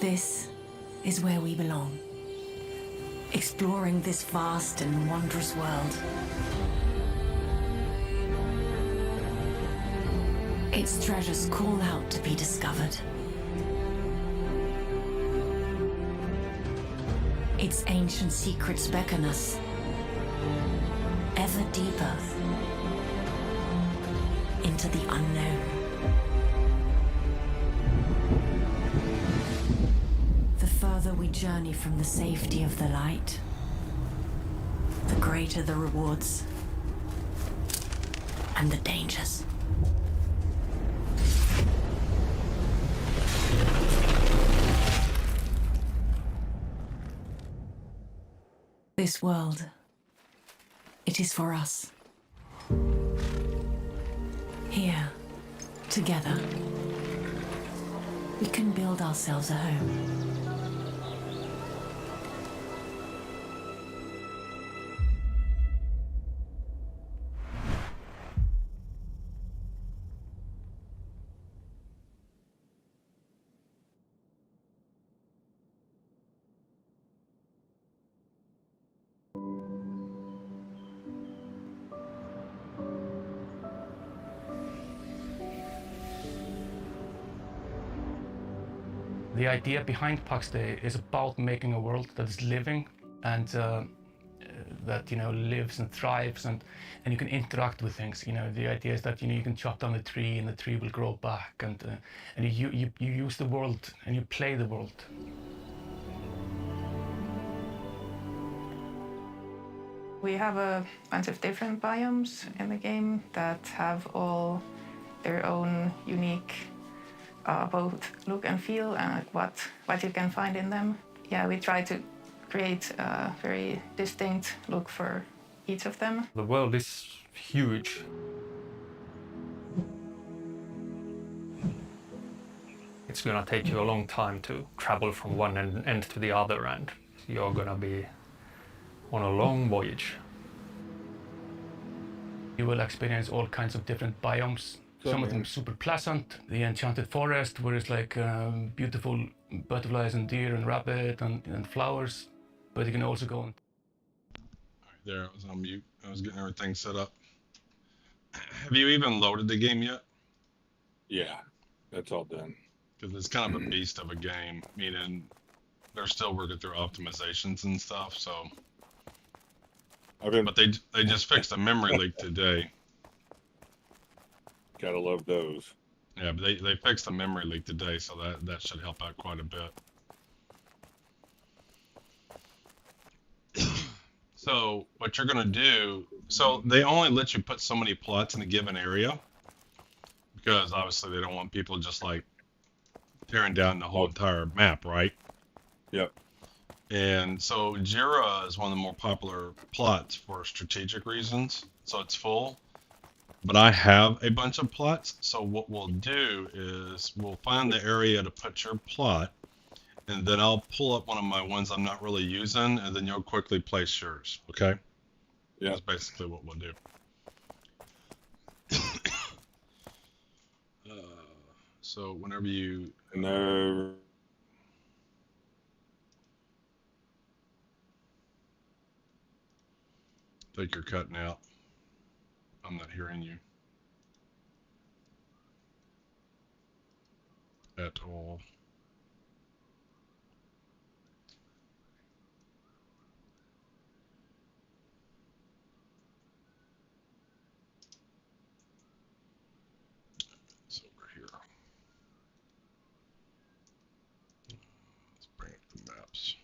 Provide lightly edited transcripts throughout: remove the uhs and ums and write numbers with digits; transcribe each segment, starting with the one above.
This is where we belong. Exploring this vast and wondrous world. Its treasures call out to be discovered. Its ancient secrets beckon us ever deeper into the unknown. The further we journey from the safety of the light, the greater the rewards and the dangers. This world, it is for us. Here, together, we can build ourselves a home. The idea behind Pax Dei is about making a world that is living and that lives and thrives, and you can interact with things. The idea is that you can chop down a tree and the tree will grow back, and you use the world and you play the world. We have a bunch of different biomes in the game that have all their own unique both look and feel, and what you can find in them. Yeah, we try to create a very distinct look for each of them. The world is huge. It's gonna take you a long time to travel from one end to the other, and you're gonna be on a long voyage. You will experience all kinds of different biomes. Some of them super pleasant. The enchanted forest, where it's like beautiful butterflies and deer and rabbit and flowers. But you can also go on. There, I was on mute. I was getting everything set up. Have you even loaded the game yet? Yeah, that's all done. Because it's kind of a beast of a game, meaning they're still working through optimizations and stuff. So, but they just fixed a memory leak today. Gotta love those. Yeah, but they fixed the memory leak today, so that should help out quite a bit. So what you're gonna do, so they only let you put so many plots in a given area, because obviously they don't want people just like tearing down the whole entire map, right? Yep. And so Jura is one of the more popular plots for strategic reasons, so it's full. But I have a bunch of plots, so what we'll do is we'll find the area to put your plot, and then I'll pull up one of my ones I'm not really using, and then you'll quickly place yours, okay? Yeah. That's basically what we'll do. So whenever you... No. I think you're cutting out. I'm not hearing you at all. It's over here. Let's bring up the maps.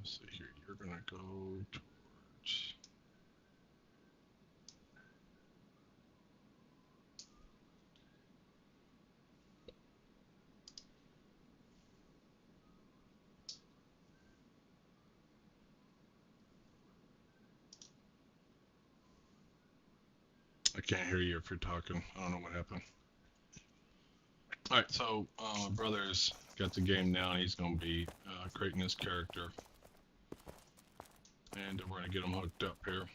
Let's see here. You're gonna go towards. I can't hear you if you're talking. I don't know what happened. All right, so my brother's got the game now. He's going to be creating his character, and we're going to get him hooked up here.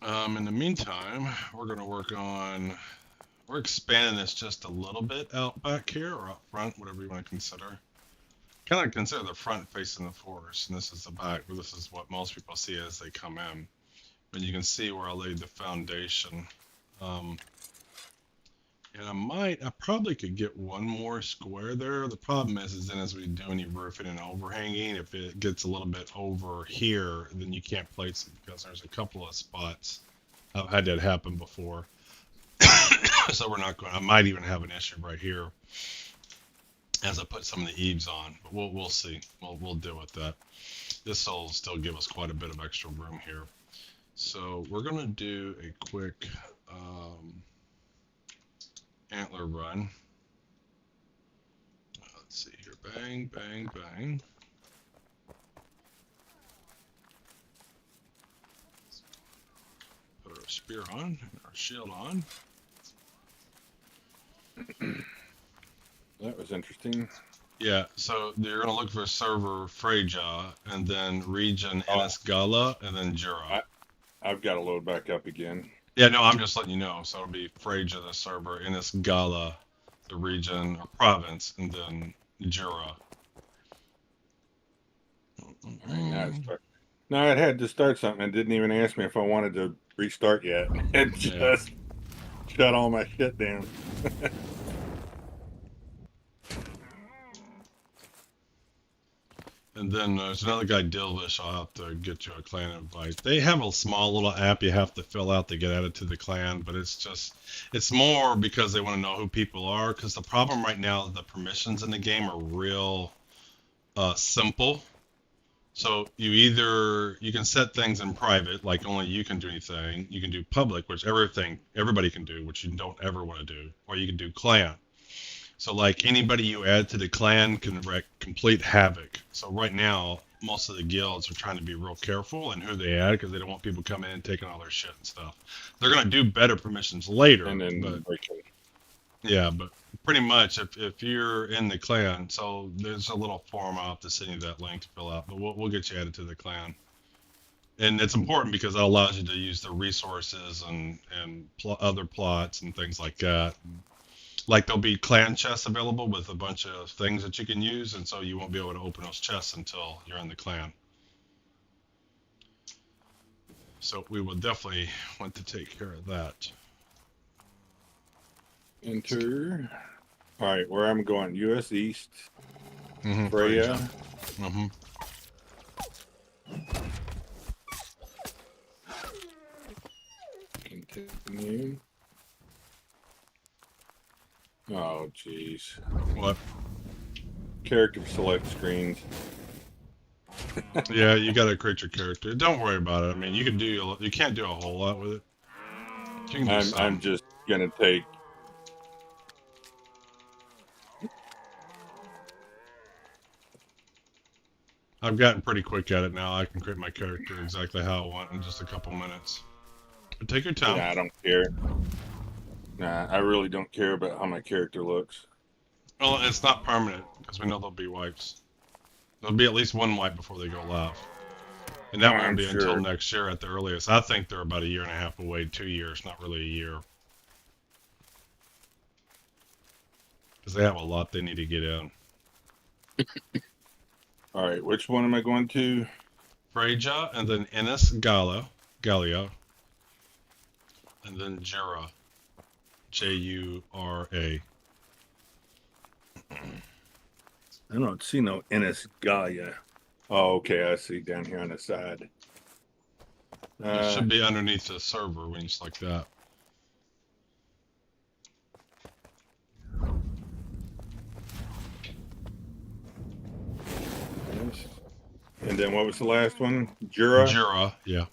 In the meantime, we're going to work on, we're expanding this just a little bit out back here, or out front, whatever you want to consider. Kind of consider the front facing the forest, and this is the back, but this is what most people see as they come in. But you can see where I laid the foundation. And I probably could get one more square there. The problem is then as we do any roofing and overhanging, if it gets a little bit over here, then you can't place it because there's a couple of spots. I've had that happen before. So we're not going, I might even have an issue right here as I put some of the eaves on, but we'll see. We'll deal with that. This will still give us quite a bit of extra room here. So we're gonna do a quick antler run. Let's see here, bang, bang, bang. Put our spear on, and our shield on. That was interesting. Yeah, so you're gonna look for server Freyja, and then region Gala, and then Jura. I've got to load back up again. Yeah, no, I'm just letting you know. So it'll be Freyja, the server, Gala, the region or province, and then Jura. No, it had to start something. It didn't even ask me if I wanted to restart yet. It just shut all my shit down. And then there's another guy, Dilvish. I'll have to get you a clan invite. They have a small little app you have to fill out to get added to the clan, but it's more because they want to know who people are. Because the problem right now, the permissions in the game are real simple. So you can set things in private, like only you can do anything. You can do public, which everybody can do, which you don't ever want to do, or you can do clan. So like anybody you add to the clan can wreak complete havoc. So right now, most of the guilds are trying to be real careful in who they add because they don't want people coming in and taking all their shit and stuff. They're gonna do better permissions later. And then but pretty much if you're in the clan, so there's a little form I'll have to send you that link to fill out, but we'll get you added to the clan. And it's important because that allows you to use the resources and other plots and things like that. Like there'll be clan chests available with a bunch of things that you can use, and so you won't be able to open those chests until you're in the clan. So we will definitely want to take care of that. enter. All right, where I'm going, U.S. East, Mm-hmm, Freyja. Mm-hmm. Continue. Oh, jeez. What? Character select screens. Yeah, you got to create your character. Don't worry about it. I mean, you can't do a whole lot with it. You can do some. I'm just gonna take. I've gotten pretty quick at it now. I can create my character exactly how I want in just a couple minutes. But take your time. Nah, I don't care. Nah, I really don't care about how my character looks. Well, it's not permanent because we know there'll be wipes. There'll be at least one wipe before they go live. And that won't be until next year at the earliest. I think they're about 1.5 years away, 2 years, not really a year. Because they have a lot they need to get in. All right, which one am I going to? Freyja, and then Gallia, and then Jura. Jura. I don't see no Ennis Gaia. Oh, okay, I see down here on the side. It should be underneath the server when you select that. Yes. And then what was the last one? Jura? Jura, yeah.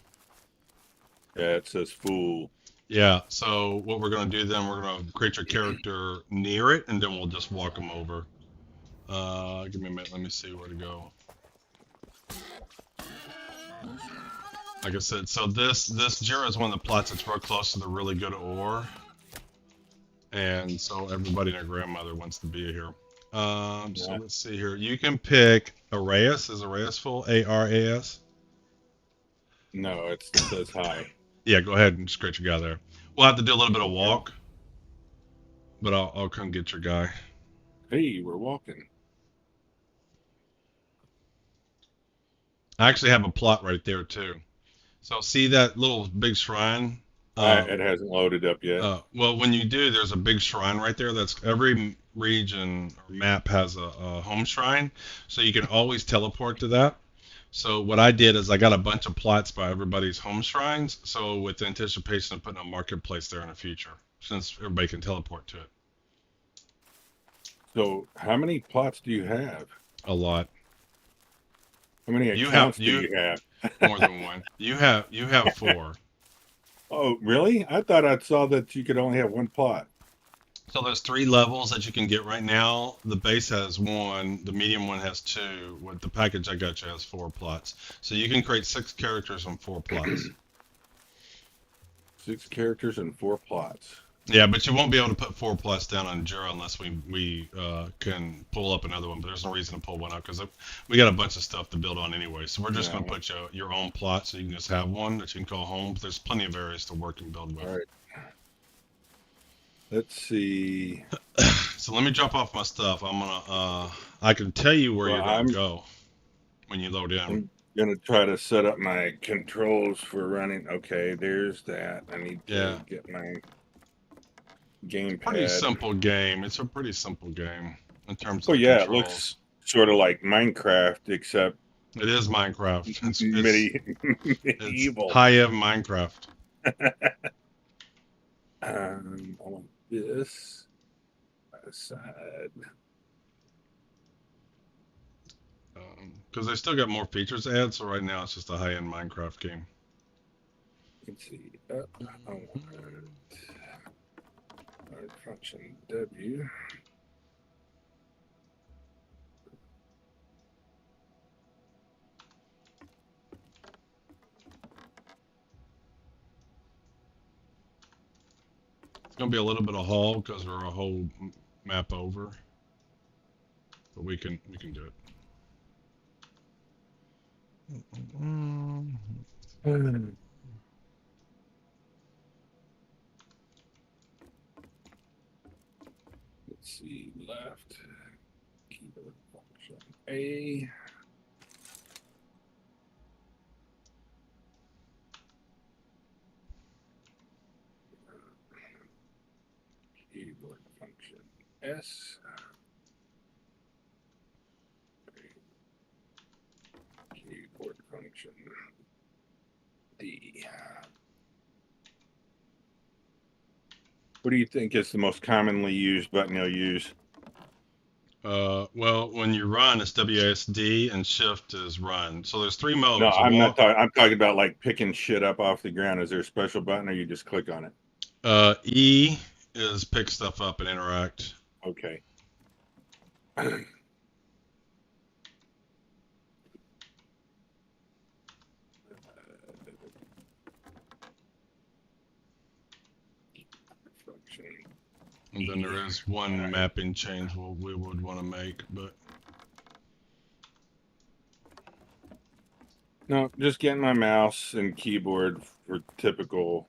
Yeah, it says fool. Yeah, so what we're going to do then, we're going to create your character near it, and then we'll just walk them over. Give me a minute, let me see where to go. Like I said, so this Jura is one of the plots that's real close to the really good ore. And so everybody and their grandmother wants to be here. So let's see here. You can pick Arrayas. Is Arrayas full? A-R-A-S? No, it says hi. Yeah, go ahead and just create your guy there. We'll have to do a little bit of walk, but I'll come get your guy. Hey, we're walking. I actually have a plot right there too. So see that little big shrine? It hasn't loaded up yet. Well, when you do, there's a big shrine right there. That's every region or map has a home shrine, so you can always teleport to that. So what I did is I got a bunch of plots by everybody's home shrines. So with anticipation of putting a marketplace there in the future, since everybody can teleport to it. So, how many plots do you have? A lot. How many You accounts have do you have? more than one. You have 4. Oh, really? I thought I saw that you could only have one plot. So there's 3 levels that you can get right now. The base has 1, the medium one has 2. With the package I got you has 4 plots. So you can create 6 characters and 4 plots. 6 characters and 4 plots. Yeah, but you won't be able to put 4 plots down on Jura unless we can pull up another one. But there's no reason to pull one up because we got a bunch of stuff to build on anyway. So we're just going to put your own plot so you can just have one that you can call home. But there's plenty of areas to work and build with. All right. Let's see. So let me drop off my stuff. I can tell you where you're going to go when you load in. I'm gonna try to set up my controls for running. Okay, there's that. I need to get my gamepad. Pretty simple game. It's a pretty simple game in terms of Oh yeah, controls. it looks sort of like Minecraft, except it is Minecraft. It's medieval. It's high-end Minecraft. I want this aside. Because they still got more features to add, so right now it's just a high-end Minecraft game. Let's see. I want function W. It's gonna be a little bit of haul because we're a whole map over, but we can do it. Let's see, left keyboard function A. Keyboard function S. Keyboard function D. What do you think is the most commonly used button you'll use? Well, when you run, it's WASD and Shift is run. So there's 3 modes. No, I'm not talking. I'm talking about like picking shit up off the ground. Is there a special button, or you just click on it? E is pick stuff up and interact. Okay. And then there is one mapping change we would want to make, but no, just getting my mouse and keyboard for typical.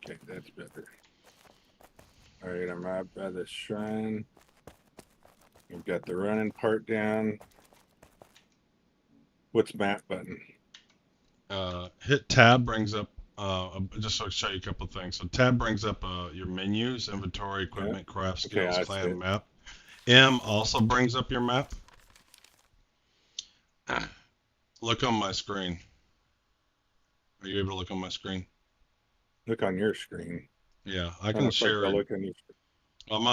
Okay, that's better. All right, I'm out by the shrine. We've got the running part down. What's map button? hit tab brings up just to show you a couple of things. So tab brings up your menus, inventory, equipment, craft, skills, Okay, clan, map. M also brings up your map. Look on my screen. Are you able to look on my screen? Look on your screen. Yeah, I can share it. Look on your screen. I'm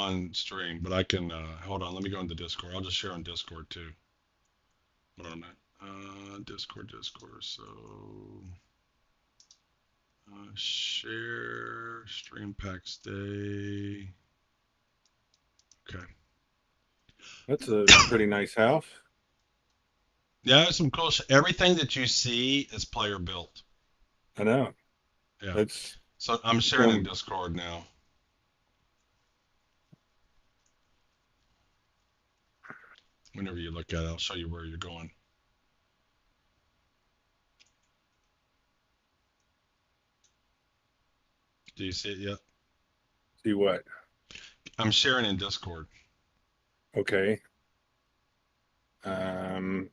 on stream, but I can hold on. Let me go into Discord. I'll just share on Discord too. Hold on. Discord. So share stream Pax Dei. Okay. That's a pretty nice house. Yeah, there's some cool. Everything that you see is player built. I know. Yeah. It's So I'm sharing in Discord now. Whenever you look at it, I'll show you where you're going. Do you see it yet? See what? I'm sharing in Discord. Okay. You can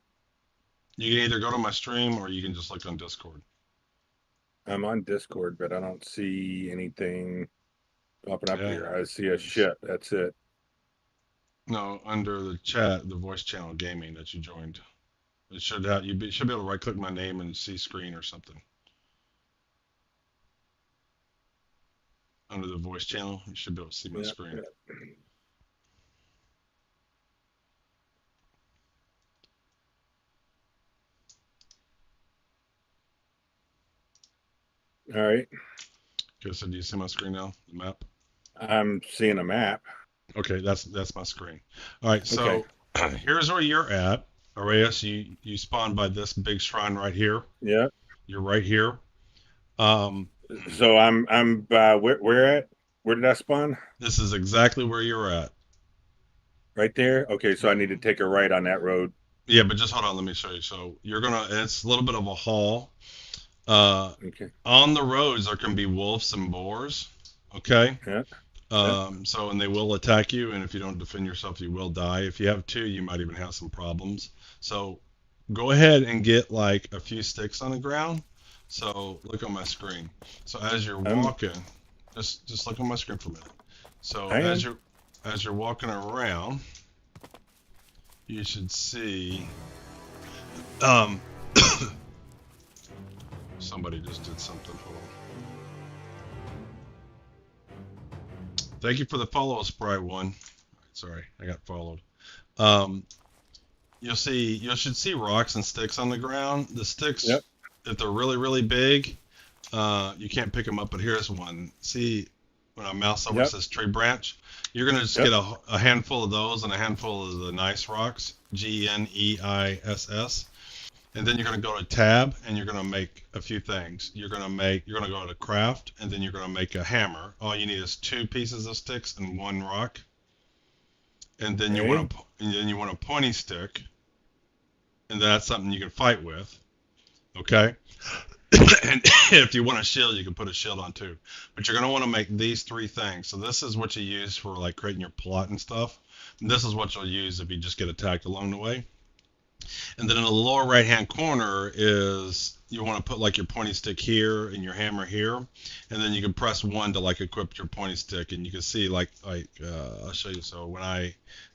either go to my stream or you can just look on Discord. I'm on Discord, but I don't see anything popping up Yeah. here. I see a ship. That's it. No, under the chat, the voice channel gaming that you joined. It should have should be able to right click my name and see screen or something. Under the voice channel, you should be able to see my screen. All right. Okay, so do you see my screen now? The map? I'm seeing a map. Okay, that's my screen. All right, so here's where you're at. Arias, you spawned by this big shrine right here. Yeah. You're right here. So I'm where at? Where did I spawn? This is exactly where you're at. Right there? Okay, so I need to take a right on that road. Yeah, but just hold on, let me show you. So you're gonna, it's a little bit of a haul. Okay. On the roads there can be wolves and boars. Okay. Yeah. So, and they will attack you, and if you don't defend yourself, you will die. If you have two, you might even have some problems. So go ahead and get like a few sticks on the ground. So look on my screen. So as you're walking, just look on my screen for a minute. So as you're walking around, you should see somebody just did something. Hold on. Thank you for the follow, Sprite One. Sorry, I got followed. You should see rocks and sticks on the ground. The sticks, if they're really, really big, you can't pick them up, but here's one. See, when I mouse over it says tree branch, you're going to just get a handful of those and a handful of the nice rocks, GNEISS. And then you're going to go to tab and you're going to make a few things. You're going to go to craft and then you're going to make a hammer. All you need is 2 pieces of sticks and 1 rock. And then you want a pointy stick. And that's something you can fight with. Okay? And if you want a shield, you can put a shield on too. But you're going to want to make these 3 things. So this is what you use for like creating your plot and stuff. And this is what you'll use if you just get attacked along the way. And then in the lower right hand corner is you want to put like your pointy stick here and your hammer here, and then you can press 1 to like equip your pointy stick, and you can see like I'll show you. So when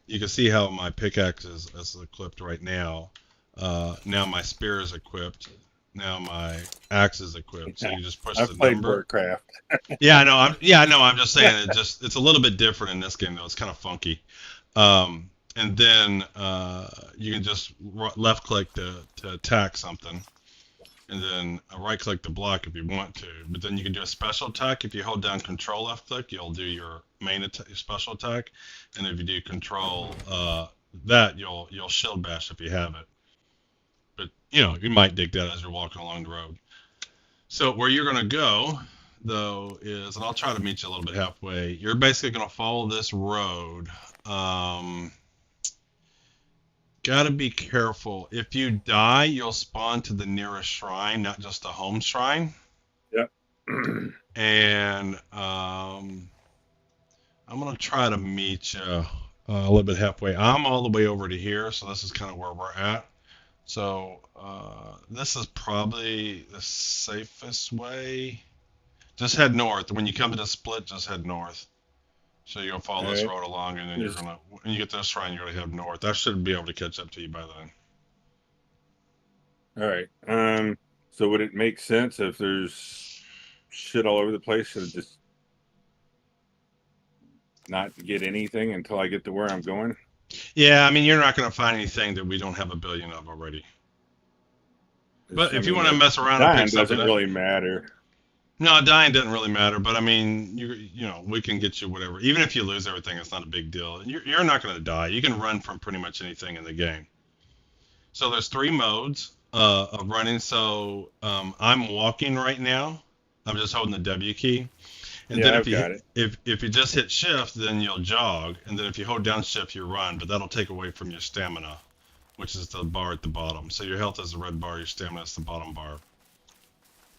you can see how my pickaxe is equipped right now. Now my spear is equipped. Now my axe is equipped. So you just push the number. I've played Warcraft. Yeah, I know. I'm just saying it's a little bit different in this game though. It's kind of funky. And then you can just left click to attack something, and then right click to block if you want to. But then you can do a special attack. If you hold down control left click, you'll do your main special attack, and if you do control that, you'll shield bash if you have it. But you might dig that as you're walking along the road. So where you're gonna go though is, and I'll try to meet you a little bit halfway. You're basically gonna follow this road. Gotta be careful. If you die, you'll spawn to the nearest shrine, not just a home shrine. Yep. And I'm gonna try to meet you a little bit halfway. I'm all the way over to here, so this is kind of where we're at. So this is probably the safest way. Just head north. When you come to the split, just head north. So you'll follow this road along, and then when you get to this shrine, you're gonna head north. That should be able to catch up to you by then. All right. So would it make sense if there's shit all over the place to just not get anything until I get to where I'm going? Yeah, I mean, you're not gonna find anything that we don't have a billion of already. But if you want to mess around and pick something, doesn't really matter. No, dying doesn't really matter, but I mean, we can get you whatever. Even if you lose everything, it's not a big deal. You're not going to die. You can run from pretty much anything in the game. So there's 3 modes of running. So I'm walking right now. I'm just holding the W key. And then if you just hit shift, then you'll jog. And then if you hold down shift, you run. But that'll take away from your stamina, which is the bar at the bottom. So your health is the red bar, your stamina is the bottom bar.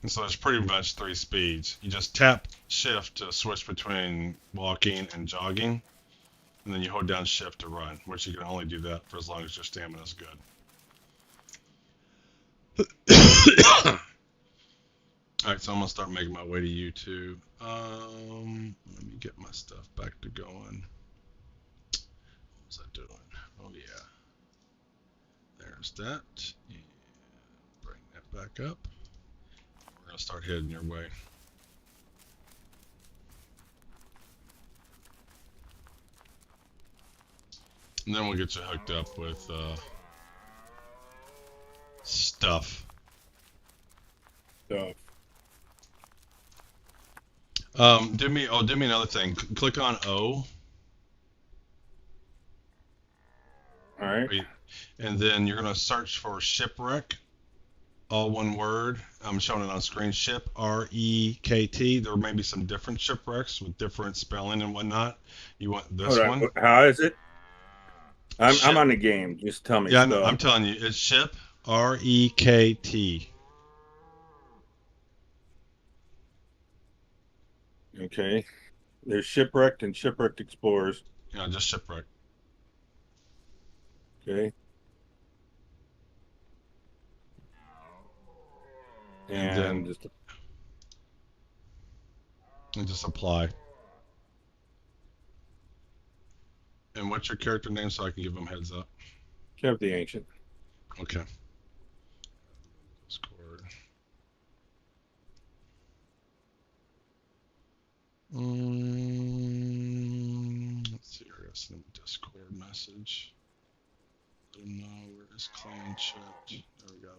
And so it's pretty much 3 speeds. You just tap shift to switch between walking and jogging, and then you hold down shift to run, which you can only do that for as long as your stamina is good. Alright, so I'm gonna start making my way to you two. Let me get my stuff back to going. What was I doing? Oh yeah. There's that. And bring that back up. We're gonna start heading your way. And then we'll get you hooked up with stuff. Do me another thing. Click on O. All right. And then you're gonna search for shipwreck, all one word. I'm showing it on screen. Ship, R-E-K-T. There may be some different shipwrecks with different spelling and whatnot. You want this Hold on. one? How is it? I'm Ship. on the game. Just tell me. Yeah, no, I'm telling you, it's ship, R-E-K-T. Okay. There's shipwrecked and shipwrecked explorers. Yeah, just shipwreck. Okay. And then just apply. And what's your character name so I can give them heads up? Kev the Ancient. Okay. Discord. Let's see here. Send him a Discord message. Let him know where his clan chat. There we go.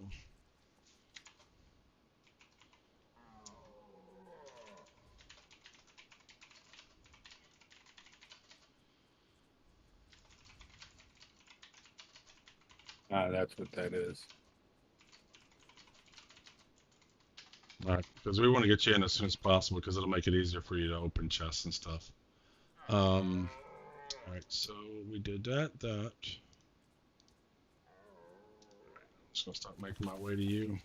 Ah, that's what that is. All right, because we want to get you in as soon as possible because it'll make it easier for you to open chests and stuff. All right, so we did that. All right, I'm just gonna start making my way to you.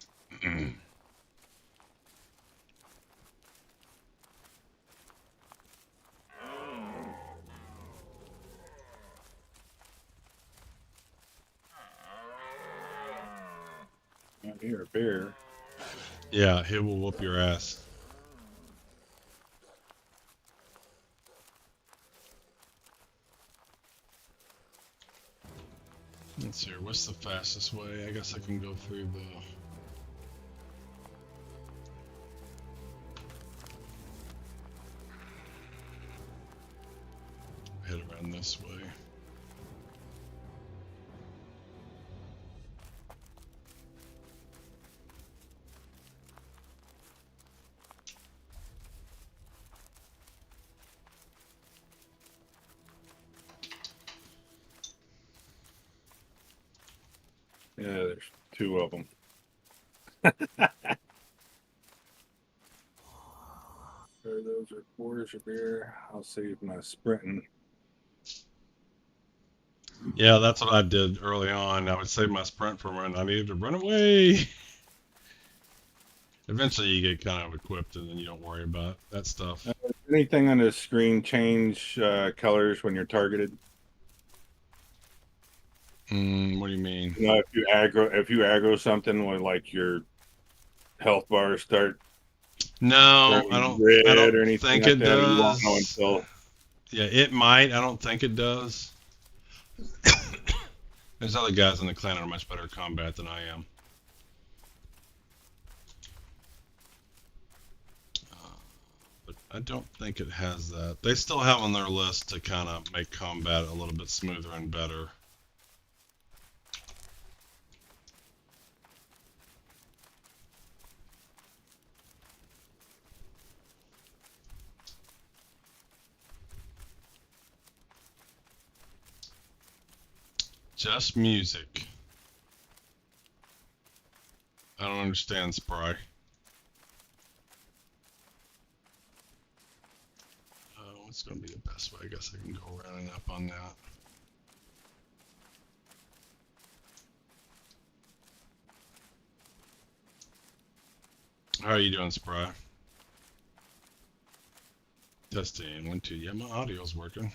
I hear a bear. Yeah, he will whoop your ass. Let's see here. What's the fastest way? I guess I can go through the... head around this way. Yeah, there's 2 of them. Those are 4s of beer. I'll save my sprinting. Yeah, that's what I did early on. I would save my sprint for when I needed to run away. Eventually you get kind of equipped and then you don't worry about that stuff. Anything on the screen change colors when you're targeted? What do you mean? You know, if you aggro something when like your health bars start No, I don't or anything think like it that, you won't does. know until... Yeah, it might. I don't think it does. There's other guys in the clan that are much better at combat than I am. But I don't think it has that. They still have on their list to kind of make combat a little bit smoother and better. Just music. I don't understand, Spry. What's going to be the best way? I guess I can go around and up on that. How are you doing, Spry? Testing 1, 2. Yeah, my audio's working.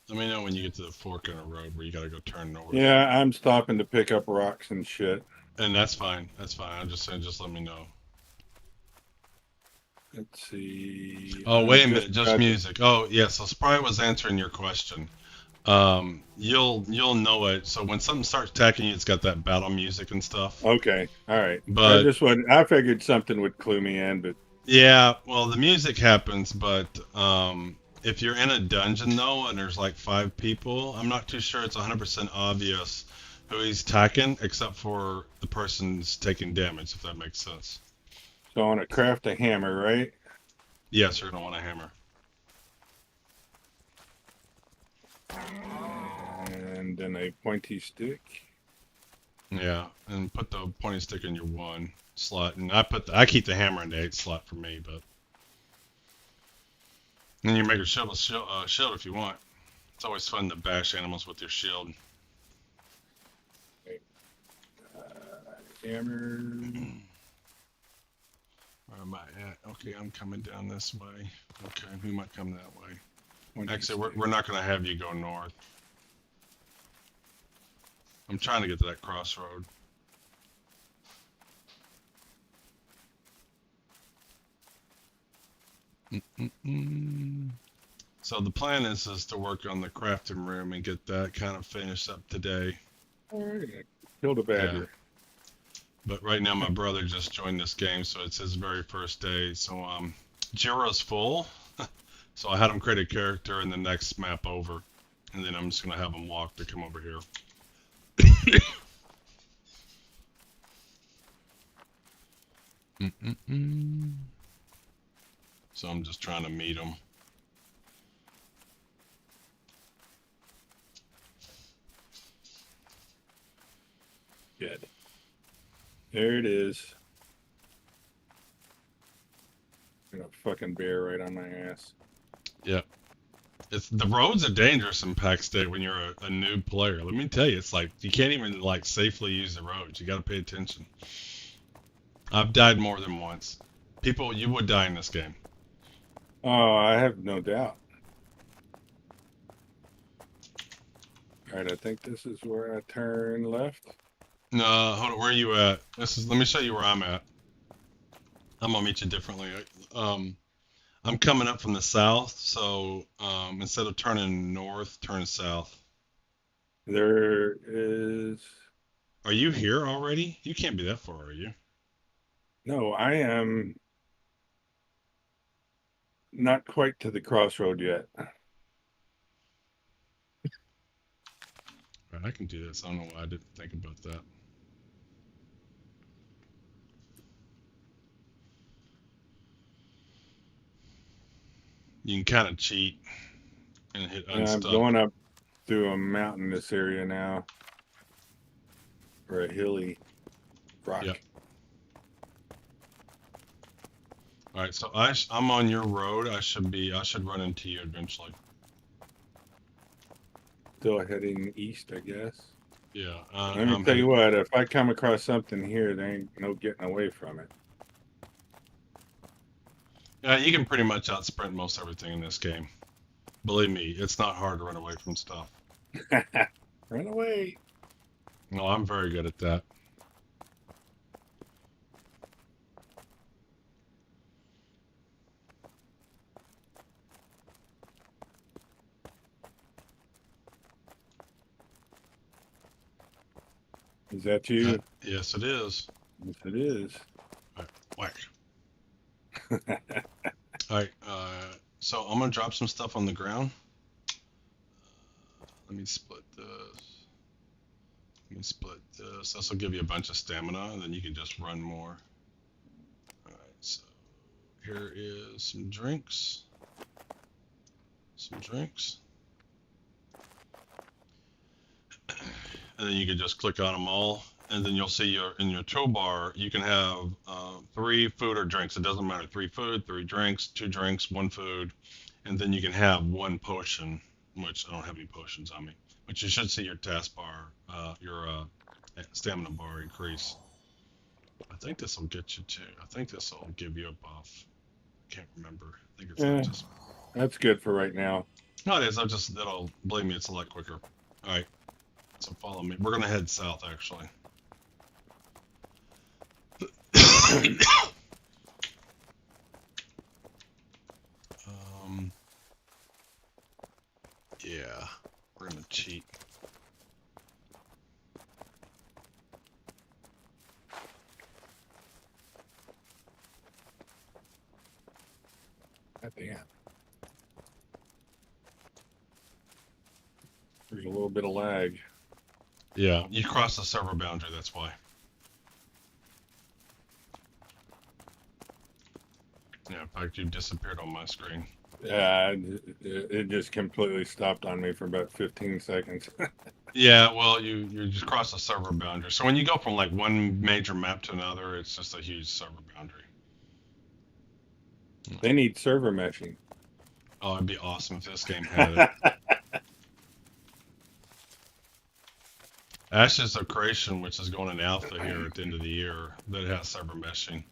Let me know when you get to the fork in a road where you gotta go turn north. Yeah, I'm stopping to pick up rocks and shit. And that's fine. That's fine. I'm just saying, just let me know. Let's see. Oh, wait a minute. Just music. Oh, yeah. So Spry was answering your question. You'll know it. So when something starts attacking you, it's got that battle music and stuff. Okay, all right. But I figured something would clue me in, but yeah, well, the music happens, but if you're in a dungeon though, and there's like 5 people, I'm not too sure it's 100% obvious who he's attacking, except for the person's taking damage, if that makes sense. so I want to craft a hammer, right? Yes, you're gonna want a hammer. And then a pointy stick. Yeah, and put the pointing stick in your 1 slot, and I keep the hammer in the 8 slot for me, but then you make a shield if you want. It's always fun to bash animals with your shield. Hammer. Where am I at? Okay, I'm coming down this way. Okay, we might come that way. Pointy Actually, stick. we're not going to have you go north. I'm trying to get to that crossroad. So the plan is to work on the crafting room and get that kind of finished up today. All right, killed a badger. But right now my brother just joined this game, so it's his very first day. So Jura's full, so I had him create a character in the next map over, and then I'm just gonna have him walk to come over here. So I'm just trying to meet him. Good. There it is. Got a fucking bear right on my ass. Yep. The roads are dangerous in Pax Dei when you're a new player. Let me tell you, it's like you can't even like safely use the roads. You got to pay attention. I've died more than once. People, you would die in this game. Oh, I have no doubt. All right, I think this is where I turn left. No, hold on. Where are you at? Let me show you where I'm at. I'm gonna meet you differently. I'm coming up from the south, so instead of turning north, turn south. There is. Are you here already? You can't be that far, are you? No, I am not quite to the crossroad yet. Right, I can do this. I don't know why I didn't think about that. You can kind of cheat and hit And I'm unstuck. going up through a mountainous area now, or a hilly rock. Yep. All right, so I'm on your road. I should run into you eventually. Still heading east, I guess. Yeah. Let me tell you what, if I come across something here, there ain't no getting away from it. Yeah, you can pretty much outsprint most everything in this game. Believe me, it's not hard to run away from stuff. Run away. No, I'm very good at that. Is that you? Yes, it is. Yes, it is. Whack. All right, so I'm gonna drop some stuff on the ground. Let me split this. Let me split this. This will give you a bunch of stamina, and then you can just run more. All right, so here is some drinks. Some drinks. And then you can just click on them all, and then you'll see in your toolbar you can have 3 food or drinks. It doesn't matter. 3 food, 3 drinks, 2 drinks, 1 food, and then you can have 1 potion. Which I don't have any potions on me. But you should see your taskbar, your stamina bar increase. I think this will get you to. I think this will give you a buff. Can't remember. I think it's Yeah. just. That's good for right now. No, it is. That'll, believe me, it's a lot quicker. All right. So follow me. We're gonna head south, actually. Yeah, we're gonna cheat. God damn. There's a little bit of lag. Yeah, you crossed the server boundary. That's why. Yeah, in fact, you disappeared on my screen. Yeah, it just completely stopped on me for about 15 seconds. Yeah, well, you just cross the server boundary. So when you go from like one major map to another, it's just a huge server boundary. They need server meshing. Oh, it'd be awesome if this game had it. Ashes of Creation, which is going in alpha here at the end of the year, that has server meshing.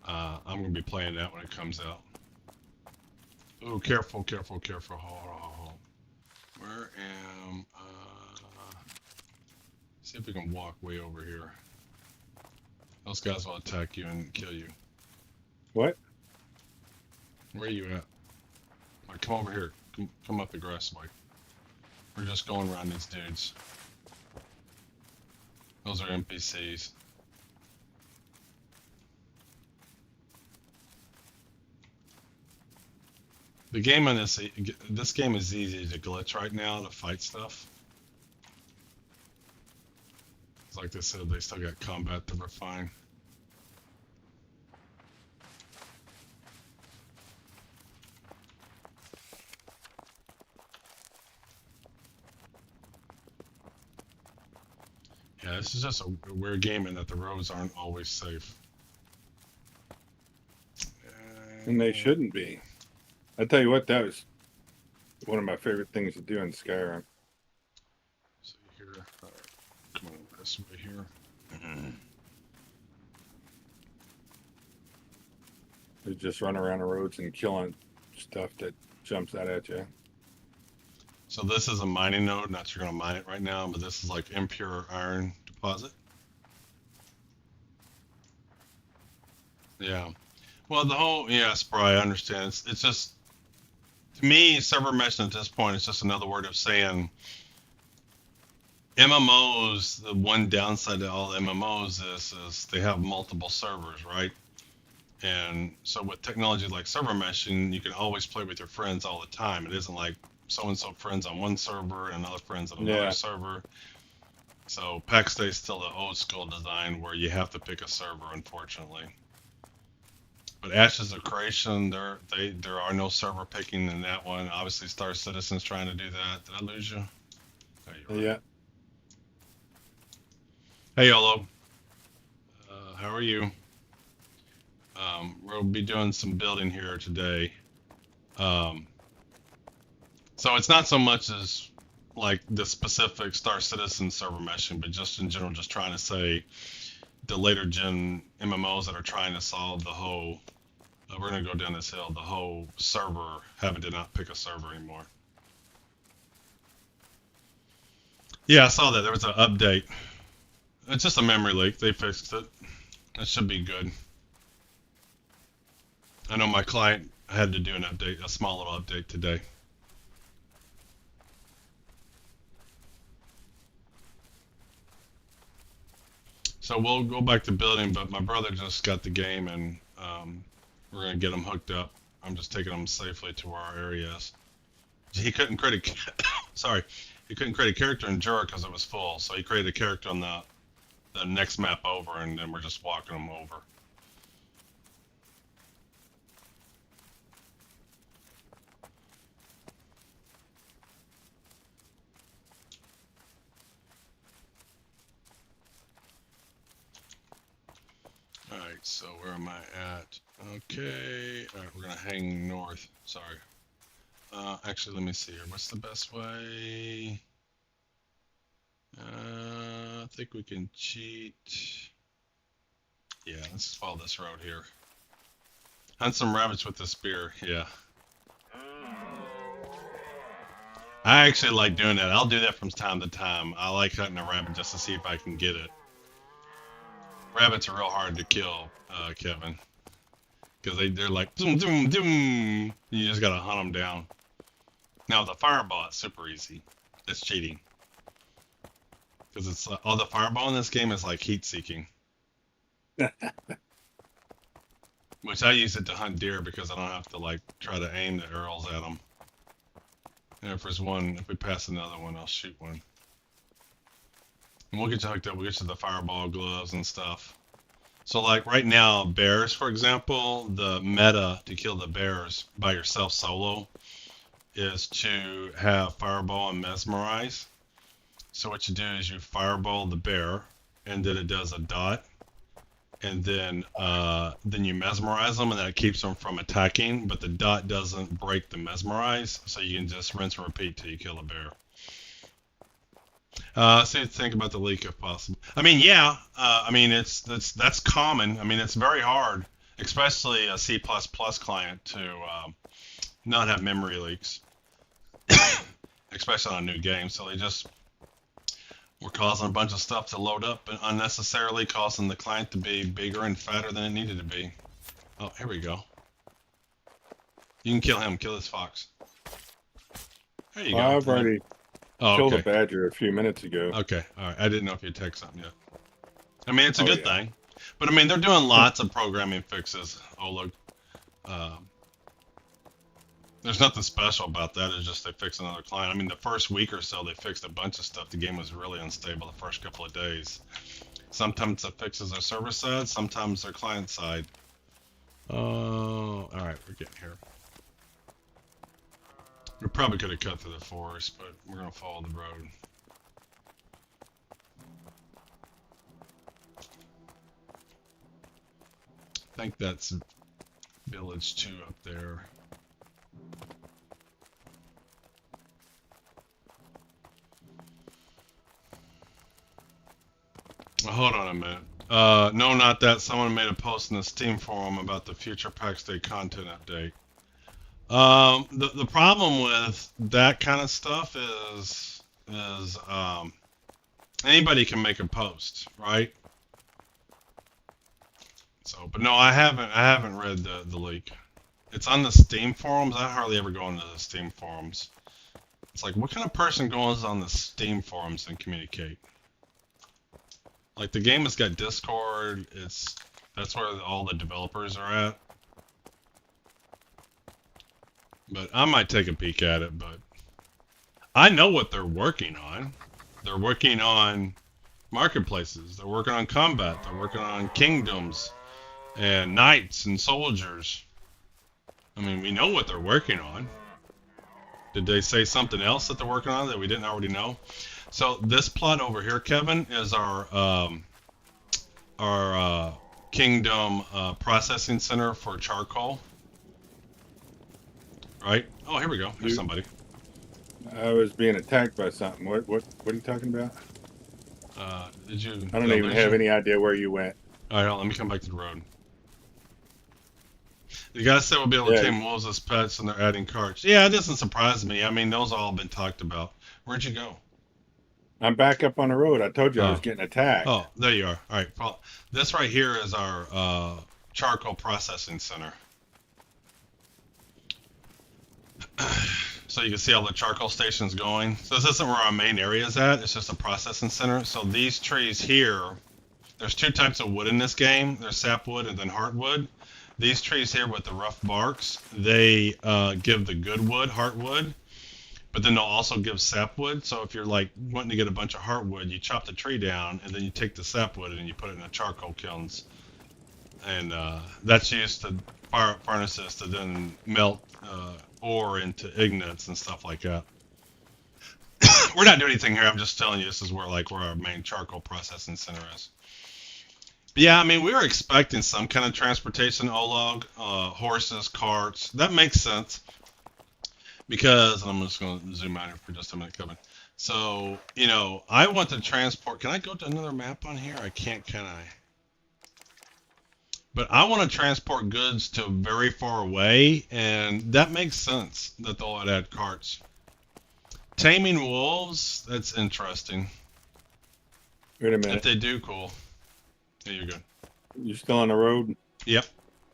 I'm gonna be playing that when it comes out. Oh, careful, careful, careful. Hold. Where am see if we can walk way over here. Those guys will attack you and kill you. What? Where are you at? Like, come over here. Come up aggressively. We're just going around these dudes. Those are NPCs. The game on this game is easy to glitch right now to fight stuff. It's like they said, they still got combat to refine. Yeah, this is just a weird game in that the roads aren't always safe. And they shouldn't be. I tell you what, that was one of my favorite things to do in Skyrim. See here, come on this way here. Is just run around the roads and killing stuff that jumps out at you. So this is a mining node, not sure you're gonna mine it right now, but this is like impure iron deposit. Yeah. Well, the whole, yeah, Spry, I understand. It's just, to me, server meshing at this point is just another word of saying MMOs, the one downside to all MMOs is they have multiple servers, right? And so with technology like server meshing, you can always play with your friends all the time. It isn't like so-and-so friends on one server and other friends on another server. So Pax Dei is still the old school design where you have to pick a server, unfortunately. But Ashes of Creation, there are no server picking in that one. Obviously, Star Citizen's trying to do that. Did I lose you? Oh, Yeah. Hey, Yolo. How are you? We'll be doing some building here today. So it's not so much as like the specific Star Citizen server meshing, but just in general, just trying to say the later gen MMOs that are trying to solve the whole, we're going to go down this hill, the whole server having to not pick a server anymore. Yeah, I saw that. There was an update. It's just a memory leak. They fixed it. That should be good. I know my client had to do an update, a small little update today. So we'll go back to building, but my brother just got the game and we're going to get him hooked up. I'm just taking him safely to where our area is. He couldn't create he couldn't create a character in Jura because it was full, so he created a character on the next map over, and then we're just walking him over. So where am I at? Okay. All right, we're gonna hang north. Sorry. Actually, let me see here. What's the best way? I think we can cheat. Yeah, let's follow this road here. Hunt some rabbits with the spear. Yeah. I actually like doing that. I'll do that from time to time. I like hunting a rabbit just to see if I can get it. Rabbits are real hard to kill, Kevin. Because they're like, doom, doom, doom. You just gotta hunt them down. Now, the fireball, it's super easy. It's cheating. Because it's, the fireball in this game is like heat seeking. Which I use it to hunt deer because I don't have to like try to aim the arrows at them. And if there's one, if we pass another one, I'll shoot one. And we'll get you hooked up. We'll get you the fireball gloves and stuff. So like right now, bears, for example, the meta to kill the bears by yourself solo is to have fireball and mesmerize. So what you do is you fireball the bear, and then it does a dot, and then you mesmerize them, and that keeps them from attacking. But the dot doesn't break the mesmerize, so you can just rinse and repeat till you kill a bear. So think about the leak if possible. I mean, yeah. I mean, that's common. I mean, it's very hard, especially a C++ client, to not have memory leaks, especially on a new game. So we're causing a bunch of stuff to load up and unnecessarily causing the client to be bigger and fatter than it needed to be. Oh, here we go. You can kill him. Kill this fox. There you go. I've already killed okay. a badger a few minutes ago. Okay, all right. I didn't know if you'd take something yet. I mean, it's a Oh, good yeah. thing. But, I mean, they're doing lots of programming fixes. Oh, look. There's nothing special about that. It's just they fixed another client. I mean, the first week or so, they fixed a bunch of stuff. The game was really unstable the first couple of days. Sometimes the fixes are server side, sometimes they're client side. Oh, all right, we're getting here. We probably could have cut through the forest, but we're going to follow the road. I think that's village 2 up there. Hold on a minute. No, not that. Someone made a post in the Steam forum about the future Pax Dei content update. The problem with that kind of stuff is anybody can make a post, right? So, but no, I haven't read the leak. It's on the Steam forums. I hardly ever go into the Steam forums. It's like, what kind of person goes on the Steam forums and communicate? Like, the game has got Discord. That's where all the developers are at. But I might take a peek at it, but I know what they're working on. They're working on marketplaces. They're working on combat. They're working on kingdoms and knights and soldiers. I mean, we know what they're working on. Did they say something else that they're working on that we didn't already know? So this plot over here, Kevin, is our kingdom processing center for charcoal. Right? Oh, here we go. There's somebody. I was being attacked by something. What are you talking about? Did you? I don't even have any idea where you went. All right, let me come back to the road. The guy said we'll be able to tame wolves as pets, and they're adding carts. Yeah, it doesn't surprise me. I mean, those all been talked about. Where'd you go? I'm back up on the road. I told you I was getting attacked. Oh, there you are. All right. Well, this right here is our charcoal processing center. So you can see all the charcoal stations going. So this isn't where our main area is at. It's just a processing center. So these trees here, there's 2 types of wood in this game. There's sapwood and then heartwood. These trees here with the rough barks, they give the good wood, heartwood, but then they'll also give sapwood. So if you're like wanting to get a bunch of heartwood, you chop the tree down and then you take the sapwood and you put it in the charcoal kilns. And that's used to fire up furnaces to then melt ore into ignites and stuff like that. We're not doing anything here. I'm just telling you this is where our main charcoal processing center is. Yeah, I mean, we were expecting some kind of transportation, Olog, horses, carts. That makes sense because and I'm just going to zoom out here for just a minute, Kevin. So, you know, I want to transport. Can I go to another map on here? I can't, can I? But I want to transport goods to very far away, and that makes sense that they'll add carts. Taming wolves, that's interesting. Wait a If minute. they do, cool. Yeah, you're good. You still on the road? Yep.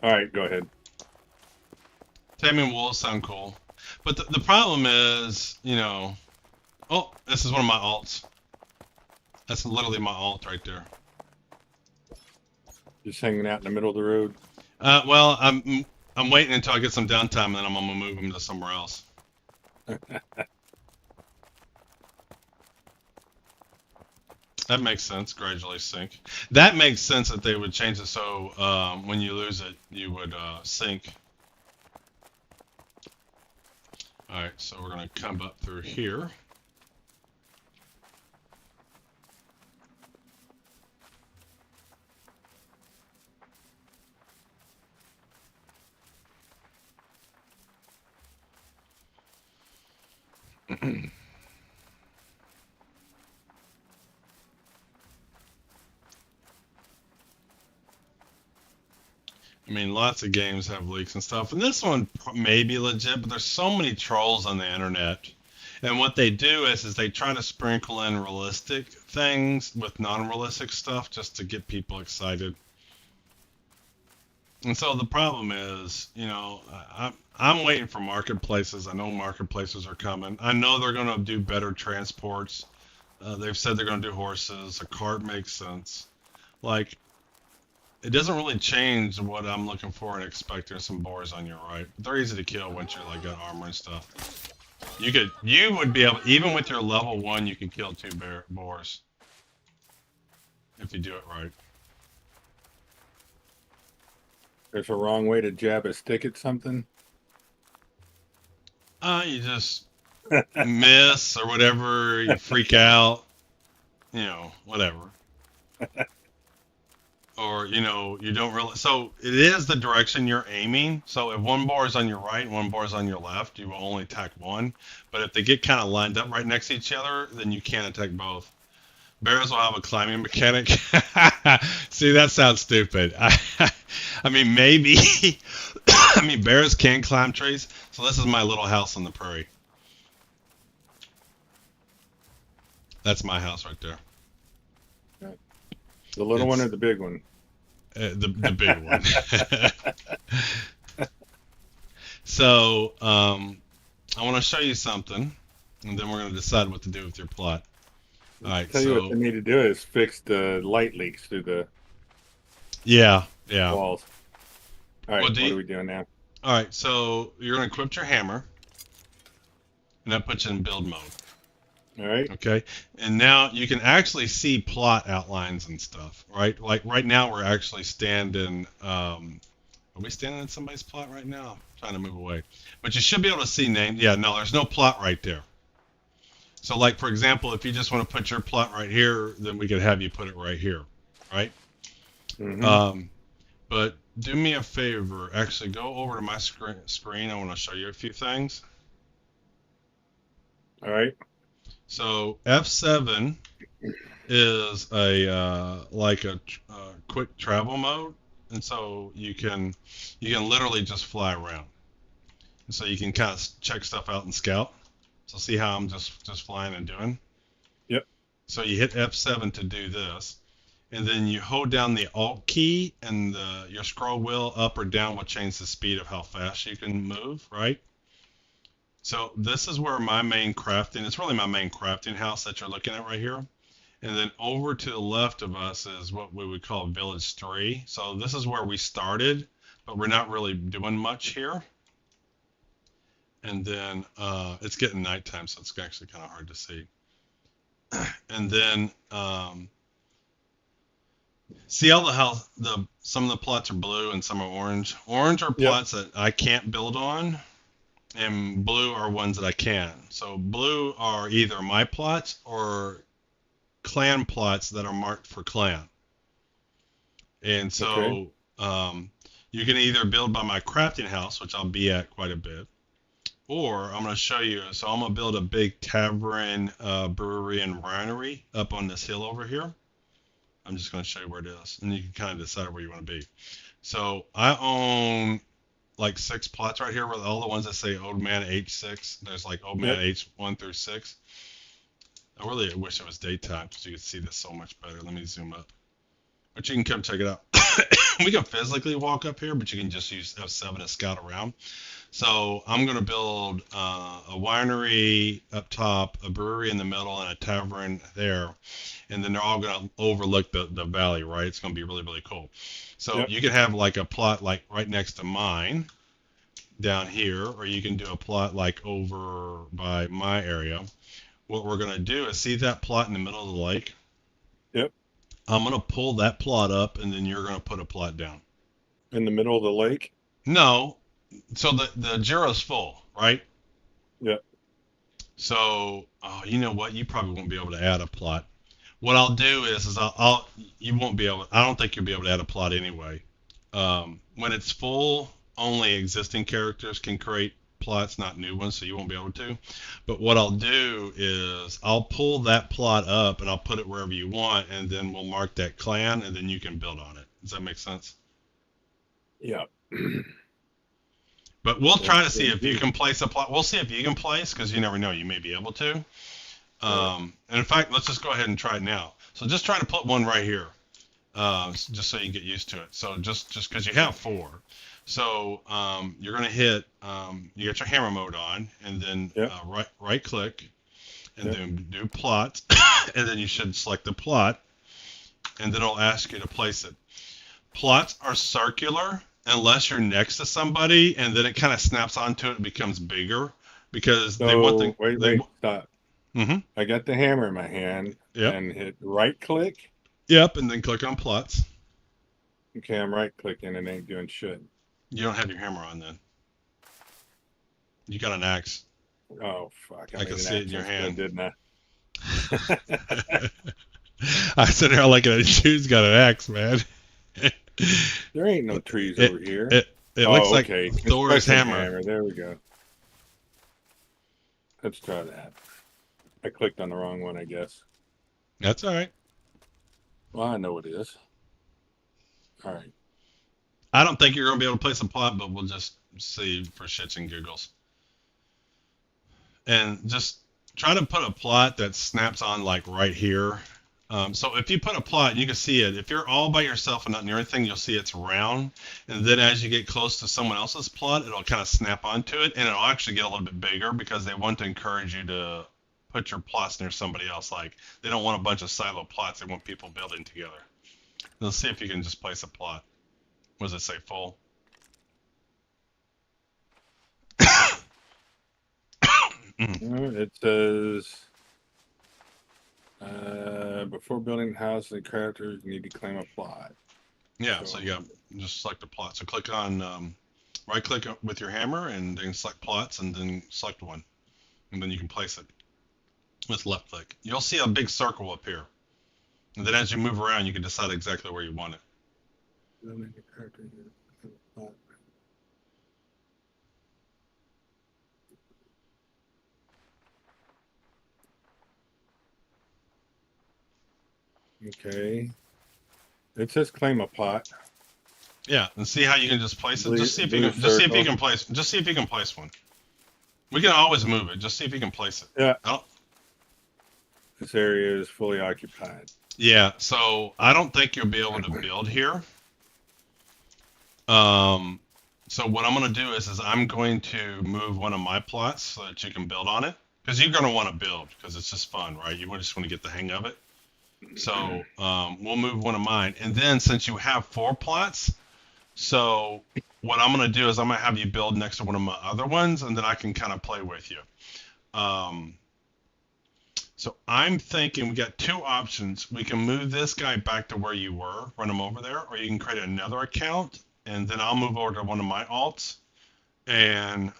All right, go ahead. Taming wolves sound cool. But the problem is, you know... Oh, this is one of my alts. That's literally my alt right there. Just hanging out in the middle of the road. Well, I'm waiting until I get some downtime, and then I'm gonna move them to somewhere else. That makes sense. Gradually sink. That makes sense that they would change it so when you lose it, you would sink. All right, so we're gonna come up through here. I mean, lots of games have leaks and stuff, and this one may be legit, but there's so many trolls on the internet. And what they do is they try to sprinkle in realistic things with non-realistic stuff just to get people excited. And so the problem is, you know, I'm waiting for marketplaces. I know marketplaces are coming. I know they're going to do better transports. They've said they're going to do horses. A cart makes sense. Like, it doesn't really change what I'm looking for and expecting some boars on your right. They're easy to kill once you're like got armor and stuff. You would be able, even with your level 1, you can kill 2 boars if you do it right. There's a wrong way to jab a stick at something. You just miss or whatever. You freak out. You know, whatever. Or, you know, you don't really... So, it is the direction you're aiming. So, if one bar is on your right and one bar is on your left, you will only attack one. But if they get kind of lined up right next to each other, then you can't attack both. Bears will have a climbing mechanic. See, that sounds stupid. I mean, maybe... I mean, bears can climb trees. So, this is my little house on the prairie. That's my house right there. The little one or the big one? The big one. So, I want to show you something, and then we're going to decide what to do with your plot. All right, Tell you what they need to do is fix the light leaks through the yeah. walls. All right, Well, what are we doing now? All right, so you're going to equip your hammer, and that puts you in build mode. All right. Okay, and now you can actually see plot outlines and stuff, right? Like right now we're actually standing, are we standing in somebody's plot right now? I'm trying to move away. But you should be able to see names. Yeah, no, there's no plot right there. So like, for example, if you just want to put your plot right here, then we could have you put it right here, right? Mm-hmm. But do me a favor, actually go over to my screen. I want to show you a few things. All right. So F7 is a like a quick travel mode, and so you can literally just fly around, and so you can kind of check stuff out and scout. So see how I'm just flying and doing. Yep. So you hit F7 to do this, and then you hold down the Alt key, and your scroll wheel up or down will change the speed of how fast you can move, right? So this is where my main crafting, it's really my main crafting house that you're looking at right here. And then over to the left of us is what we would call Village 3. So this is where we started, but we're not really doing much here. And then it's getting nighttime, so it's actually kind of hard to see. And then see how some of the plots are blue and some are orange. Orange are plots that I can't build on. And blue are ones that I can. So blue are either my plots or clan plots that are marked for clan. And so you can either build by my crafting house, which I'll be at quite a bit, or I'm going to show you. So I'm going to build a big tavern, brewery, and winery up on this hill over here. I'm just going to show you where it is, and you can kind of decide where you want to be. So I own like 6 plots right here with all the ones that say Old Man H6. There's like Old Man H1 through 6. I really wish it was daytime so you could see this so much better. Let me zoom up. But you can come check it out. We can physically walk up here, but you can just use F7 to scout around. So I'm going to build a winery up top, a brewery in the middle, and a tavern there. And then they're all going to overlook the valley, right? It's going to be really, really cool. So you can have like a plot like right next to mine down here, or you can do a plot like over by my area. What we're going to do is see that plot in the middle of the lake? Yep. I'm going to pull that plot up, and then you're going to put a plot down. In the middle of the lake? No. So the Jura's full, right? Yep. So, you know what? You probably won't be able to add a plot. What I'll do is I'll you won't be able. I don't think you'll be able to add a plot anyway. When it's full, only existing characters can create plots, not new ones, so you won't be able to. But what I'll do is I'll pull that plot up and I'll put it wherever you want, and then we'll mark that clan, and then you can build on it. Does that make sense? Yeah. But we'll try to see if you can place a plot. We'll see if you can place, because you never know. You may be able to. And in fact, let's just go ahead and try it now. So just try to put one right here, just so you can get used to it. So just because you have 4. So you're going to hit, you got your hammer mode on, and then right click, and then do plot, and then you should select the plot, and then it'll ask you to place it. Plots are circular unless you're next to somebody, and then it kind of snaps onto it and becomes bigger, because they want the... Wait, stop. Mm-hmm. I got the hammer in my hand and hit right click. Yep, and then click on plots. Okay, I'm right clicking and ain't doing shit. You don't have your hammer on then. You got an axe. Oh, fuck. I can see it in your hand. Didn't I? I said here like a dude's got an axe, man. There ain't no trees over here. It looks like okay. Thor's hammer. There we go. Let's try that. I clicked on the wrong one, I guess. That's all right. Well, I know it is. All right. I don't think you're going to be able to place a plot, but we'll just see for shits and giggles. And just try to put a plot that snaps on like right here. So if you put a plot, you can see it. If you're all by yourself and not near anything, you'll see it's round. And then as you get close to someone else's plot, it'll kind of snap onto it, and it'll actually get a little bit bigger because they want to encourage you to put your plots near somebody else. Like, they don't want a bunch of silo plots. They want people building together. Let's see if you can just place a plot. What does it say, full? It says, before building houses and characters, you need to claim a plot. Yeah, so you got just select the plot. So click on, right click with your hammer and then select plots and then select one. And then you can place it with left click. You'll see a big circle up here. And then as you move around, you can decide exactly where you want it. Okay. It says claim a plot. Yeah, and see how you can just place it. Just see if you can. Just see if you can place one. We can always move it. Just see if you can place it. Yeah. This area is fully occupied. Yeah. So I don't think you'll be able to build here. So what I'm going to do is I'm going to move one of my plots so that you can build on it, because you're going to want to build because it's just fun, right? You just want to get the hang of it. So we'll move one of mine, and then since you have 4 plots, so what I'm going to do is I'm going to have you build next to one of my other ones, and then I can kind of play with you. So I'm thinking we got 2 options. We can move this guy back to where you were, run him over there, or you can create another account, and then I'll move over to one of my alts, and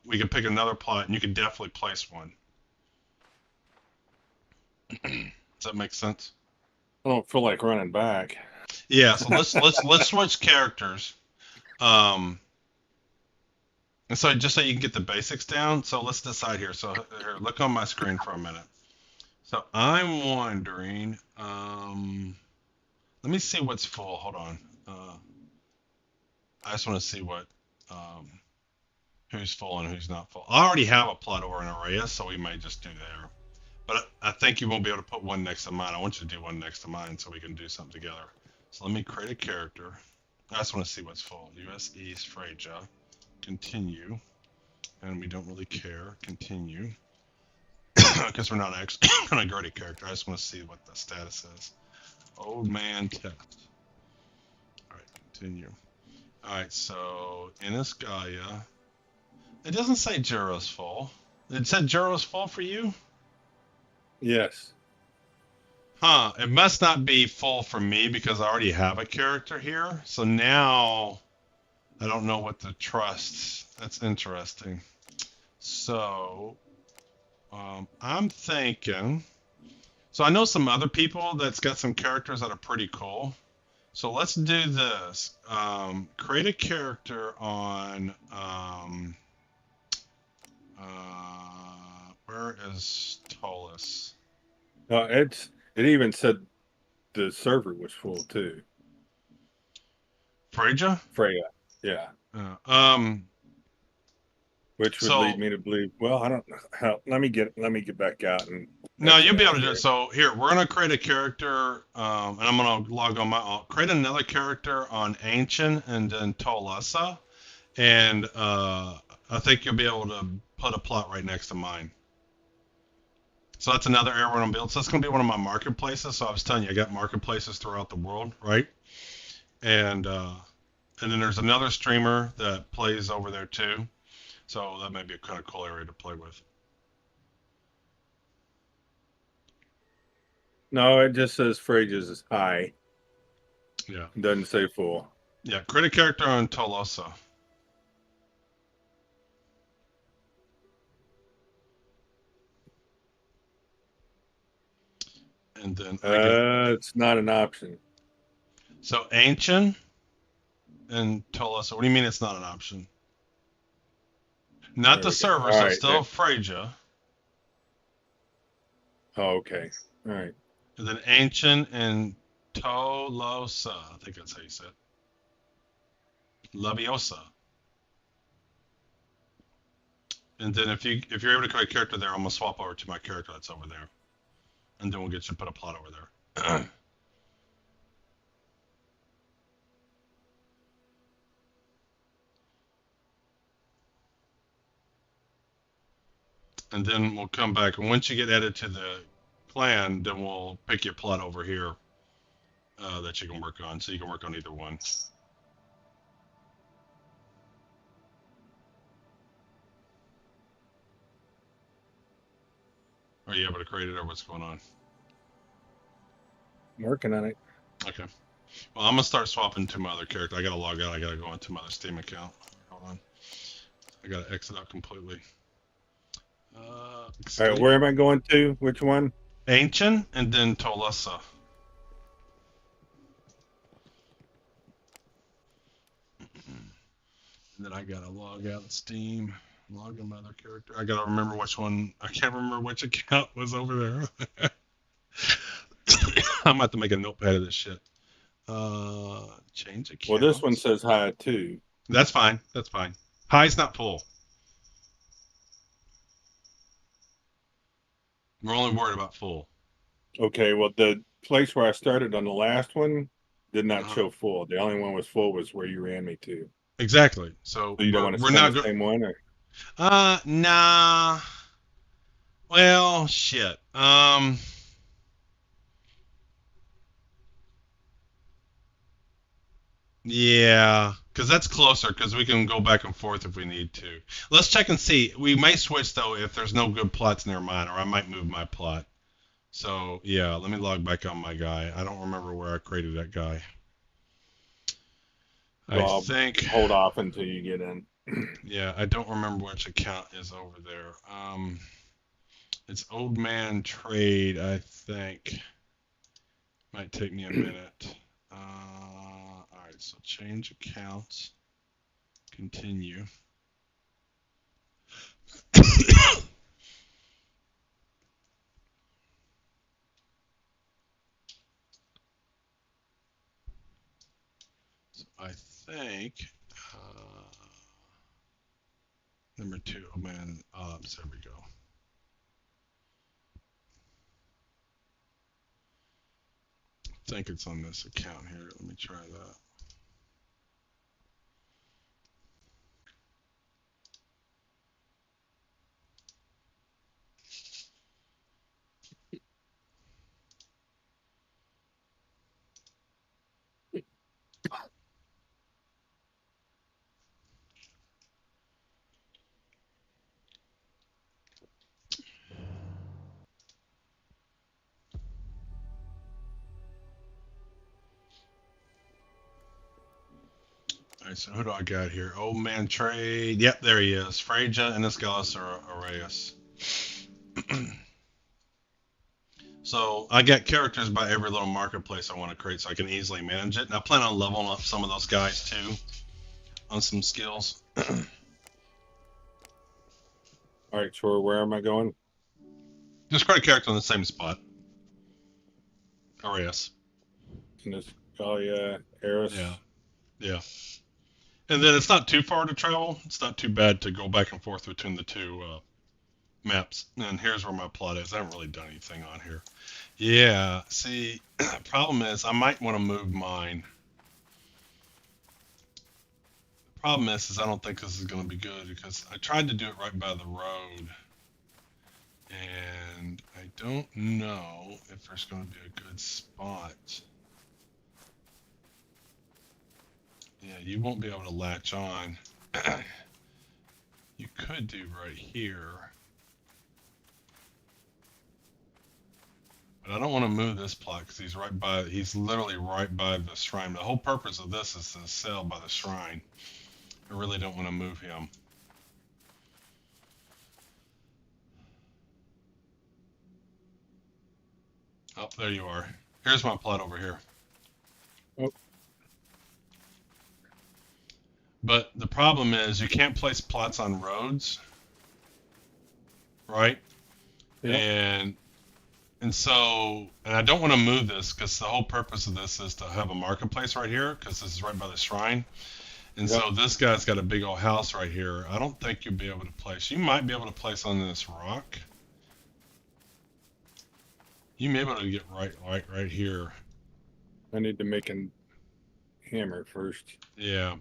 we can pick another plot, and you can definitely place one. Does that make sense? I don't feel like running back. Yeah, so let's switch characters. And so just so you can get the basics down, so let's decide here. So here, look on my screen for a minute. So I'm wondering, let me see what's full. Hold on. I just want to see what who's full and who's not full. I already have a plot over in Araya, so we might just do there. But I think you won't be able to put one next to mine. I want you to do one next to mine so we can do something together. So let me create a character. I just want to see what's full. US East Freyja. Continue. And we don't really care. Continue. Because we're not actually going to create a character. I just want to see what the status is. Old man test. Alright, continue. Alright, so Innis Gaia. It doesn't say Jura's full. It said Jura's full for you? Yes. Huh, it must not be full for me because I already have a character here. So now I don't know what to trust. That's interesting. So I'm thinking. So I know some other people that's got some characters that are pretty cool. So let's do this. Create a character on. Where is Tolus? It even said the server was full too. Freyja? Freyja. Yeah. Which would So- lead me to believe. Well, I don't know. Let me get back out and. No, you'll be able to do it. So here, we're gonna create a character, and I'm gonna log on I'll create another character on Ancient and then Tolasa, and I think you'll be able to put a plot right next to mine. So that's another area we're gonna build. So that's gonna be one of my marketplaces. So I was telling you, I got marketplaces throughout the world, right? And then there's another streamer that plays over there too. So that might be a kind of cool area to play with. No, it just says Freyja's is high. Yeah. It doesn't say full. Yeah, create a character on Tolosa. And then It's not an option. so Ancient and Tolosa. What do you mean it's not an option? Not There the we go. server, All so right, still Freyja. Oh, okay. All right. And then Ancient and Tolosa. I think that's how you say it. Labiosa. And then if you're able to create a character there, I'm gonna swap over to my character that's over there. And then we'll get you to put a plot over there. And then we'll come back. And once you get added to the clan, then we'll pick your plot over here that you can work on. So you can work on either one. Are you able to create it or what's going on? I'm working on it. Okay. Well, I'm gonna start swapping to my other character. I gotta log out. I gotta go into my other Steam account. Hold on. I gotta exit out completely. All right, where am I going to? Which one? Ancient and then Tolasa. And then I gotta log out of Steam. Log in my other character. I gotta remember which one. I can't remember which account was over there. I'm about to make a notepad of this shit. Change account. Well, this one says high too. That's fine. That's fine. High's not full. We're only worried about full. Okay, well, the place where I started on the last one did not Uh-huh. show full. The only one was full was where you ran me to. Exactly. So So you don't want to we're spend not the same one, or nah. Well, shit. Yeah, because that's closer. Because we can go back and forth if we need to. Let's check and see. We might switch though if there's no good plots near mine, or I might move my plot. So yeah, let me log back on my guy. I don't remember where I created that guy. Well, I think. hold off until you get in. Yeah, I don't remember which account is over there. It's Old Man Trade, I think. Might take me a minute. Alright, so change accounts. Continue. So I think number 2, oh man, ops, there we go. I think it's on this account here. Let me try that. Alright, so who do I got here? Old man trade. Yep, there he is. Freyja and this Gallus are Arias. So I got characters by every little marketplace I want to create so I can easily manage it. And I plan on leveling up some of those guys too on some skills. Alright, so where am I going? Just create a character in the same spot. Arias. In this Galia, Eris. Yeah. Yeah. And then it's not too far to travel. It's not too bad to go back and forth between the two maps. And here's where my plot is. I haven't really done anything on here. Yeah, see, problem is I might want to move mine. The problem is I don't think this is going to be good because I tried to do it right by the road. And I don't know if there's going to be a good spot. Yeah, you won't be able to latch on. You could do right here. But I don't want to move this plot because he's literally right by the shrine. The whole purpose of this is to sail by the shrine. I really don't want to move him. Oh, there you are. Here's my plot over here. Oh. But the problem is you can't place plots on roads, right? Yeah. And so, and I don't want to move this because the whole purpose of this is to have a marketplace right here because this is right by the shrine. And Yep. so this guy's got a big old house right here. I don't think you'll be able to place. You might be able to place on this rock. You may be able to get right here. I need to make a hammer first. Yeah.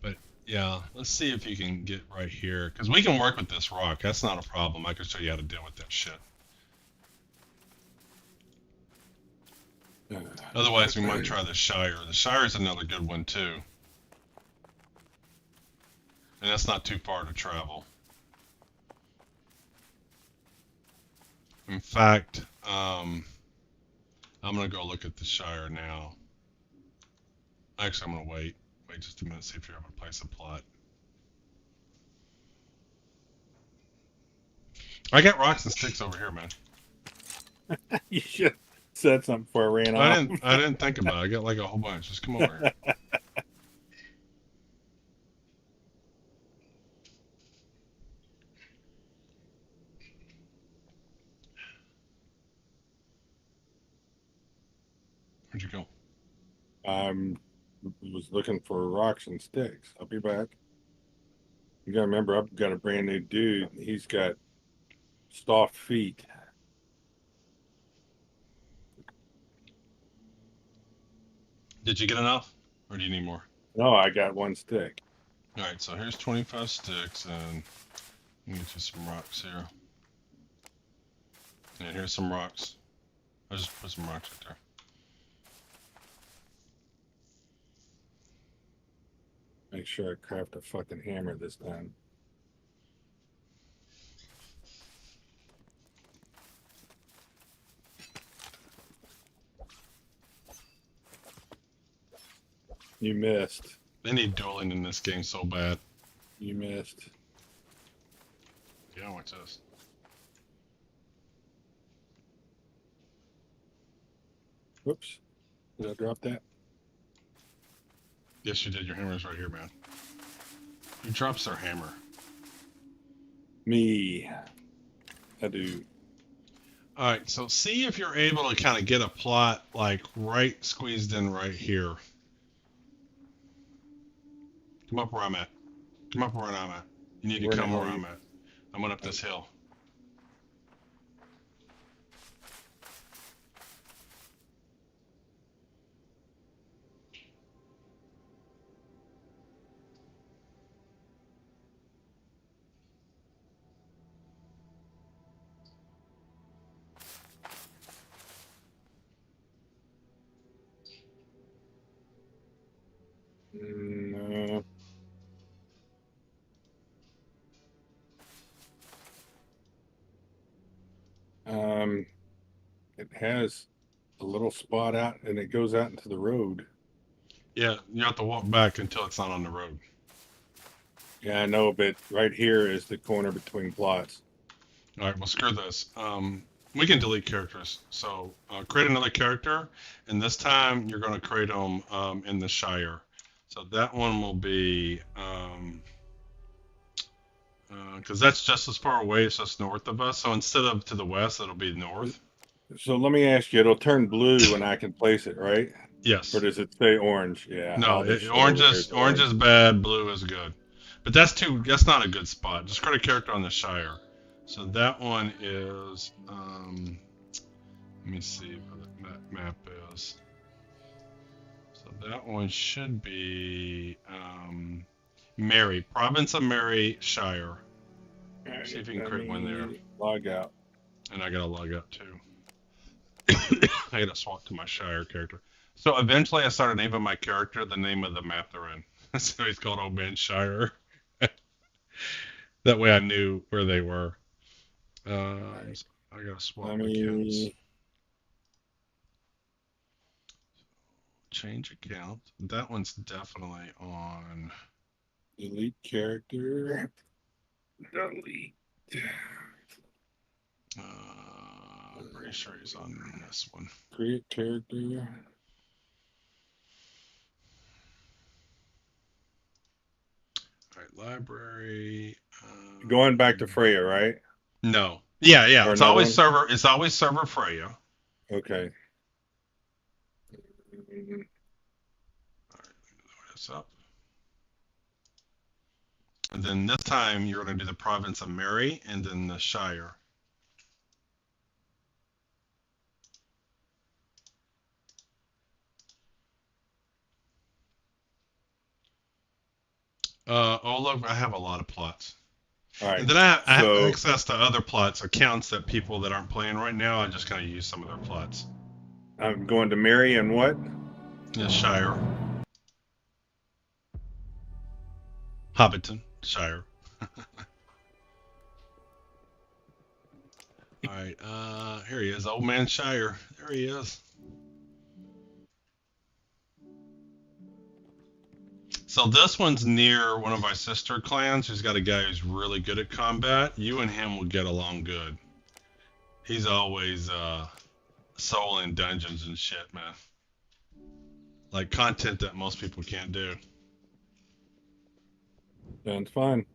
But yeah, let's see if you can get right here because we can work with this rock. That's not a problem. I can show you how to deal with that shit. Otherwise, we might try the Shire. The Shire is another good one too, and that's not too far to travel. In fact, I'm gonna go look at the Shire now. Actually, I'm gonna wait just a minute, see if you're able to place a plot. I got rocks and sticks over here, man. You should have said something before I ran off. I didn't think about it. I got like a whole bunch. Just come over here. Where'd you go? Was looking for rocks and sticks. I'll be back. You gotta remember, I've got a brand new dude. He's got soft feet. Did you get enough? Or do you need more? No, I got one stick. Alright, so here's 25 sticks, and let me get you some rocks here. And here's some rocks. I just put some rocks right there. Make sure I craft a fucking hammer this time. You missed. They need dueling in this game so bad. You missed. Yeah, watch this. Whoops. Did I drop that? Yes, you did. Your hammer's right here, man. Who drops their hammer? Me. I do. All right, so see if you're able to kind of get a plot like right squeezed in right here. Come up where I'm at. Come up where I'm at. You need to Where the come hell where are you? I'm at. I'm going up this hill. No. It has a little spot out, and it goes out into the road. Yeah, you have to walk back until it's not on the road. Yeah, I know, but right here is the corner between plots. All right, well, screw this. We can delete characters. So create another character, and this time you're going to create them in the Shire. So that one will be, because that's just as far away, it's just north of us. So instead of to the west, it'll be north. So let me ask you, it'll turn blue when I can place it, right? Yes. Or does it say orange? Yeah. No, obviously orange over is there orange is bad, blue is good. But that's not a good spot. Just create a character on the Shire. So that one is, let me see what that map is. So that one should be Mary, Province of Mary, Shire. All right, See if you can let create one there. me log out. And I gotta log out too. I gotta swap to my Shire character. So eventually I started naming my character the name of the map they're in. So he's called Old Man Shire. That way I knew where they were. Right. So I gotta swap Let accounts. me Change account. That one's definitely on. delete character. Delete. Pretty sure he's on this one. Create character. All right, library. Going back to Freyja, right? No. Yeah, yeah. Or It's another always one? server. It's always server Freyja. Okay. Load this up. And then this time you're going to do the province of Mary and then the Shire. Oh look, I have a lot of plots. All right. And then I have So access to other plots, accounts that people that aren't playing right now. I just kind of use some of their plots. I'm going to Mary and what? Yeah, Shire. Hobbiton, Shire. All right, here he is, Old Man Shire. There he is. So this one's near one of my sister clans. Who's got a guy who's really good at combat. You and him will get along good. He's always soloing dungeons and shit, man. Like content that most people can't do. Sounds fine.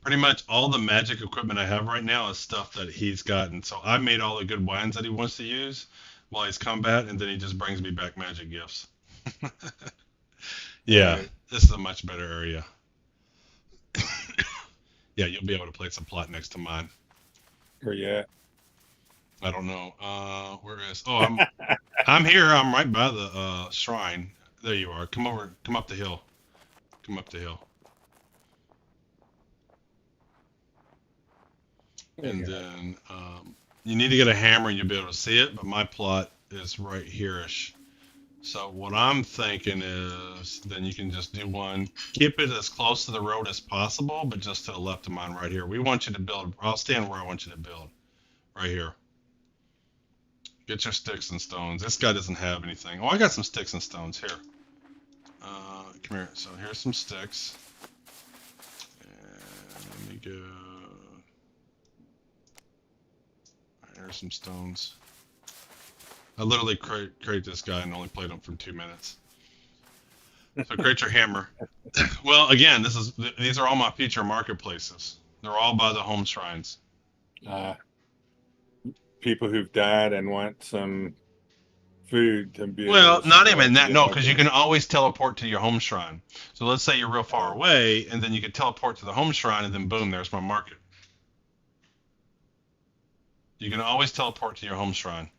Pretty much all the magic equipment I have right now is stuff that he's gotten. So I made all the good wines that he wants to use while he's combat, and then he just brings me back magic gifts. Yeah, Right. this is a much better area. Yeah, you'll be able to place a plot next to mine. Where you at? I don't know. Where is? Oh, I'm here. I'm right by the shrine. There you are. Come over. Come up the hill. Come up the hill. And then you need to get a hammer and you'll be able to see it, but my plot is right here-ish. So what I'm thinking is then you can just do one, keep it as close to the road as possible, but just to the left of mine right here. We want you to build, I'll stand where I want you to build, right here. Get your sticks and stones. This guy doesn't have anything. Oh, I got some sticks and stones here. Come here. So here's some sticks. And let me go. Here's some stones. I literally create this guy and only played him for 2 minutes. So create your hammer. Well, again, these are all my future marketplaces. They're all by the home shrines. People who've died and want some food to be Well, able to not survive even that. the No, because you apocalypse. can always teleport to your home shrine. So let's say you're real far away, and then you can teleport to the home shrine, and then boom, there's my market. You can always teleport to your home shrine.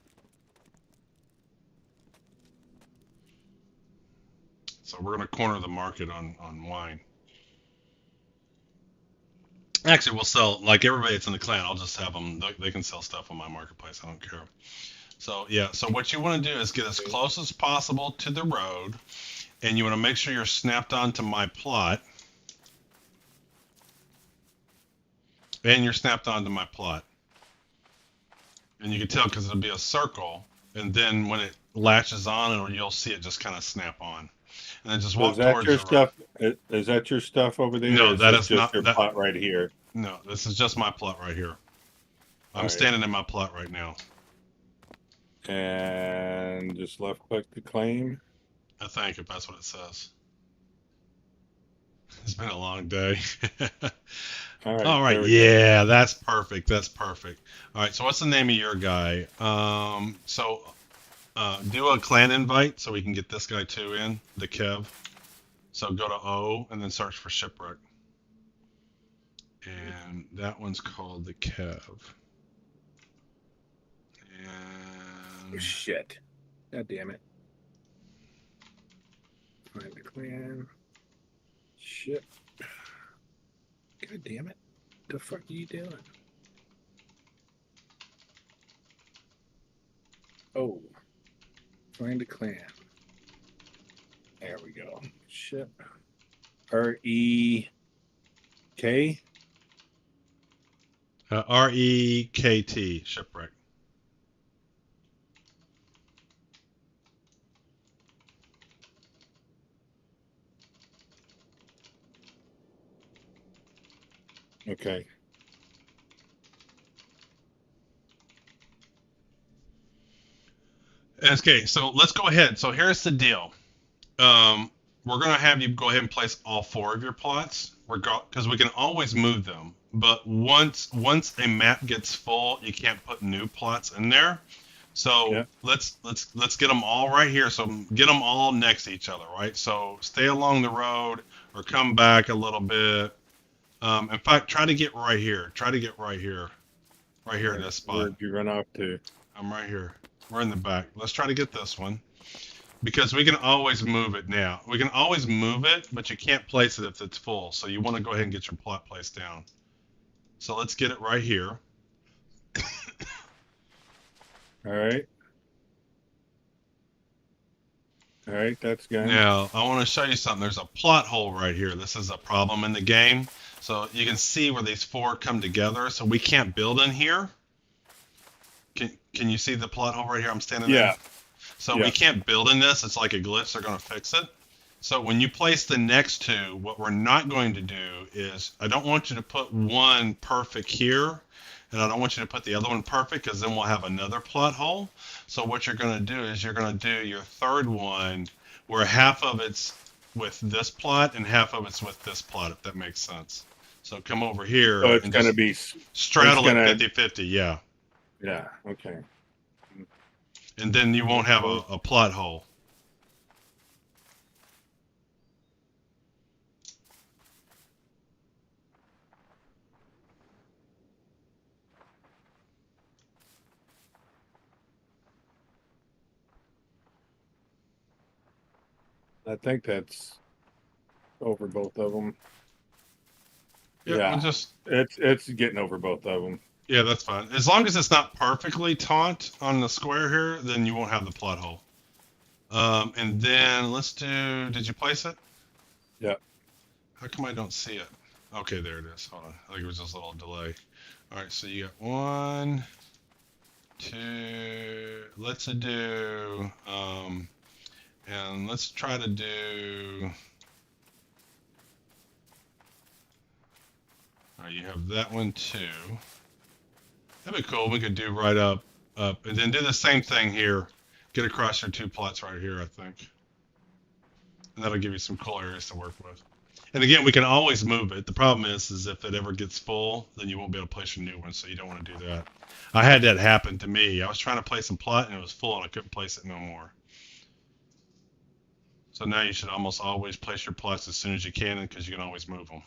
So we're going to corner the market on wine. Actually, we'll sell, like everybody that's in the clan, I'll just have them, they can sell stuff on my marketplace. I don't care. So, yeah, so what you want to do is get as close as possible to the road, and you want to make sure you're snapped onto my plot. And you're snapped onto my plot. And you can tell because it'll be a circle, and then when it latches on, you'll see it just kind of snap on. And then just walk Is that towards your the stuff? Is that your stuff over there? No, or is that this is just not- your that- plot right here. No, this is just my plot right here. I'm Alright. standing in my plot right now. And just left click to claim. I think, if that's what it says. It's been a long day. All All right, there we go. yeah, that's perfect. That's perfect. All right, so what's the name of your guy? Do a clan invite so we can get this guy too in, the Kev. So go to O and then search for Shipwreck. And that one's called the Kev. Oh, And shit. God damn it. Find the clan. Shit. God damn it. The fuck are you doing? Oh. Find a clan. There we go. Shit. R-E-K? R-E-K-T, Shipwreck. Okay. Okay, so let's go ahead. So here's the deal. We're going to have you go ahead and place all 4 of your plots, because we can always move them. But once a map gets full, you can't put new plots in there. So Yeah. let's get them all right here. So get them all next to each other, right? So stay along the road or come back a little bit. In fact, try to get right here. Try to get right here. Right here in this spot. Where'd you run off to? I'm right here. We're in the back. Let's try to get this one. Because we can always move it now. We can always move it, but you can't place it if it's full. So you want to go ahead and get your plot placed down. So let's get it right here. All right. All right, that's good. Now, I want to show you something. There's a plot hole right here. This is a problem in the game. So you can see where these 4 come together. So we can't build in here. Can you see the plot hole right here? I'm standing Yeah. there. So Yeah. we can't build in this. It's like a glitch. They're going to fix it. So when you place the next 2, what we're not going to do is, I don't want you to put one perfect here, and I don't want you to put the other one perfect, because then we'll have another plot hole. So what you're going to do is you're going to do your 3rd one where half of it's with this plot and half of it's with this plot, if that makes sense. So come over here. So it's and going to just be, straddle it's gonna- it 50-50, yeah. yeah, okay. And then you won't have a plot hole. I think that's over both of them. Yeah, we'll just It's getting over both of them. Yeah, that's fine. As long as it's not perfectly taut on the square here, then you won't have the plot hole. And then let's do, did you place it? Yeah. How come I don't see it? Okay, there it is. Hold on. I think it was just a little delay. All right, so you got 1, 2, let's do, and let's try to do, all right, you have that one too. That'd be cool. We could do right up, and then do the same thing here. Get across your 2 plots right here, I think. And that'll give you some cool areas to work with. And again, we can always move it. The problem is if it ever gets full, then you won't be able to place your new one, so you don't want to do that. I had that happen to me. I was trying to place a plot, and it was full, and I couldn't place it no more. So now you should almost always place your plots as soon as you can, because you can always move them.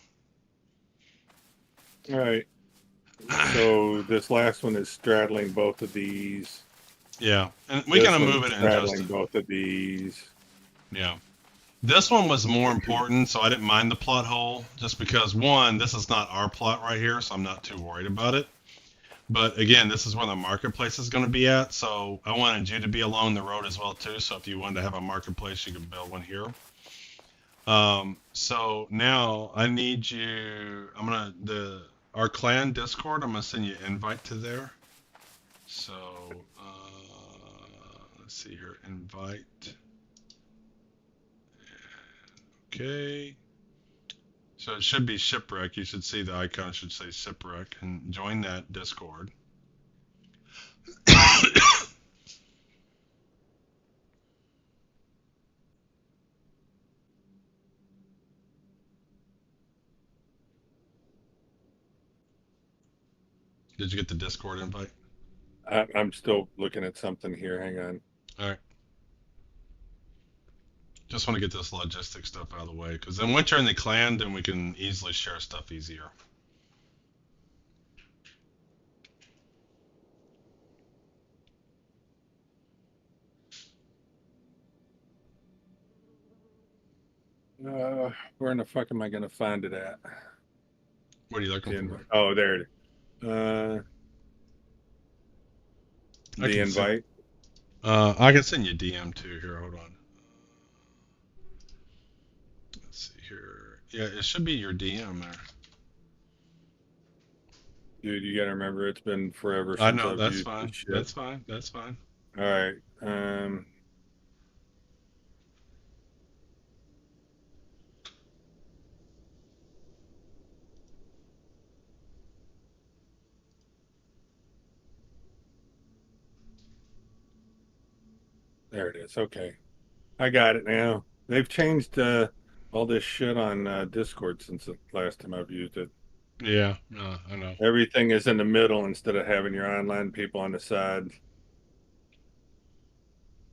All right. So this last one is straddling both of these. Yeah, and we This can one's move it and straddling adjust it. both of these. Yeah. This one was more important, so I didn't mind the plot hole, just because, one, this is not our plot right here, so I'm not too worried about it. But again, this is where the marketplace is going to be at, so I wanted you to be along the road as well too. So if you wanted to have a marketplace, you could build one here. So now I need you. Our clan Discord. I'm gonna send you an invite to there. So let's see here, invite. Okay. So it should be shipwreck. You should see the icon should say shipwreck, and join that Discord. Did you get the Discord invite? I'm still looking at something here. Hang on. All right. Just want to get this logistic stuff out of the way, because then once you're in the clan, then we can easily share stuff easier. Where in the fuck am I gonna find it at? What are you looking for? Oh, there it is. I The can invite. I can send you a DM too. Here, hold on. Let's see here. Yeah, it should be your DM there. Dude, you gotta remember it's been forever since I know, I've that's used fine. this shit. That's fine. That's fine. All right. There it is. Okay. I got it now. They've changed all this shit on Discord since the last time I've used it. Yeah, I know. Everything is in the middle instead of having your online people on the side.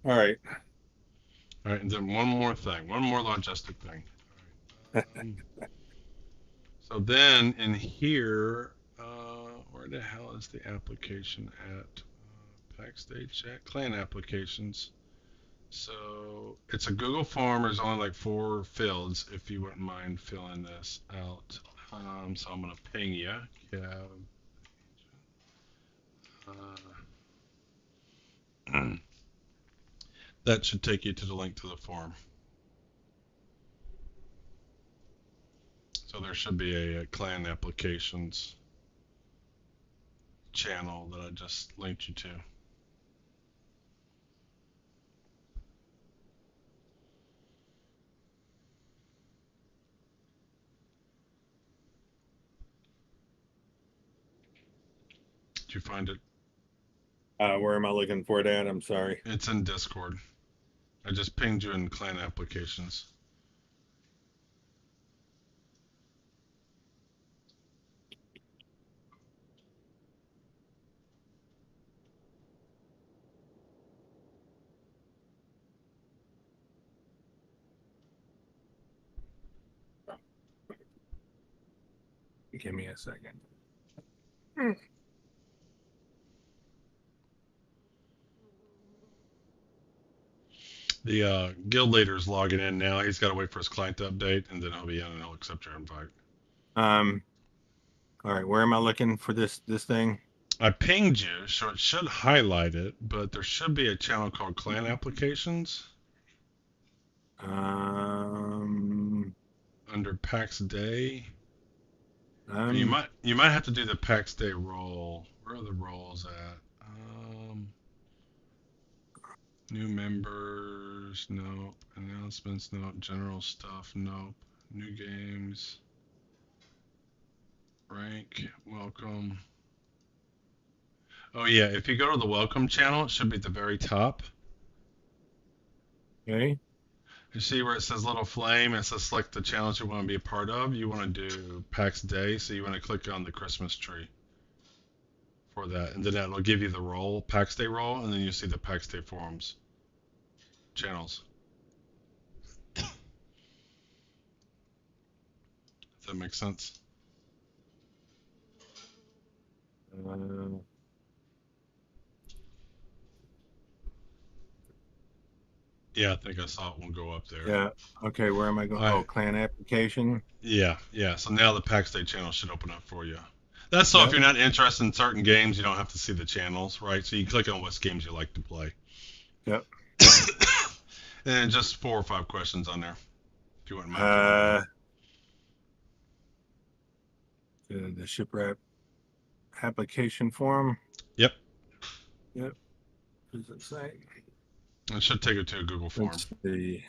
All right. All right, and then one more thing, one more logistic thing. All right. So then in here, where the hell is the application at? Pax Dei chat, clan applications. So it's a Google form. There's only like 4 fields. If you wouldn't mind filling this out. So I'm gonna ping you. That should take you to the link to the form. So there should be a clan applications channel that I just linked you to. Did you find it? Where am I looking for it at? I'm sorry. It's in Discord. I just pinged you in clan applications. Give me a second. The guild leader's logging in now. He's got to wait for his client to update, and then he'll be in and he'll accept your invite. All right, where am I looking for this thing? I pinged you, so it should highlight it, but there should be a channel called Clan Applications. Under Pax Dei. You might have to do the Pax Dei role. Where are the roles at? New members, nope. Announcements, nope. General stuff, nope. New games. Rank, welcome. Oh yeah, if you go to the welcome channel, it should be at the very top. Okay. You see where it says little flame? It says select the challenge you want to be a part of. You want to do Pax Day, so you want to click on the Christmas tree for that, and then that'll give you the role, Pax Day role, and then you see the Pax Day forums channels. Does that make sense? Uh, Yeah, I think I saw one go up there. yeah. Okay. Where am I going? All right. Oh, clan application. Yeah, yeah. So now the Pax Day channel should open up for you. That's so if Yep. you're not interested in certain games, you don't have to see the channels, right? So you click on what games you like to play. Yep. And then just 4 or 5 questions on there, if you wouldn't mind. The shipwreck application form. Yep. Yep. What does it say? It should take you to a Google form. Let's see.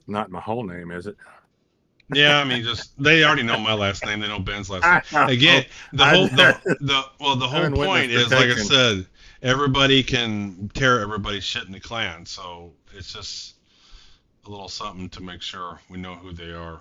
Not my whole name, is it? Yeah, I mean, just they already know my last name. They know Ben's last I name. know. Again, the whole the whole I'm in point witness is, like I protection. said, everybody can tear everybody's shit in the clan. So it's just a little something to make sure we know who they are.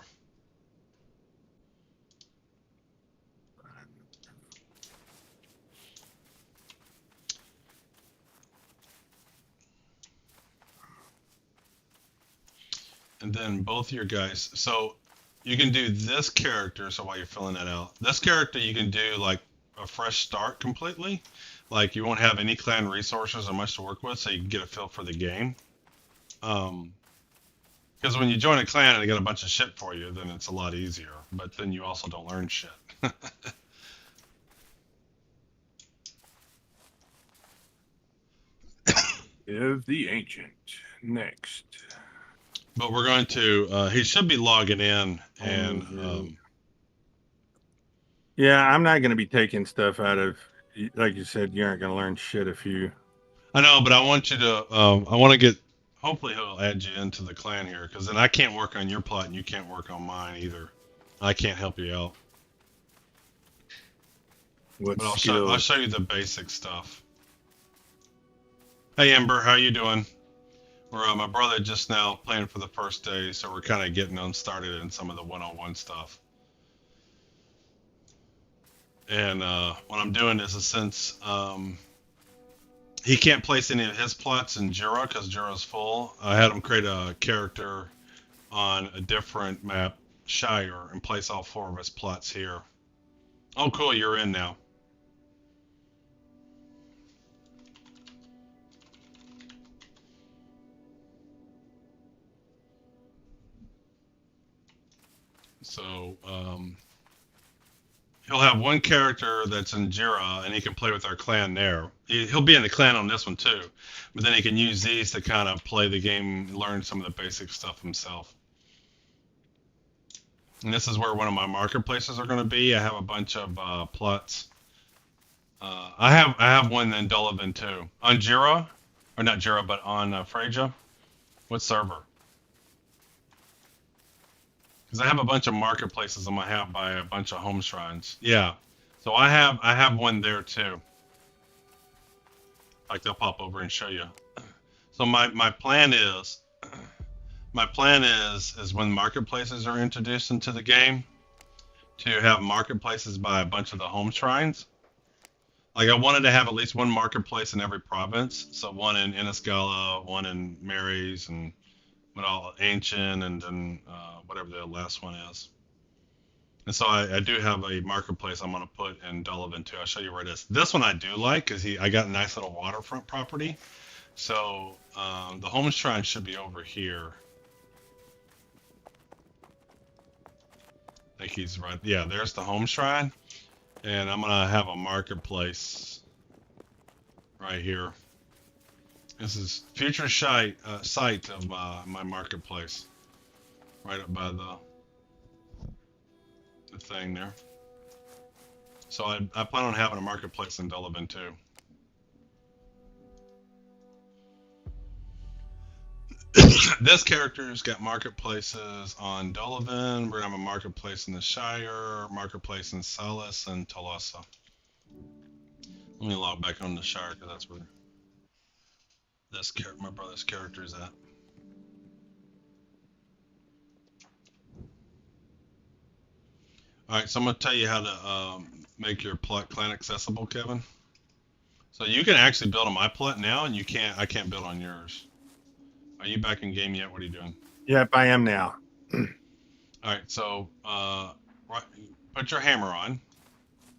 And then both your guys. So you can do this character. So while you're filling that out, this character you can do like a fresh start completely. Like you won't have any clan resources or much to work with, so you can get a feel for the game. Because when you join a clan and they get a bunch of shit for you, then it's a lot easier. But then you also don't learn shit. Is the ancient next? But we're going to. He should be logging in, and Yeah, I'm not going to be taking stuff out of. Like you said, you aren't going to learn shit if you. I know, but I want you to. I want to get. Hopefully, he'll add you into the clan here, because then I can't work on your plot, and you can't work on mine either. I can't help you out. What But I'll skills? show you the basic stuff. Hey Ember, how you doing? We're my brother just now playing for the first day, so we're kind of getting on started in some of the one-on-one stuff. And what I'm doing is, since he can't place any of his plots in Jura because Jura's full, I had him create a character on a different map, Shire, and place all 4 of his plots here. Oh, cool, you're in now. So he'll have one character that's in Jira, and he can play with our clan there. He'll be in the clan on this one too, but then he can use these to kind of play the game, learn some of the basic stuff himself. And this is where one of my marketplaces are going to be. I have a bunch of plots. I have one in Dullivan too. On Jira, or not Jira, but on Freyja. What server? Because I have a bunch of marketplaces I'm gonna have by a bunch of home shrines. Yeah. So I have one there too. Like they'll pop over and show you. So my plan is when marketplaces are introduced into the game, to have marketplaces by a bunch of the home shrines. Like I wanted to have at least one marketplace in every province. So one in Innisgala, one in Mary's, and what all Ancient, and then whatever the last one is. And so I do have a marketplace I'm gonna put in Dullivan too. I'll show you where it is. This one I do like because I got a nice little waterfront property. So the home shrine should be over here. I think he's right. Yeah, there's the home shrine, and I'm gonna have a marketplace right here. This is future site of my marketplace, right up by the thing there. So I plan on having a marketplace in Dullivan too. This character's got marketplaces on Dolavan. We're gonna have a marketplace in the Shire, marketplace in Salas and Tolosa. Let me log back on the Shire because that's where my brother's character is at. All right, so I'm gonna tell you how to make your plot clan accessible, Kevin. So you can actually build on my plot now, and I can't build on yours. Are you back in game yet? What are you doing? Yep, I am now. All right, so put your hammer on,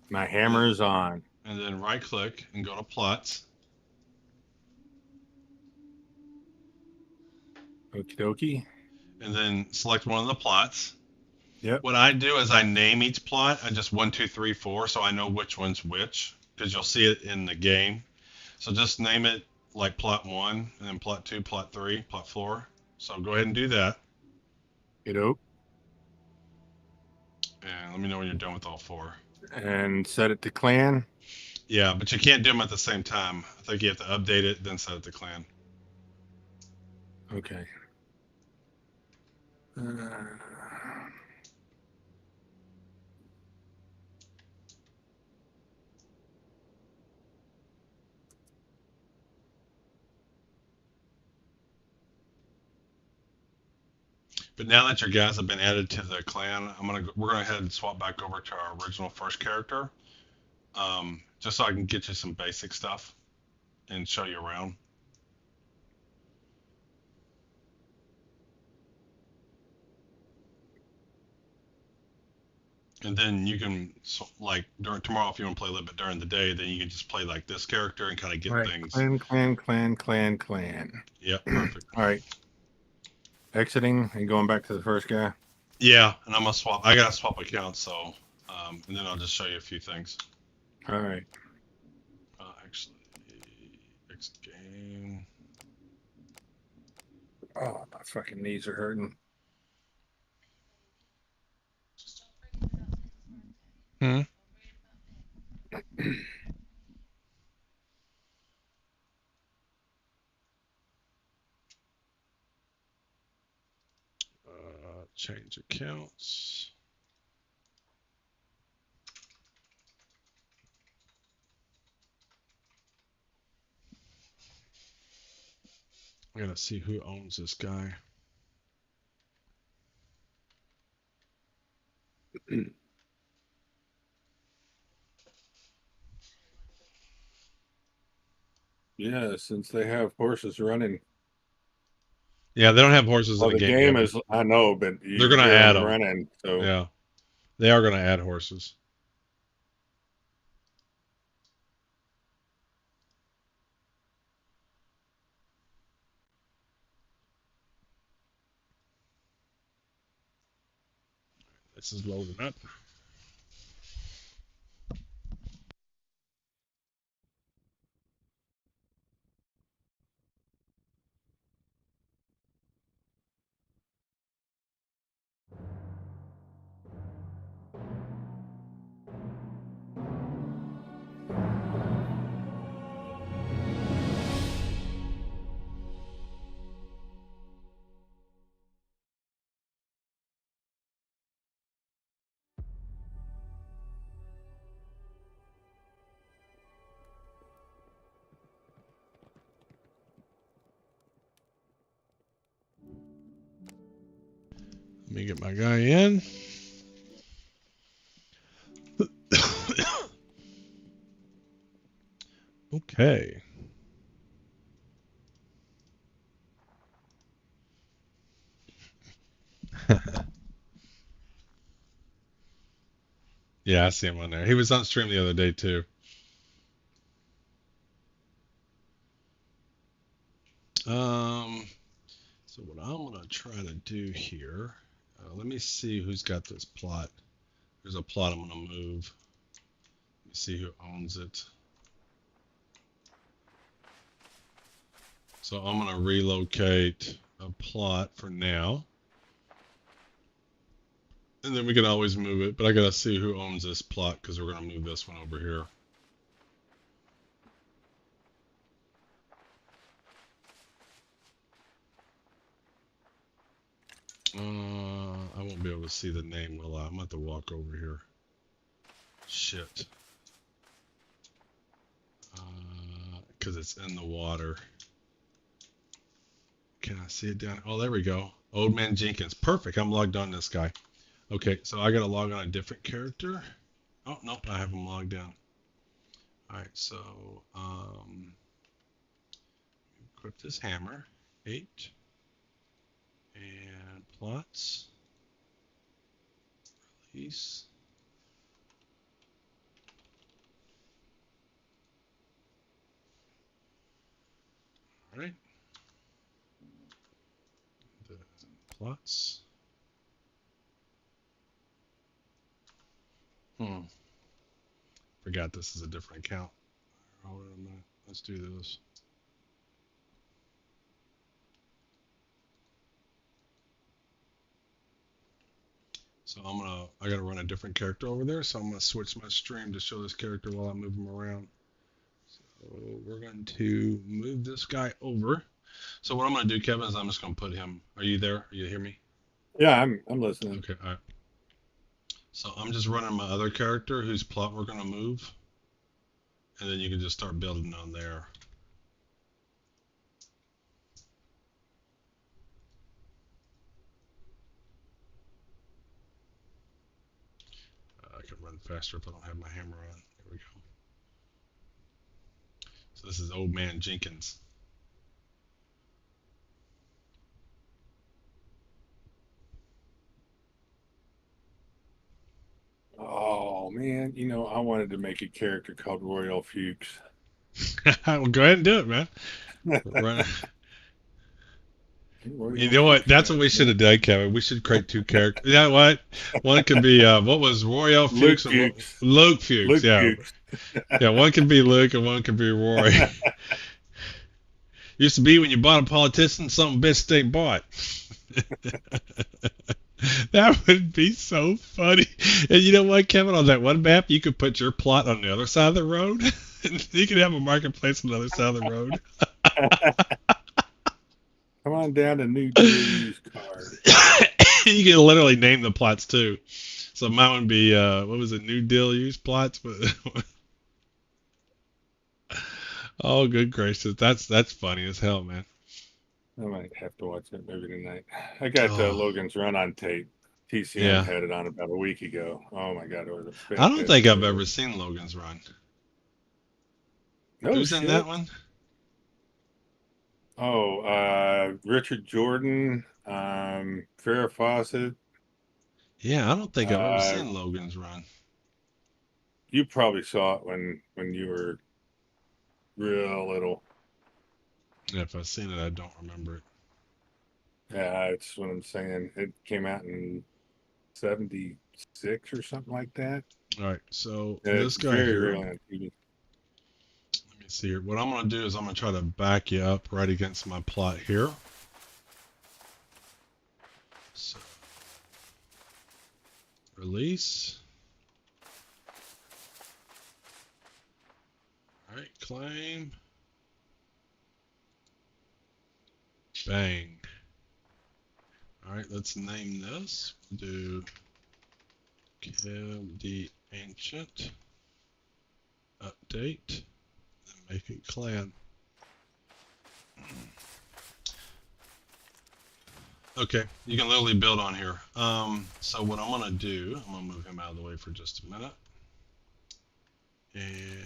My hammer is on. and then right click and go to plots. Okie dokie. And then select one of the plots. Yep. What I do is I name each plot. I just 1, 2, 3, 4, so I know which one's which because you'll see it in the game. So just name it like plot 1, and then plot 2, plot 3, plot 4. So go ahead and do that. Dope. And let me know when you're done with all 4. And set it to clan. Yeah, but you can't do them at the same time. I think you have to update it, then set it to clan. Okay. But now that your guys have been added to the clan, we're gonna head and swap back over to our original first character, just so I can get you some basic stuff and show you around. And then you can like tomorrow, if you want to play a little bit during the day, then you can just play like this character and kind of get All right. things. Clan. Yep, perfect. All right. Exiting and going back to the first guy. Yeah, and I'm gonna swap. I gotta swap accounts, so and then I'll just show you a few things. All right. Actually, exit game. Oh, my fucking knees are hurting. Hmm. Change accounts. I gotta see who owns this guy. Yeah, since they have horses running. Yeah, they don't have horses Well, in the the game yet. is, I know, but They're gonna add them. running. So Yeah, they are gonna add horses. This is loading up. Let me get my guy in. Okay. Yeah, I see him on there. He was on stream the other day too. So what I'm gonna try to do here, let me see who's got this plot. There's a plot I'm gonna move. Let me see who owns it. So I'm gonna relocate a plot for now. And then we can always move it, but I gotta see who owns this plot because we're gonna move this one over here. won't be able to see the name, will I? I'm going to have to walk over here. Shit. Because it's in the water. Can I see it down? Oh, there we go. Old Man Jenkins. Perfect. I'm logged on this guy. Okay, so I got to log on a different character. Oh, nope. I have him logged in. All right, so equip this hammer. 8. And plots. Release. All right. The plots. Forgot this is a different account. Hold on a minute. Let's do this. So I gotta run a different character over there, so I'm gonna switch my stream to show this character while I move him around. So we're going to move this guy over. So what I'm gonna do, Kevin, is I'm just gonna put him. Are you there? Are you hear me? Yeah, I'm listening. Okay, all right. So I'm just running my other character whose plot we're gonna move. And then you can just start building on there. I can run faster if I don't have my hammer on. There we go. So this is Old Man Jenkins. Oh man, you know, I wanted to make a character called Royal Fuchs. Well, go ahead and do it, man. Run. You know what? That's what we should have done, Kevin. We should create 2 characters. You know what? One could be what was Royal Fuchs? Luke Fuchs. Luke Yeah. Fuchs. Yeah, one could be Luke and one could be Roy. Used to be when you bought a politician, something bitch they bought. That would be so funny. And you know what, Kevin? On that one map, you could put your plot on the other side of the road. You could have a marketplace on the other side of the road. Come on down to New Jersey's car. You can literally name the plots too. So mine would be what was it? New Deal used plots. Oh, good gracious, that's funny as hell, man. I might have to watch that movie tonight. I got Logan's Run on tape. TCM had it on about a week ago. Oh my god, it was a fantastic I don't think I've movie. ever seen Logan's Run. No Who's shit. in that one? Oh, Richard Jordan, Farrah Fawcett. Yeah, I don't think I've ever seen Logan's Run. You probably saw it when you were real little. Yeah, if I've seen it, I don't remember it. Yeah, that's what I'm saying. It came out in '76 or something like that. All right, so Yeah, this guy very here. rarely on TV. Let me see here. What I'm going to do is I'm going to try to back you up right against my plot here. So, release. All right, claim. Bang. All right, let's name this. Do Kev the Ancient. Update. And make it clan. Okay, you can literally build on here. So what I'm gonna do, I'm gonna move him out of the way for just a minute. And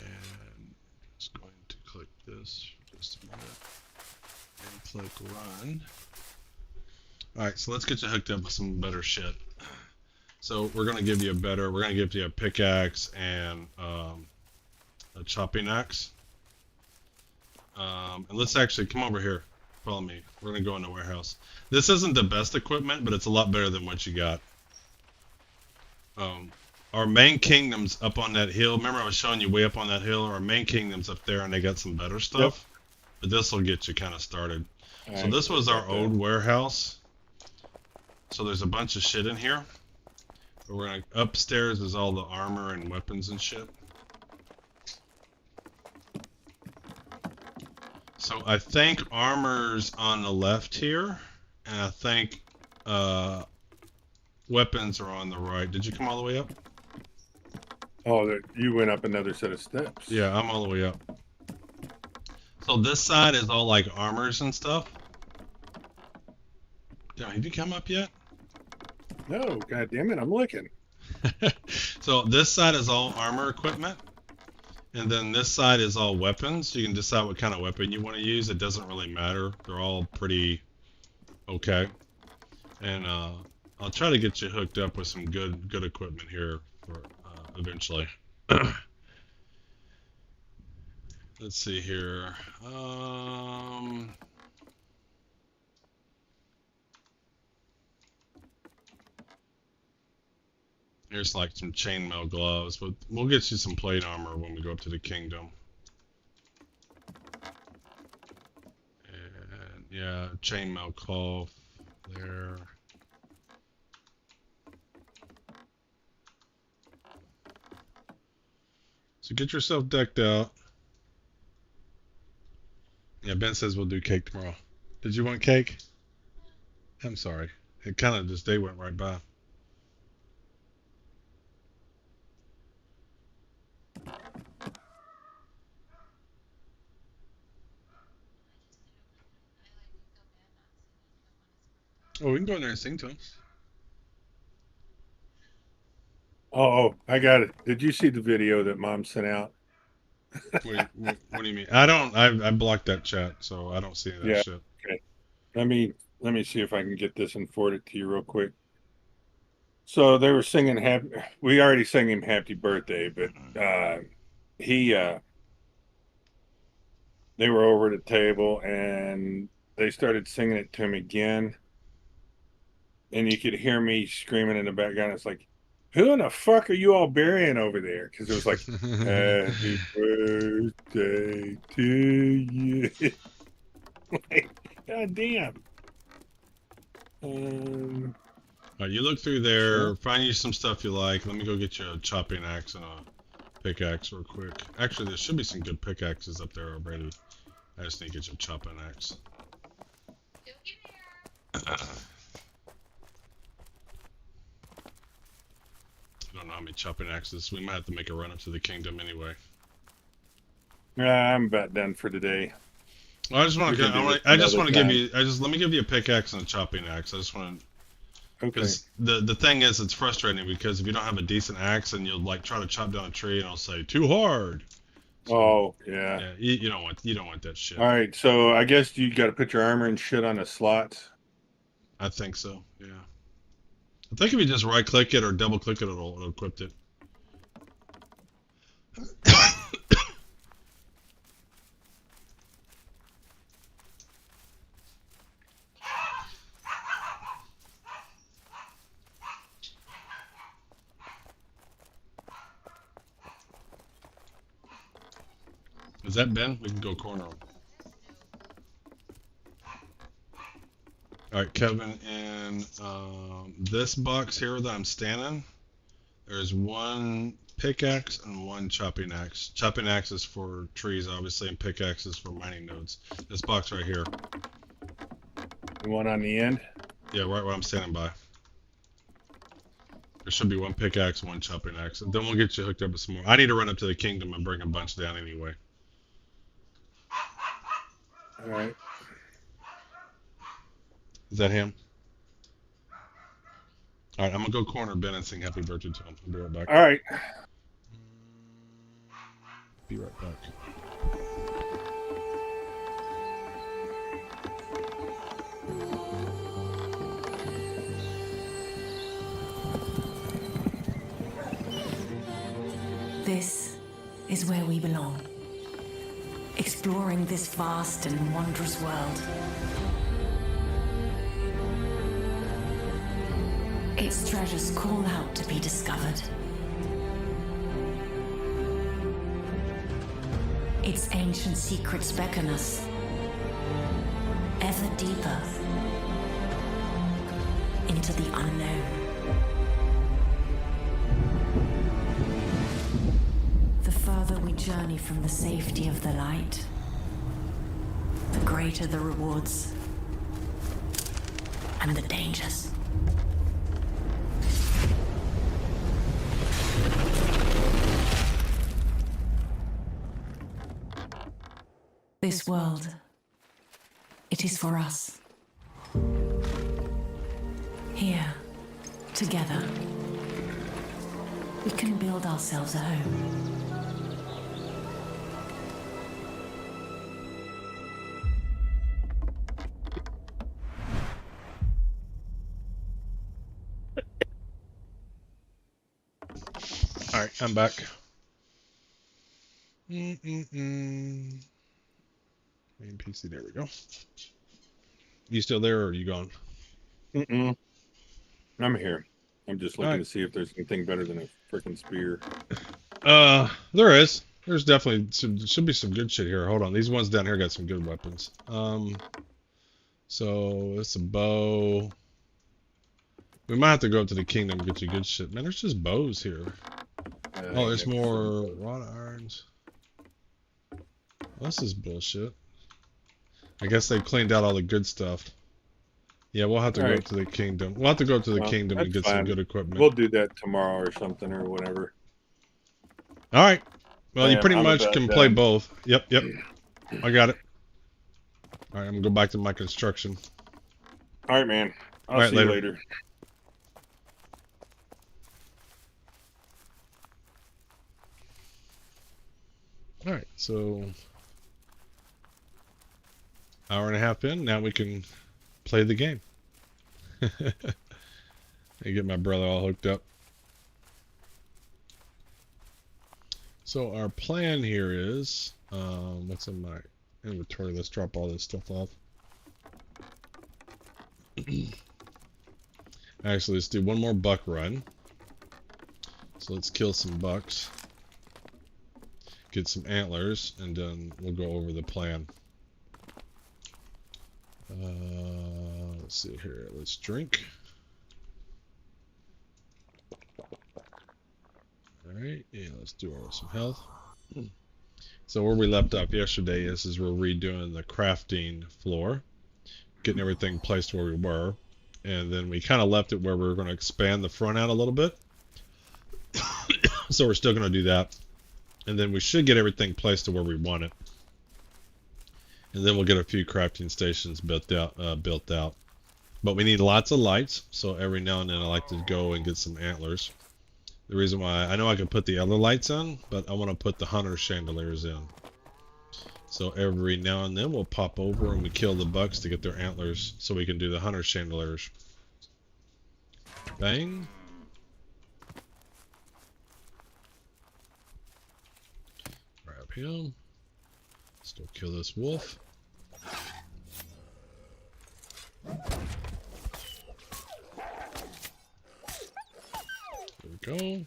just going to click this for just a minute. And click run. Alright, so let's get you hooked up with some better shit. So we're gonna give you a pickaxe and a chopping axe. And let's actually come over here. Follow me. We're gonna go in the warehouse. This isn't the best equipment, but it's a lot better than what you got. Our main kingdom's up on that hill. Remember I was showing you way up on that hill? Our main kingdom's up there and they got some better stuff. Yep. But this will get you kind of started. So this was our old warehouse. So there's a bunch of shit in here. But we're gonna, upstairs is all the armor and weapons and shit. So I think armor's on the left here, and I think weapons are on the right. Did you come all the way up? Oh, you went up another set of steps. Yeah, I'm all the way up. So this side is all like armors and stuff. Damn, have you come up yet? No, god damn it, I'm looking. So this side is all armor equipment. And then this side is all weapons. You can decide what kind of weapon you want to use. It doesn't really matter. They're all pretty okay. And I'll try to get you hooked up with some good equipment here for eventually. Let's see here. Here's like some chainmail gloves, but we'll get you some plate armor when we go up to the kingdom. And yeah, chainmail cloth there. So get yourself decked out. Yeah, Ben says we'll do cake tomorrow. Did you want cake? I'm sorry. It kind of this day went right by. Oh, we can go in there and sing to him. Oh, I got it. Did you see the video that Mom sent out? What do you mean? I blocked that chat, so I don't see that shit. Okay. Let me see if I can get this and forward it to you real quick. So they were singing we already sang him happy birthday, but they were over at the table and they started singing it to him again. And you could hear me screaming in the background. It's like, who in the fuck are you all burying over there? Because it was like, happy birthday to you. Like, god damn. You look through there, find you some stuff you like. Let me go get you a chopping axe and a pickaxe real quick. Actually, there should be some good pickaxes up there already. I just need to get you a chopping axe. I don't know how many chopping axes. We might have to make a run up to the kingdom anyway. I'm about done for today. Well, I just want to. Let me give you a pickaxe and a chopping axe. I just want to. Okay. Because the thing is, it's frustrating because if you don't have a decent axe and you'll like try to chop down a tree and it'll say too hard. So, yeah. You don't want that shit. All right, so I guess you got to put your armor and shit on the slots. I think so. Yeah. I think if you just right click it or double click it, it'll equip it. Is that Ben? We can go corner him. Alright, Kevin, in this box here that I'm standing, there's one pickaxe and one chopping axe. Chopping axe is for trees, obviously, and pickaxe is for mining nodes. This box right here. The one on the end? Yeah, right where I'm standing by. There should be one pickaxe and one chopping axe. And then we'll get you hooked up with some more. I need to run up to the kingdom and bring a bunch down anyway. Alright. Is that him? Alright, I'm gonna go corner Ben and sing happy birthday to him. I'll be right back. Alright. Be right back. This is where we belong. Exploring this vast and wondrous world. Its treasures call out to be discovered. Its ancient secrets beckon us ever deeper into the unknown. The further we journey from the safety of the light, the greater the rewards and the dangers. This world, it is for us. Here, together, we can build ourselves a home. All right, I'm back. Main PC, there we go. You still there or are you gone? Mm-mm. I'm here. I'm just looking Alright. to see if there's anything better than a freaking spear. There is. There's definitely should be some good shit here. Hold on. These ones down here got some good weapons. So it's a bow. We might have to go up to the kingdom and get you good shit. Man, there's just bows here. Oh, there's more wrought irons. Well, this is bullshit. I guess they cleaned out all the good stuff. Yeah, we'll have to go up to the kingdom. We'll have to go up to the kingdom and get some good equipment. We'll do that tomorrow or something or whatever. All right. Well, you pretty I'm much about can play both. Yep. I got it. All right, I'm gonna go back to my construction. All right, man. I'll see you later. All right, so hour and a half in, now we can play the game. I get my brother all hooked up. So our plan here is, what's in my inventory? Let's drop all this stuff off. Actually, let's do one more buck run. So let's kill some bucks. Get some antlers, and then we'll go over the plan. Let's see here. Let's drink. Alright, yeah, let's do some health. So where we left off yesterday is we're redoing the crafting floor. Getting everything placed where we were. And then we kind of left it where we were going to expand the front out a little bit. So we're still going to do that. And then we should get everything placed to where we want it. And then we'll get a few crafting stations built out. But we need lots of lights, so every now and then I like to go and get some antlers. The reason why, I know I can put the other lights on, but I want to put the hunter chandeliers in. So every now and then we'll pop over and we kill the bucks to get their antlers so we can do the hunter chandeliers. Bang. Grab him. Let's go kill this wolf. There we go.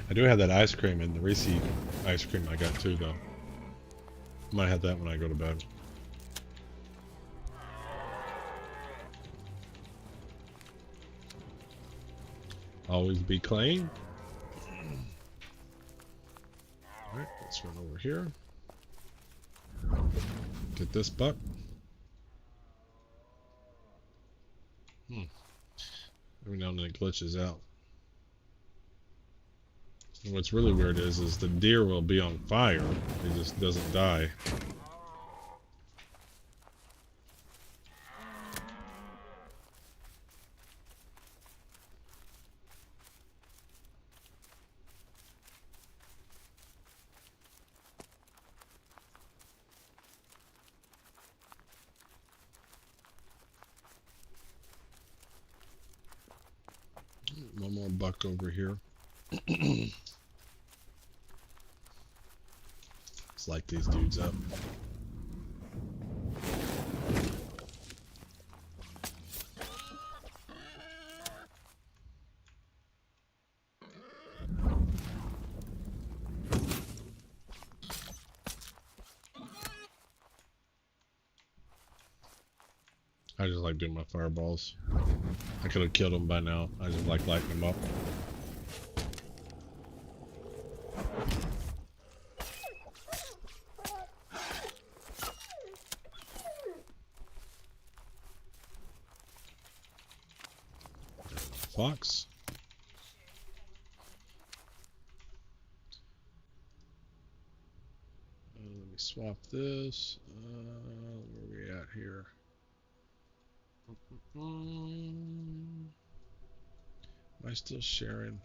I do have that ice cream and the Reese ice cream I got too, though. I might have that when I go to bed. Always be clean. Alright, let's run over here. Get this buck. Every now and then it glitches out. And what's really weird is the deer will be on fire. It just doesn't die. One more buck over here. Let's light these dudes up. I just like doing my fireballs. I could have killed them by now. I just like lighting them up. Fox. swap this. Where are we at here? Am I still sharing?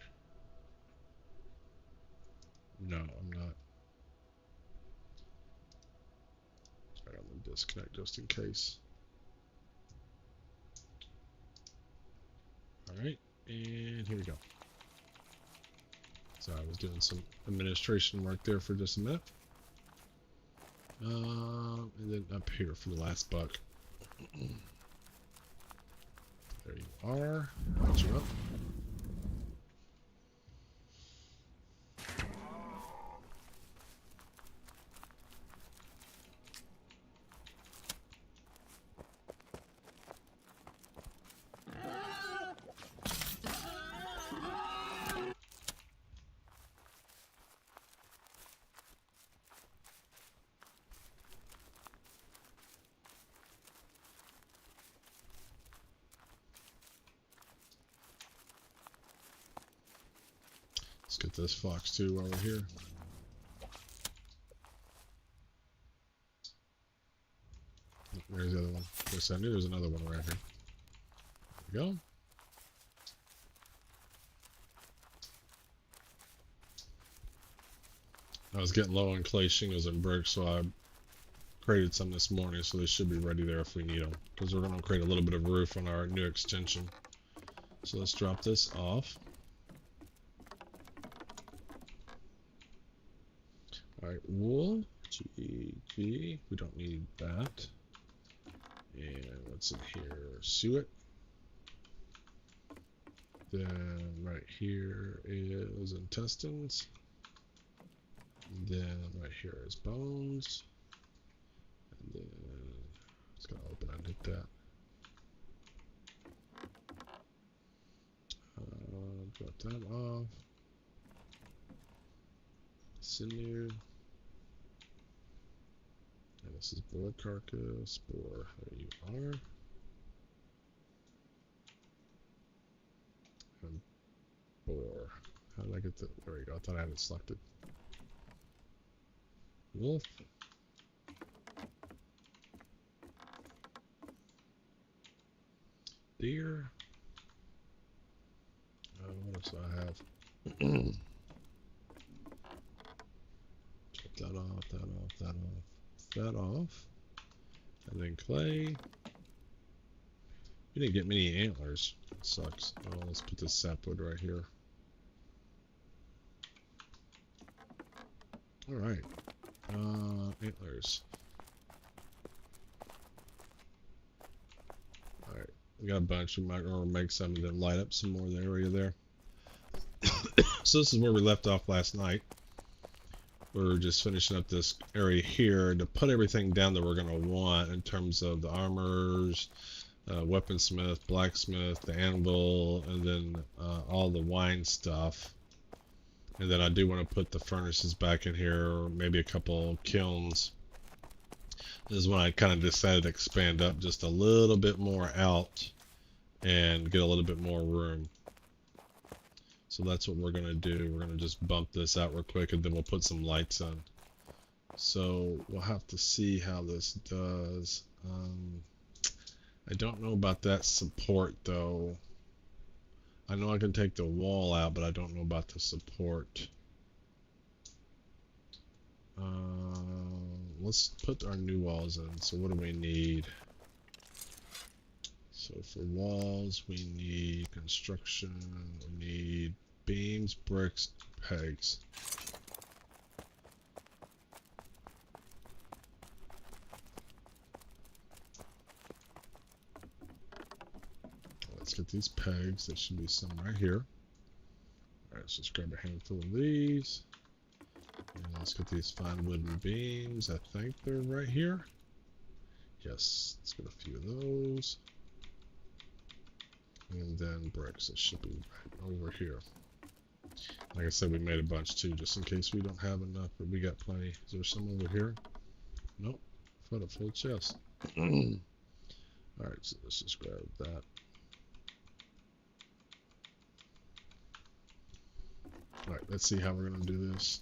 No, I'm not. Sorry, I'm gonna disconnect just in case. Alright, and here we go. So I was doing some administration work there for just a minute. And then up here for the last buck. There you are. Got you up. Let's get this fox too while we're here. Where's the other one? Yes, I knew there's another one right here. There we go. I was getting low on clay shingles and bricks, so I created some this morning, so they should be ready there if we need them. Because we're going to create a little bit of roof on our new extension. So let's drop this off. Alright, wool. GG. We don't need that. And what's in here? Suet. Then right here is intestines. And then right here is bones. And then it's gonna open underneath that. Drop that off. Sinew. And this is boar carcass. Boar, there you are. And boar. How did I get the? There we go. I thought I had it selected. Wolf. Deer. What else do I have? Take that off, that off, that off, that off. And then clay. We didn't get many antlers. That sucks. Oh, let's put this sapwood right here. Alright. Antlers. Alright. We got a bunch. We might make some and then light up some more of the area there. So this is where we left off last night. We're just finishing up this area here to put everything down that we're going to want in terms of the armors, weaponsmith, blacksmith, the anvil, and then all the wine stuff. And then I do want to put the furnaces back in here, or maybe a couple kilns. This is when I kind of decided to expand up just a little bit more out and get a little bit more room. So that's what we're going to do. We're going to just bump this out real quick and then we'll put some lights on. So we'll have to see how this does. I don't know about that support though. I know I can take the wall out, but I don't know about the support. Let's put our new walls in. So what do we need? So for walls, we need construction, we need beams, bricks, pegs. Let's get these pegs. There should be some right here. Alright, let's just grab a handful of these. And let's get these fine wooden beams. I think they're right here. Yes, let's get a few of those. And then bricks. It should be right over here. Like I said, we made a bunch too, just in case we don't have enough, but we got plenty. Is there some over here? Nope. What a full chest. Alright, so let's just grab that. Alright, let's see how we're going to do this.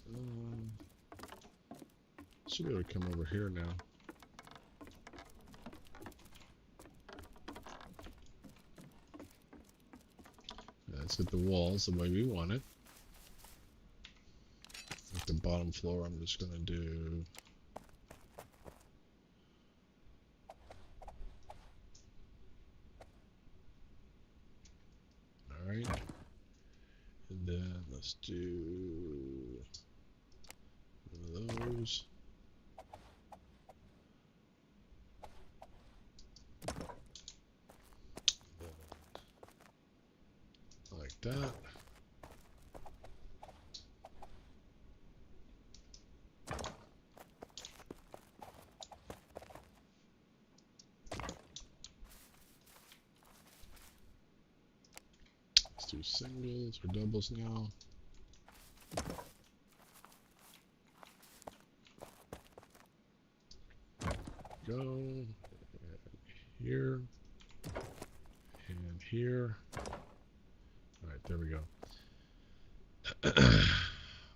Should be able to come over here now. Let's get the walls the way we want it. At the bottom floor, I'm just gonna do. All right, and then let's do one of those. Like that. Let's do singles or doubles now. Go. And here. And here. Alright, there we go.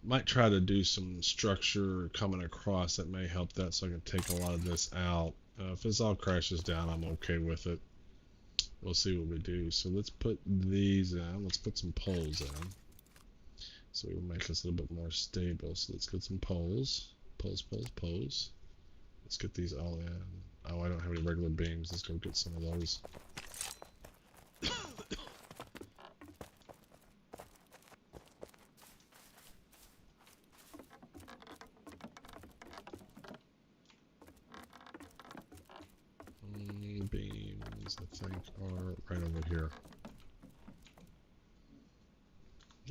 Might try to do some structure coming across that may help that, so I can take a lot of this out. If this all crashes down, I'm okay with it. We'll see what we do. So let's put these in. Let's put some poles in. So we'll make this a little bit more stable. So let's get some poles. Poles, poles, poles. Let's get these all in. Oh, I don't have any regular beams. Let's go get some of those. Beams, I think, are right over here.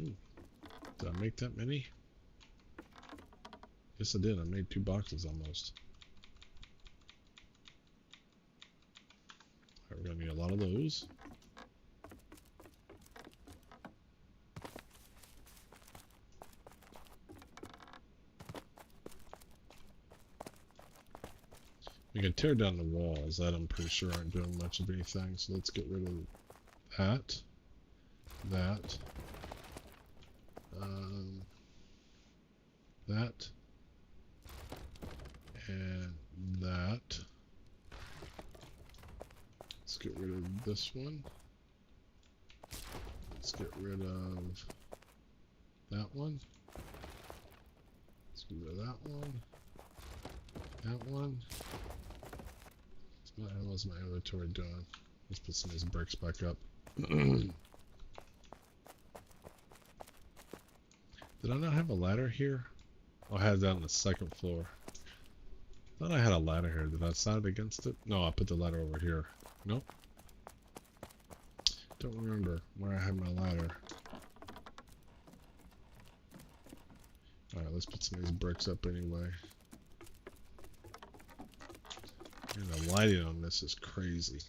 Ooh. Did I make that many? Yes, I did. I made 2 boxes almost. Alright, we're gonna need a lot of those. We can tear down the walls that I'm pretty sure aren't doing much of anything, so let's get rid of that, that, that, and that. Let's get rid of this one. Let's get rid of that one. Let's get rid of that one. That one. What was my inventory doing? Let's put some of these bricks back up. Did I not have a ladder here? Oh, I had that on the 2nd floor. Thought I had a ladder here. Did I side against it? No, I put the ladder over here. Nope. Don't remember where I had my ladder. Alright, let's put some of these bricks up anyway. And the lighting on this is crazy.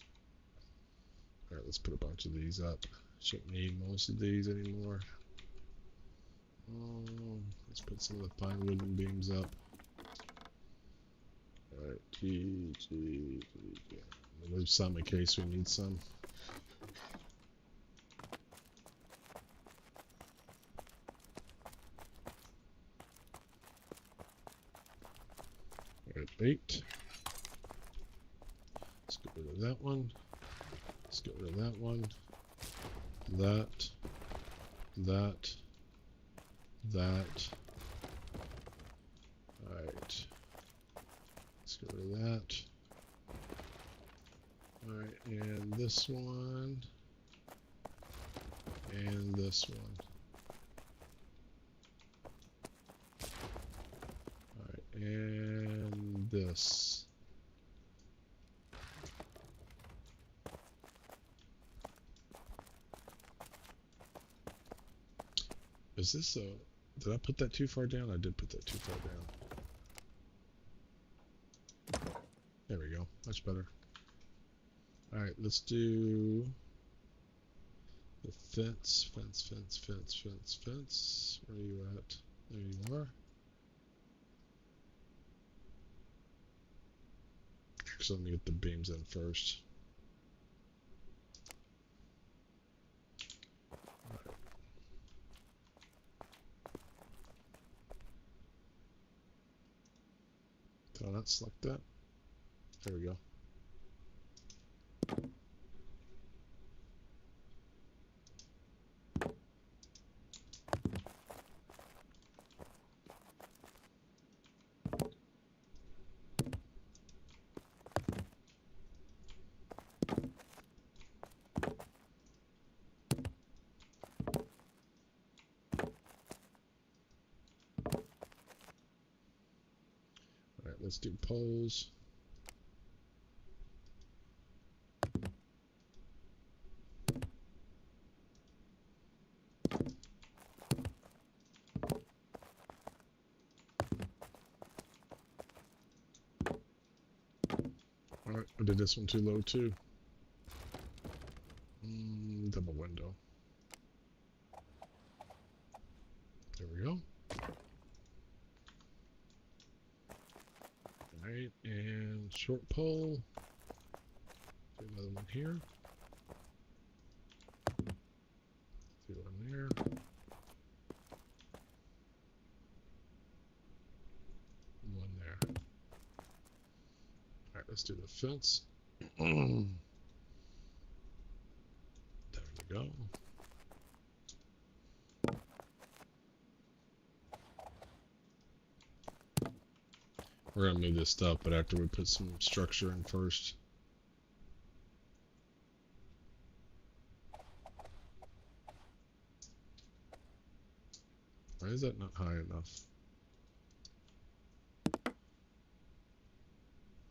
Alright, let's put a bunch of these up. Shouldn't need most of these anymore. Let's put some of the fine wooden beams up. Alright, We'll leave some in case we need some. Alright, 8. Let's get rid of that one. Let's get rid of that one. That. That. That. Alright. Let's get rid of that. Alright, and this one. And this one. Alright, and this. Is this a... Did I put that too far down? I did put that too far down. There we go. Much better. Alright, let's do... the fence. Fence, fence, fence, fence, fence. Where are you at? There you are. So let me get the beams in first. not select that? There we go. Alright, let's do poles. Alright, I did this one too low too. Double window. There we go. Alright, and short pole. Do another one here. Do one there. One there. Alright, let's do the fence. There we go. We're gonna move this stuff, but after we put some structure in first. Why is that not high enough?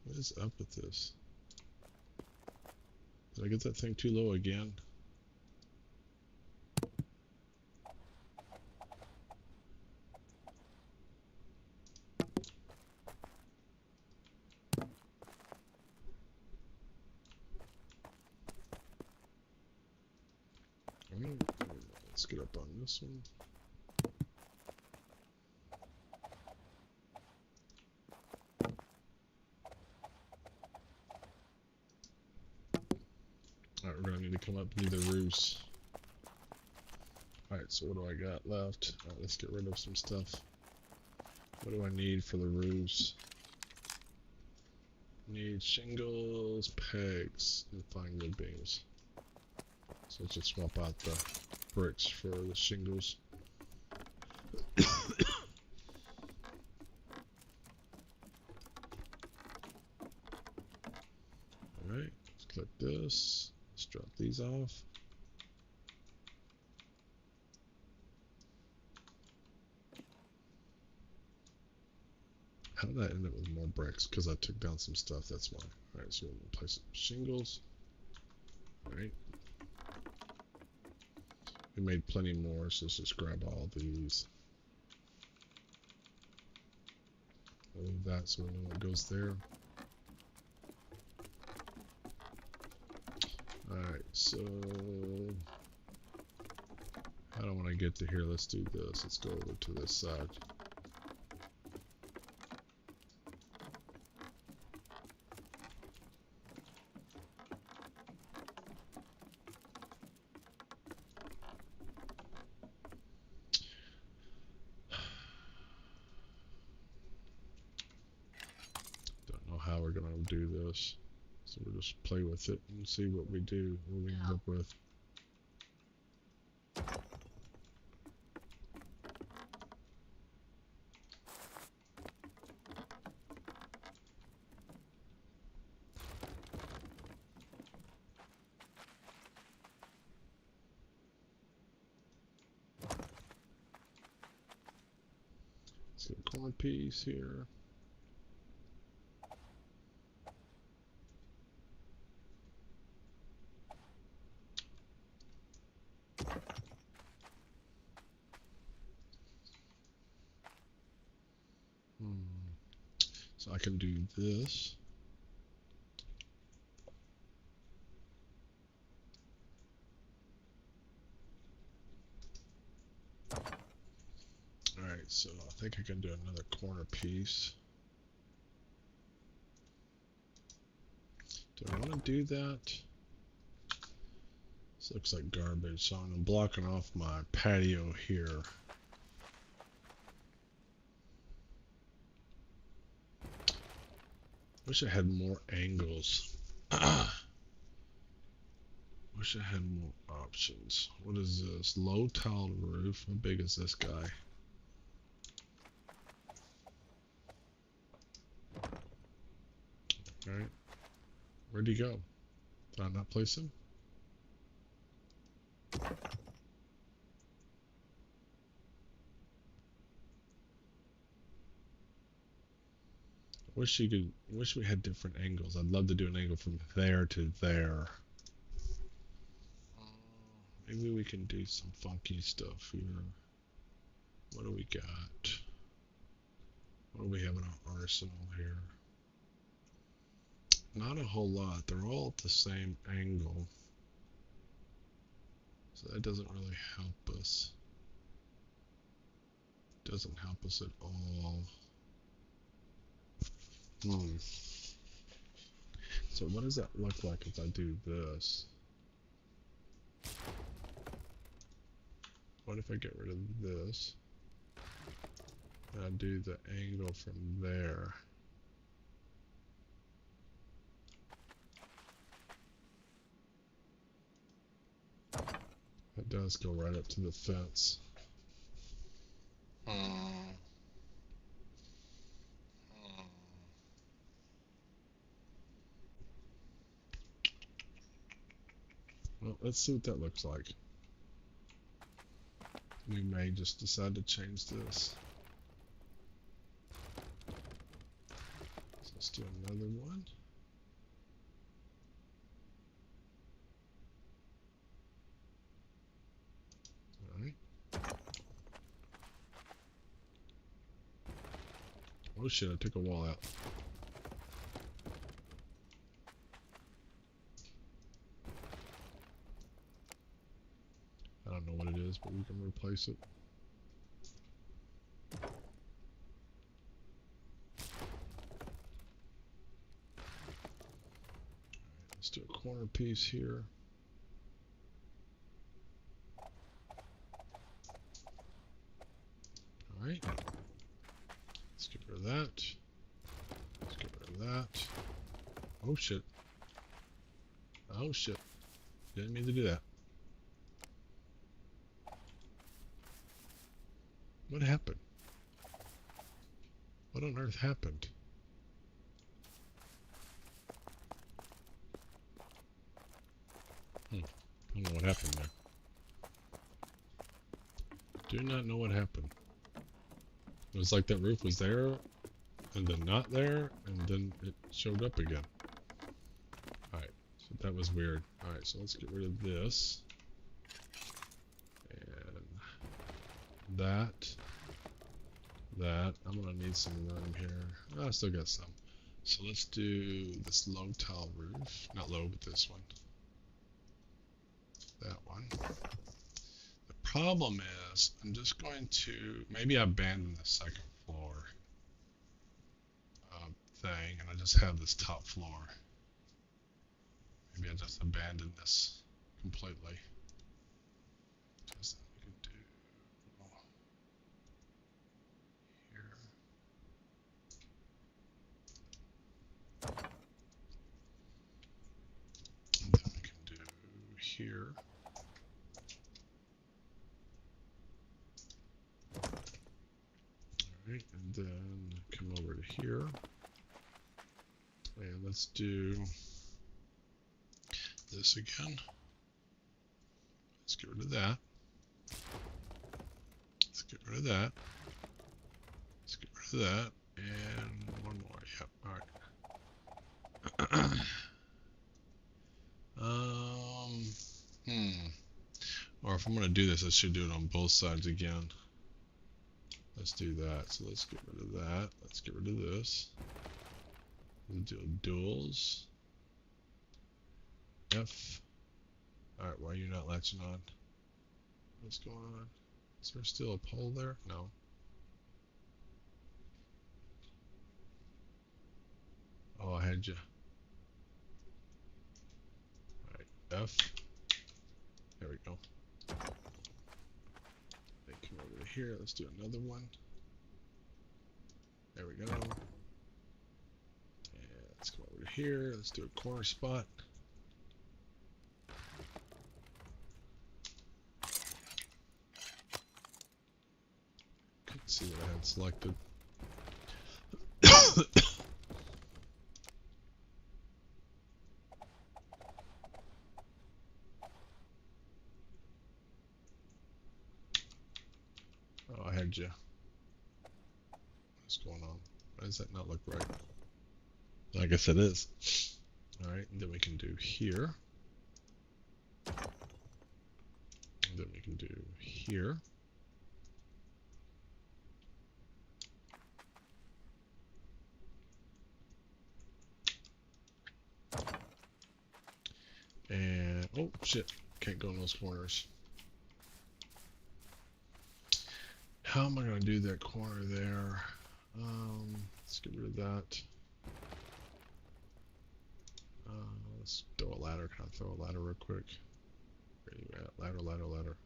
What is up with this? Did I get that thing too low again? Let's get up on this one. Alright, we're gonna need to come up and do the roofs. Alright, so what do I got left? Alright, let's get rid of some stuff. What do I need for the roofs? Need shingles, pegs, and fine wood beams. So let's just swap out the bricks for the shingles. Alright, let's click this. Let's drop these off. How did I end up with more bricks? Because I took down some stuff, that's why. Alright, so we'll place some shingles. Alright. We made plenty more, so let's just grab all these. Move that so we know what goes there. Alright, so I don't want to get to here. Let's do this. Let's go over to this side. Don't know how we're gonna do this. So we'll just play with it and see what we do, what we end up with. Let's get a corn piece here. So I can do this. Alright, so I think I can do another corner piece. Do I want to do that? This looks like garbage, so I'm blocking off my patio here. Wish I had more angles. Wish I had more options. What is this? Low tiled roof. How big is this guy? Alright. Where'd he go? Did I not place him? Wish you could. Wish we had different angles. I'd love to do an angle from there to there. Maybe we can do some funky stuff here. What do we got? What do we have in our arsenal here? Not a whole lot. They're all at the same angle. So that doesn't really help us. Doesn't help us at all. So what does that look like if I do this? What if I get rid of this? And I do the angle from there. It does go right up to the fence. Well, let's see what that looks like. We may just decide to change this. So let's do another one. Alright. Oh shit, I took a wall out. I don't know what it is, but we can replace it. Let's do a corner piece here. Alright. Let's get rid of that. Let's get rid of that. Oh shit. Oh shit. Didn't mean to do that. What happened? What on earth happened? I don't know what happened there. Do not know what happened. It was like that roof was there, and then not there, and then it showed up again. Alright, so that was weird. Alright, so let's get rid of this. And that. I'm gonna need some room here. I still got some. So let's do this low tile roof. Not low, but this one. That one. The problem is, I'm just going to maybe abandon the second floor thing, and I just have this top floor. Maybe I just abandon this completely. Just we can do here. And then we can do here. Alright, and then come over to here. And let's do this again. Let's get rid of that. Let's get rid of that. Let's get rid of that. And one more. Yep. Alright. Or if I'm gonna do this, I should do it on both sides again. Let's do that. So let's get rid of that. Let's get rid of this. We'll do duals. F. Alright, why are you not latching on? What's going on? Is there still a pole there? No. Oh, I had you. Alright, F. There we go. They come over to here. Let's do another one. There we go. And here. Let's do a corner spot. Couldn't see what I had selected. Oh, I had you. What's going on? Why does that not look right? I guess it is. Alright, and then we can do here. And then we can do here. And, oh shit, can't go in those corners. How am I going to do that corner there? Let's get rid of that. Let's throw a ladder. Can I throw a ladder real quick? Where you at? Ladder, ladder, ladder.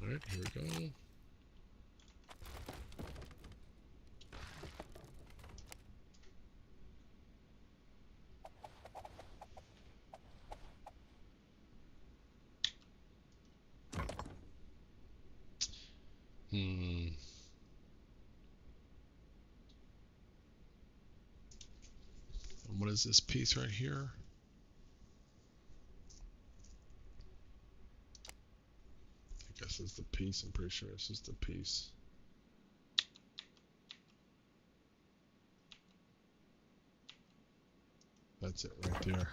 Alright, here we go. And what is this piece right here? I guess it's the piece. I'm pretty sure this is the piece. That's it right there.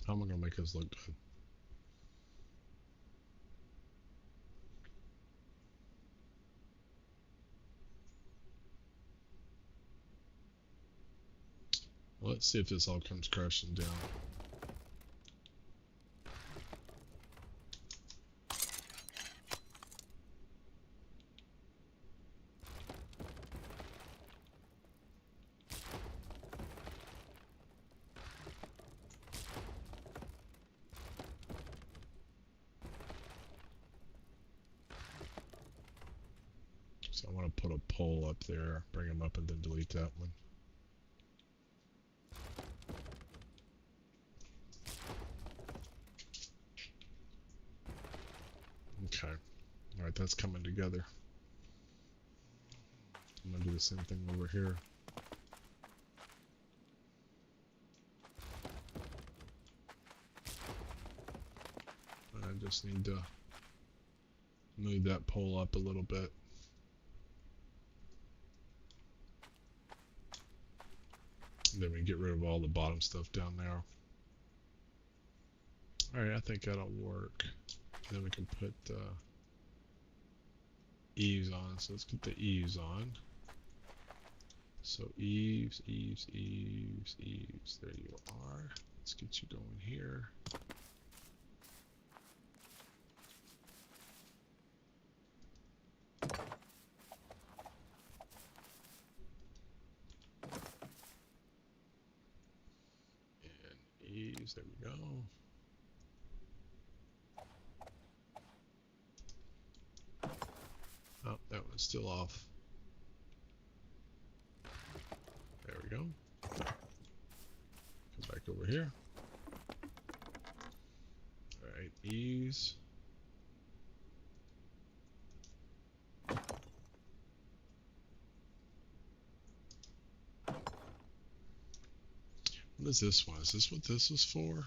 How am I gonna make this look good? Let's see if this all comes crashing down. So I want to put a pole up there, bring them up, and then delete that one. Okay. Alright, that's coming together. I'm gonna do the same thing over here. I just need to move that pole up a little bit. And then we get rid of all the bottom stuff down there. Alright, I think that'll work. And then we can put eaves on. So let's get the eaves on. So eaves, eaves, eaves, eaves. There you are. Let's get you going here. And eaves, there we go. Oh, that one's still off. There we go. Come back over here. Alright, ease. What is this one? Is this what this is for?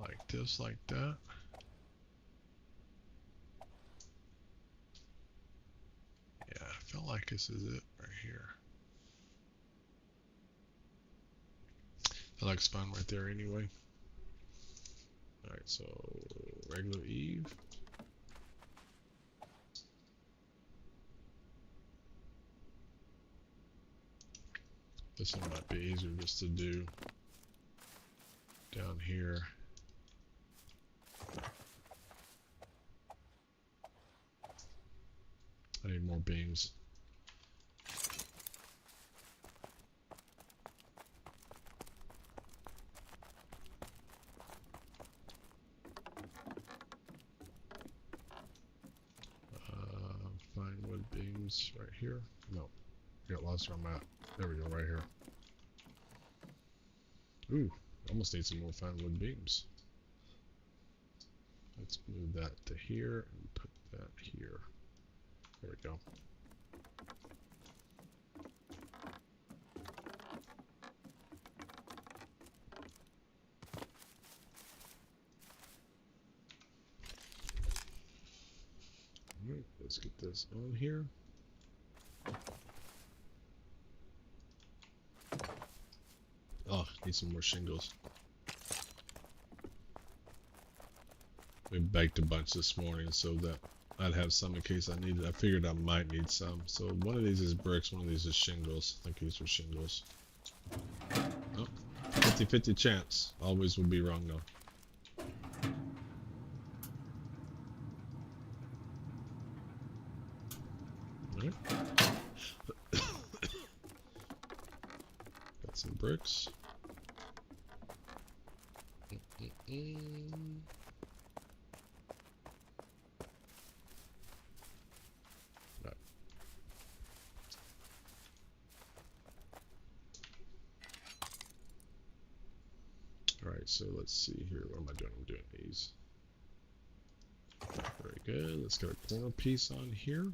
Like this, like that? Yeah, I feel like this is it right here. That looks fun right there anyway. Alright, so regular Eve. This one might be easier just to do down here. I need more beams. Find wood beams right here. No, I got lost where I'm at. There we go, right here. Ooh, almost need some more fine wood beams. Let's move that to here and put that here. There we go. Alright, let's get this on here. Oh, need some more shingles. We baked a bunch this morning so that I'd have some in case I needed. I figured I might need some. So one of these is bricks, one of these is shingles. I think these are shingles. Oh, 50-50 chance. Always will be wrong though. Alright. Got some bricks. Alright, so let's see here. What am I doing? I'm doing these. Very good. Let's get a corner piece on here.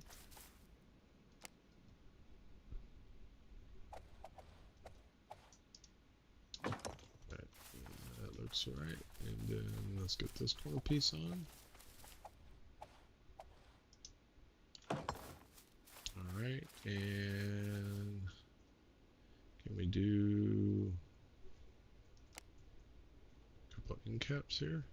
That looks right. And then let's get this corner piece on. Alright, and can we do a couple end caps here?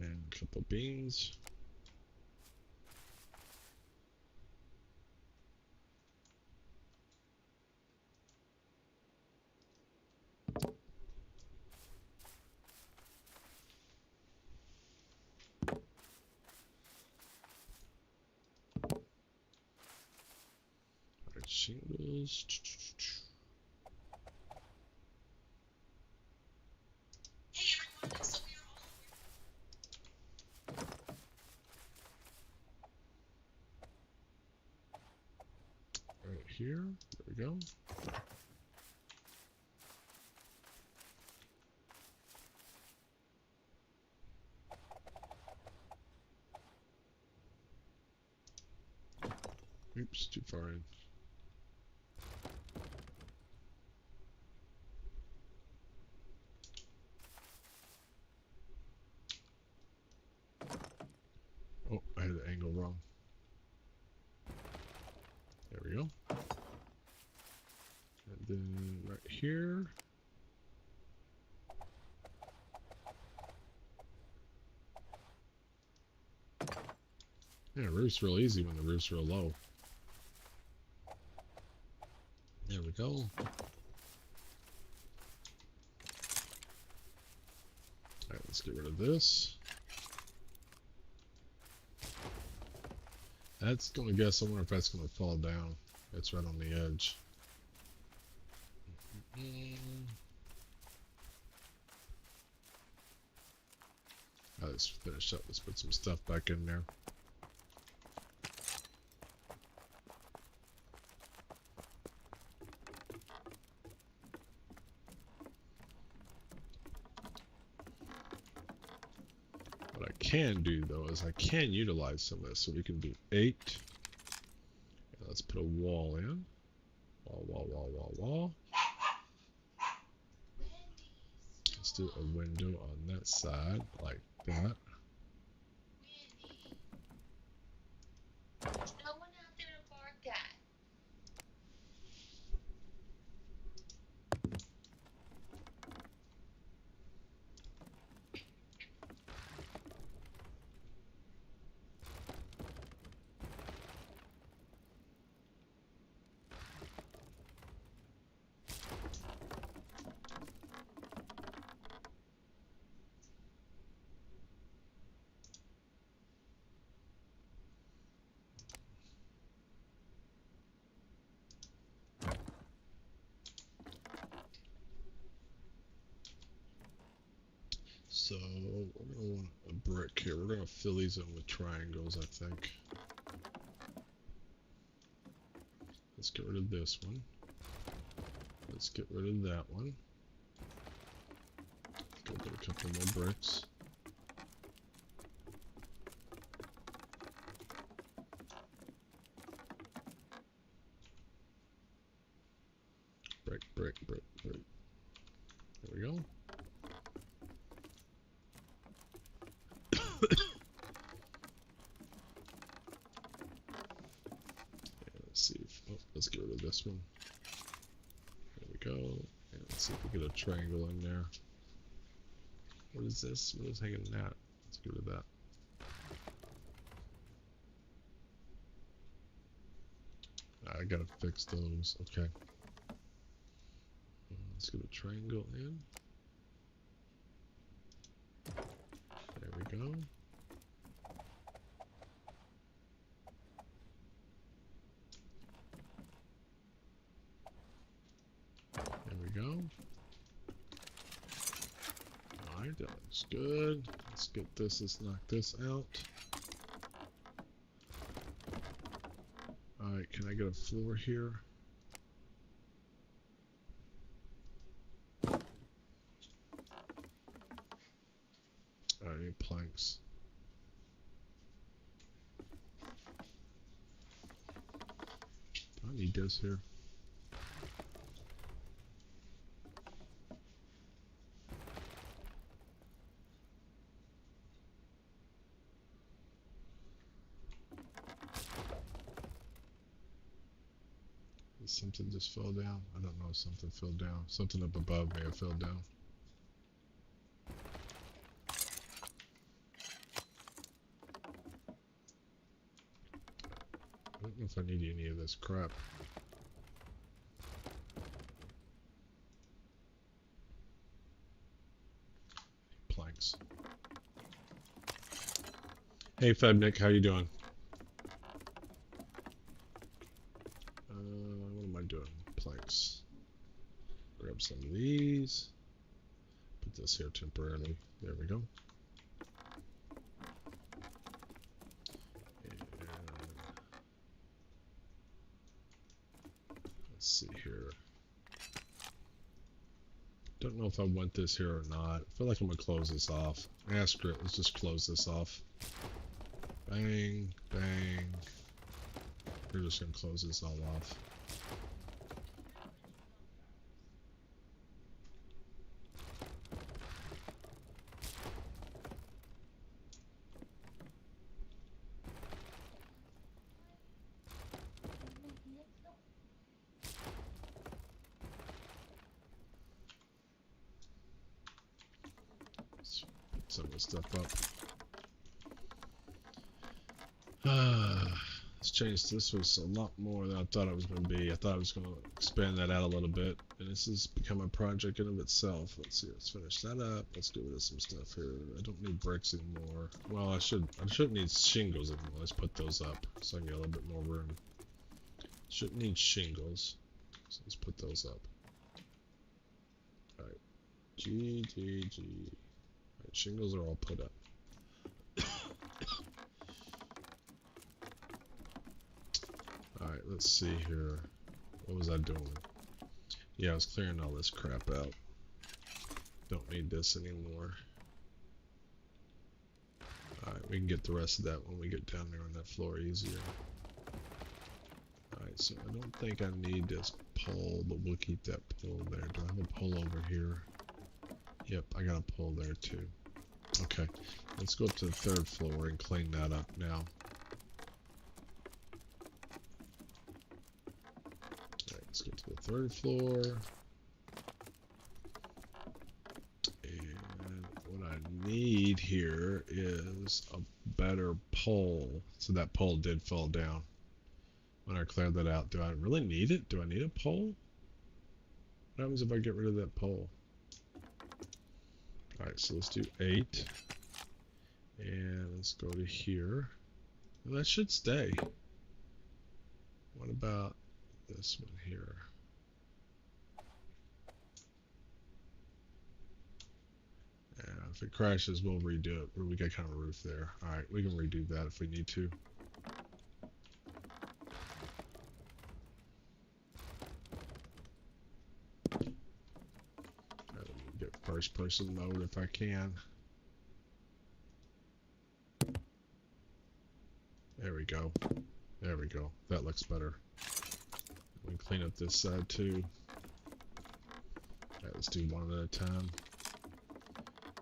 And a couple beans. Alright, shingles. Right here, there we go. Oops, too far in. Oh, I had the angle wrong. There we go. And then right here. Yeah, roof's real easy when the roof's real low. There we go. Alright, let's get rid of this. That's gonna guess. I wonder if that's gonna fall down. It's right on the edge. Let's finish up. Let's put some stuff back in there. What I can do though is I can utilize some of this. So we can do 8. Let's put a wall in. Wall. Let's do a window on that side, like that. There's no one out there to bark at. So we're gonna want a brick here. We're gonna fill these in with triangles, I think. Let's get rid of this one. Let's get rid of that one. Go get a couple more bricks. Brick, brick, brick, brick. There we go. Let's see if, oh, let's get rid of this one. There we go. And let's see if we get a triangle in there. What is this? What is hanging that? Let's get rid of that. I gotta fix those. Okay. Let's get a triangle in. There we go. There we go. Alright, that looks good. Let's get this, let's knock this out. Alright, can I get a floor here? I need planks. I need this here. Something just fell down. I don't know if something fell down. Something up above may have fell down. I don't know if I need any of this crap. Planks. Hey Febnik, how you doing? What am I doing? Planks. Grab some of these. Put this here temporarily. There we go. Let's see here. Don't know if I want this here or not. I feel like I'm gonna close this off. Screw it. Let's just close this off. Bang, bang. We're just gonna close this all off. Some of the stuff up. Let's change. This was a lot more than I thought it was going to be. I thought I was going to expand that out a little bit, and this has become a project in of itself. Let's see. Let's finish that up. Let's get rid of some stuff here. I don't need bricks anymore. Well, I shouldn't need shingles anymore. Let's put those up so I can get a little bit more room. Shouldn't need shingles, so let's put those up. All right. G. Alright, shingles are all put up. Alright, let's see here. What was I doing? Yeah, I was clearing all this crap out. Don't need this anymore. Alright, we can get the rest of that when we get down there on that floor easier. Alright, so I don't think I need this pole, but we'll keep that pole there. Do I have a pole over here? Yep, I got a pole there too. Okay, let's go up to the 3rd floor and clean that up now. Alright, let's go to the 3rd floor. And what I need here is a better pole. So that pole did fall down when I cleared that out. Do I really need it? Do I need a pole? What happens if I get rid of that pole? Alright, so let's do 8. And let's go to here. Well, that should stay. What about this one here? Yeah, if it crashes, we'll redo it. We got kind of a roof there. Alright, we can redo that if we need to. Let me get first person mode if I can. There we go. There we go. That looks better. We can clean up this side too. Alright, let's do one at a time.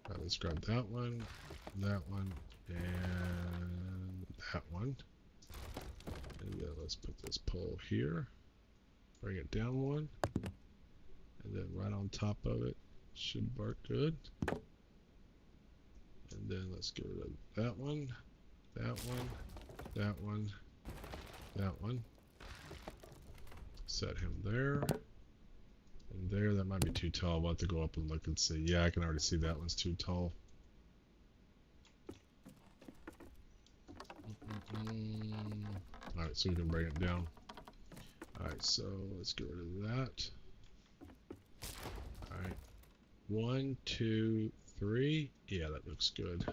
Alright, let's grab that one, and that one. And then let's put this pole here. Bring it down one. And then right on top of it should work good. And then let's get rid of that one, that one, that one, that one. Set him there. And there, that might be too tall. We'll have to go up and look and see. Yeah, I can already see that one's too tall. Alright, so we can bring it down. Alright, so let's get rid of that. Alright. 1, 2, 3. Yeah, that looks good.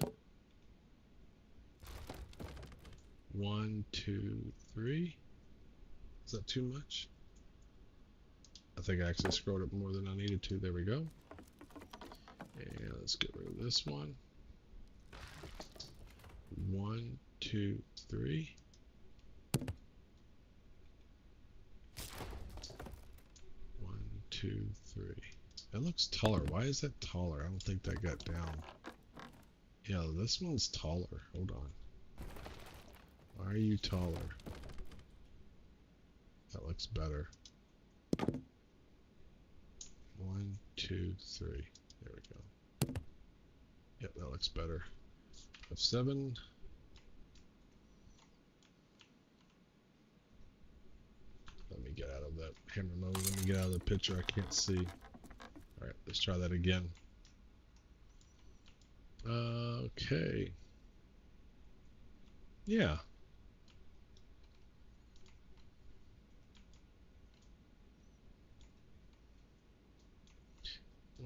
1, 2, 3. Is that too much? I think I actually scrolled up more than I needed to. There we go. And let's get rid of this one. 1, 2, 3. One, two, three. That looks taller. Why is that taller? I don't think that got down. Yeah, this one's taller. Hold on. Why are you taller? That looks better. 1, 2, 3. There we go. Yep, that looks better. F7. Let me get out of that hammer mode. Let me get out of the picture. I can't see. Alright, let's try that again. Okay. Yeah.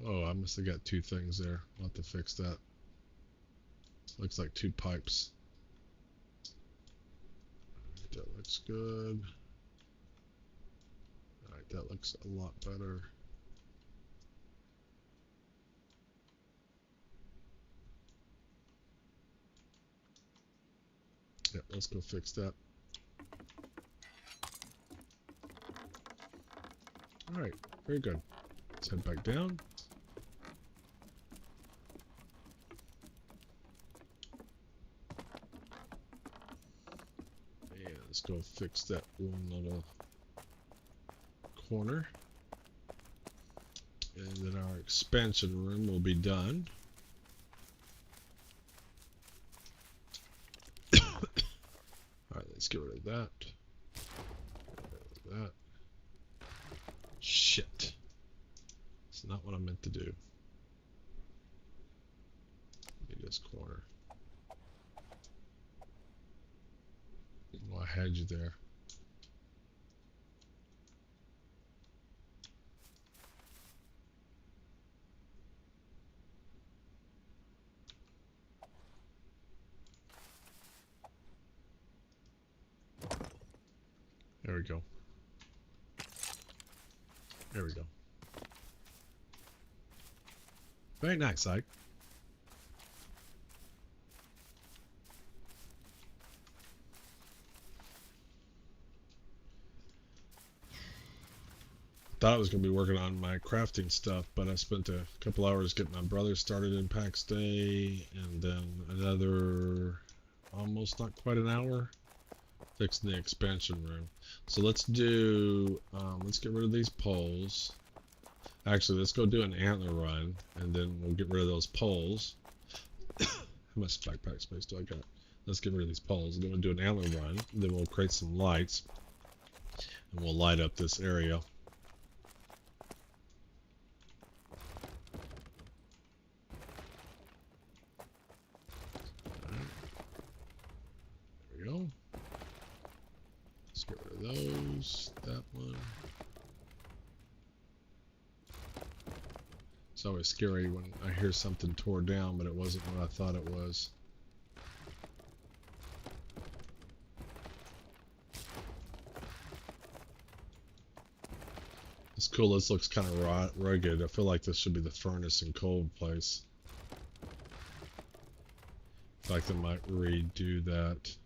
Oh, I must have got two things there. I'll have to fix that. Looks like two pipes. Alright, that looks good. Alright, that looks a lot better. Yep, let's go fix that. Alright, very good. Let's head back down. And let's go fix that one little corner. And then our expansion room will be done. Alright, let's get rid of that. Get rid of that. Shit. It's not what I meant to do. Need this corner. Well, I had you there. There we go. There we go. Very nice, Ike. thought I was going to be working on my crafting stuff, but I spent a couple hours getting my brother started in Pax Dei, and then another almost not quite an hour fixing the expansion room. So let's do, let's get rid of these poles. Actually, let's go do an antler run, and then we'll get rid of those poles. How much backpack space do I got? Let's get rid of these poles, and then we'll do an antler run, and then we'll create some lights, and we'll light up this area. There we go. Let's get rid of those. That one. It's always scary when I hear something tore down, but it wasn't what I thought it was. It's cool. This looks kind of rugged. I feel like this should be the furnace and cold place. In fact, I might redo that.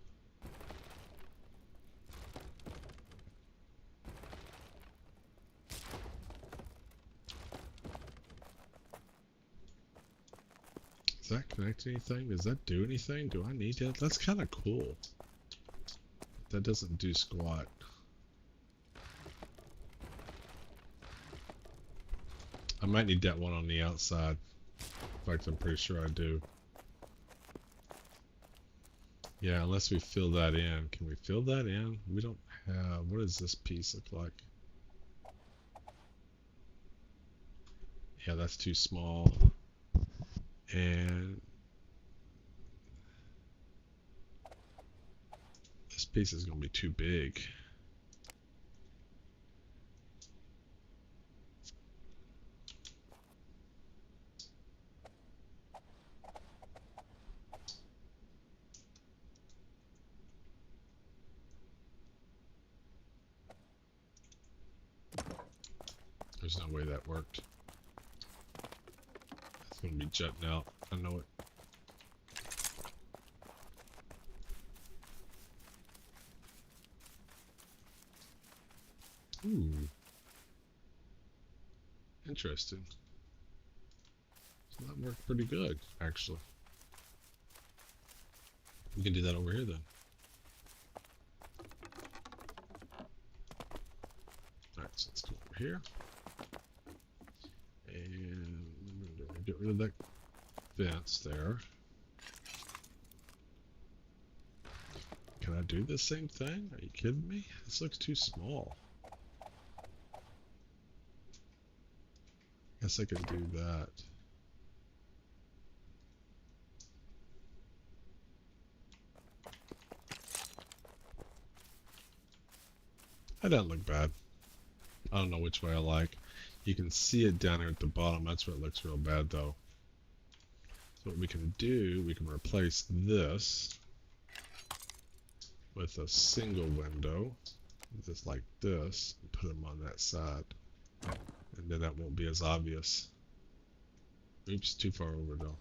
Does that connect to anything? Does that do anything? Do I need it? That's kind of cool. That doesn't do squat. I might need that one on the outside. In fact, I'm pretty sure I do. Yeah, unless we fill that in. Can we fill that in? We don't have... What does this piece look like? Yeah, that's too small. And... this piece is going to be too big. There's no way that worked. It's gonna be jutting out. I know it. Ooh. Interesting. So that worked pretty good, actually. We can do that over here then. Alright, so let's go over here. And we're gonna get rid of that fence there. Can I do the same thing? Are you kidding me? This looks too small. Guess I could do that. That doesn't look bad. I don't know which way I like. You can see it down here at the bottom. That's where it looks real bad though. So what we can do, we can replace this with a single window, just like this, and put them on that side. And then that won't be as obvious. Oops, too far over though.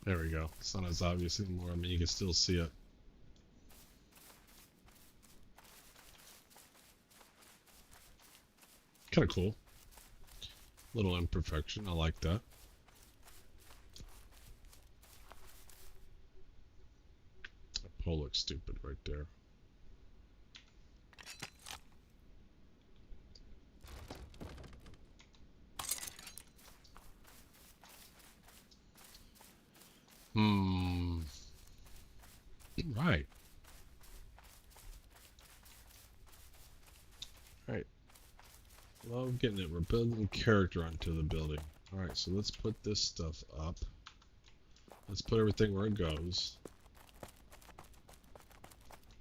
There we go. It's not as obvious anymore. I mean, you can still see it. Kind of cool. Little imperfection. I like that. That pole looks stupid right there. Right. Right. Love getting it. We're building character onto the building. Alright, so let's put this stuff up. Let's put everything where it goes.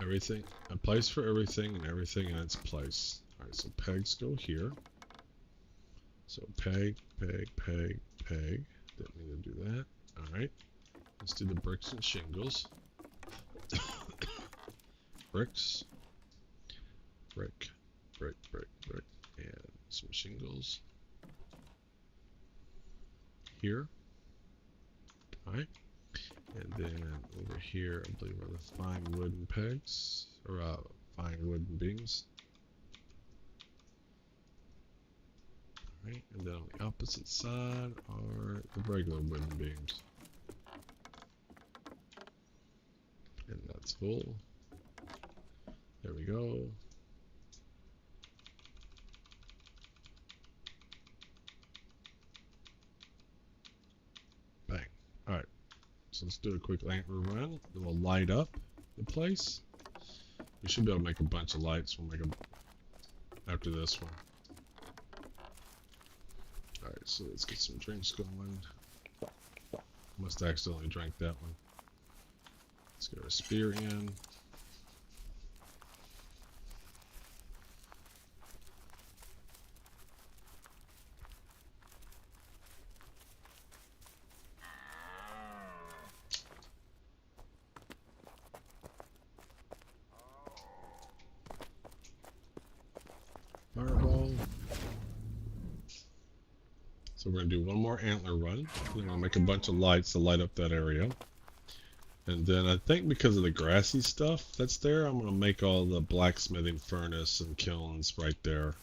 Everything, a place for everything and everything in its place. Alright, so pegs go here. So peg, peg, peg, peg. Didn't mean to do that. Alright. Let's do the bricks and shingles. Bricks. Brick, brick, brick, brick. And some shingles. Here. Alright. And then over here, I believe are the fine wooden pegs. Or fine wooden beams. Alright, and then on the opposite side are the regular wooden beams. And that's full. There we go. Bang. Alright. So let's do a quick antler run. It will light up the place. We should be able to make a bunch of lights. We'll make them after this one. Alright, so let's get some drinks going. Must have accidentally drank that one. Let's get our spear in. Fireball. So we're going to do one more antler run. Then I'll make a bunch of lights to light up that area. And then I think because of the grassy stuff that's there, I'm going to make all the blacksmithing furnace and kilns right there.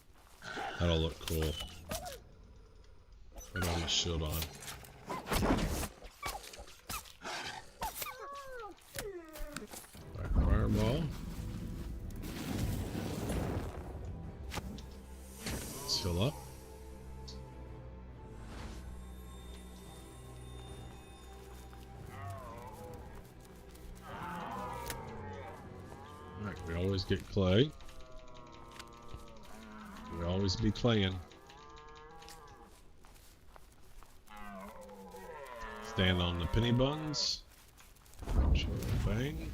That'll look cool. Put on the shield on. Alright, fireball. Let's fill up. Alright, we always get clay. We always be claying. Stand on the penny buns. Bang.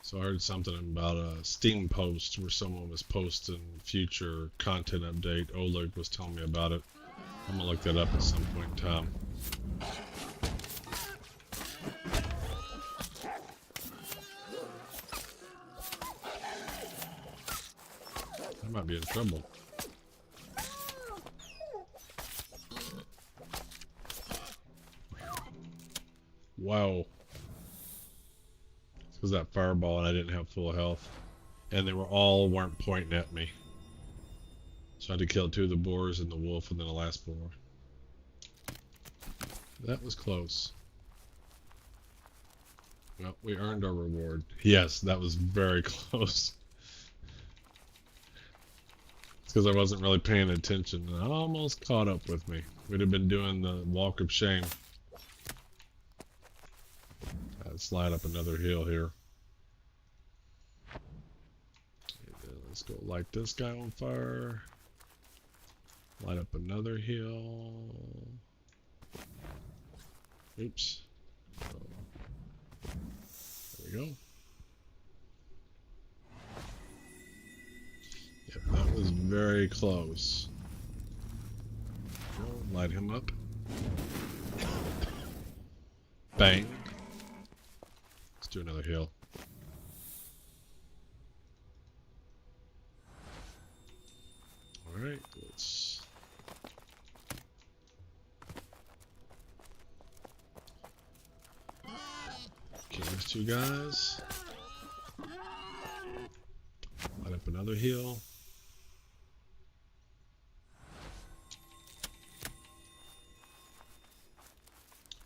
So I heard something about a Steam post where someone was posting future content update. Oleg was telling me about it. I'm gonna look that up at some point in time. I might be in trouble. Wow. Was that fireball and I didn't have full health, and they weren't pointing at me, so I had to kill 2 of the boars and the wolf and then the last boar. That was close. Well, we earned our reward. Yes, that was very close. It's because I wasn't really paying attention and it almost caught up with me. We'd have been doing the walk of shame. Slide up another hill here. Let's go light this guy on fire. Light up another hill. Oops. There we go. Yep, that was very close. Light him up. Bang. Do another hill. Alright, let's kill these 2 guys. Light up another hill.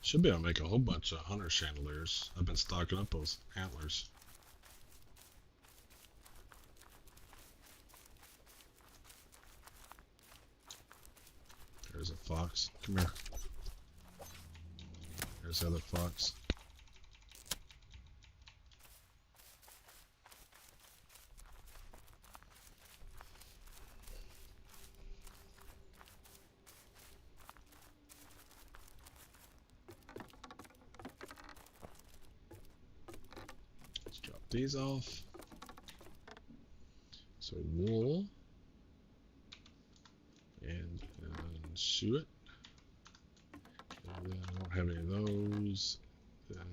Should be able to make a whole bunch of hunter chandeliers. I've been stocking up those antlers. There's a fox. Come here. There's the other fox. these off. So wool and shoe it. And then I don't have any of those. Then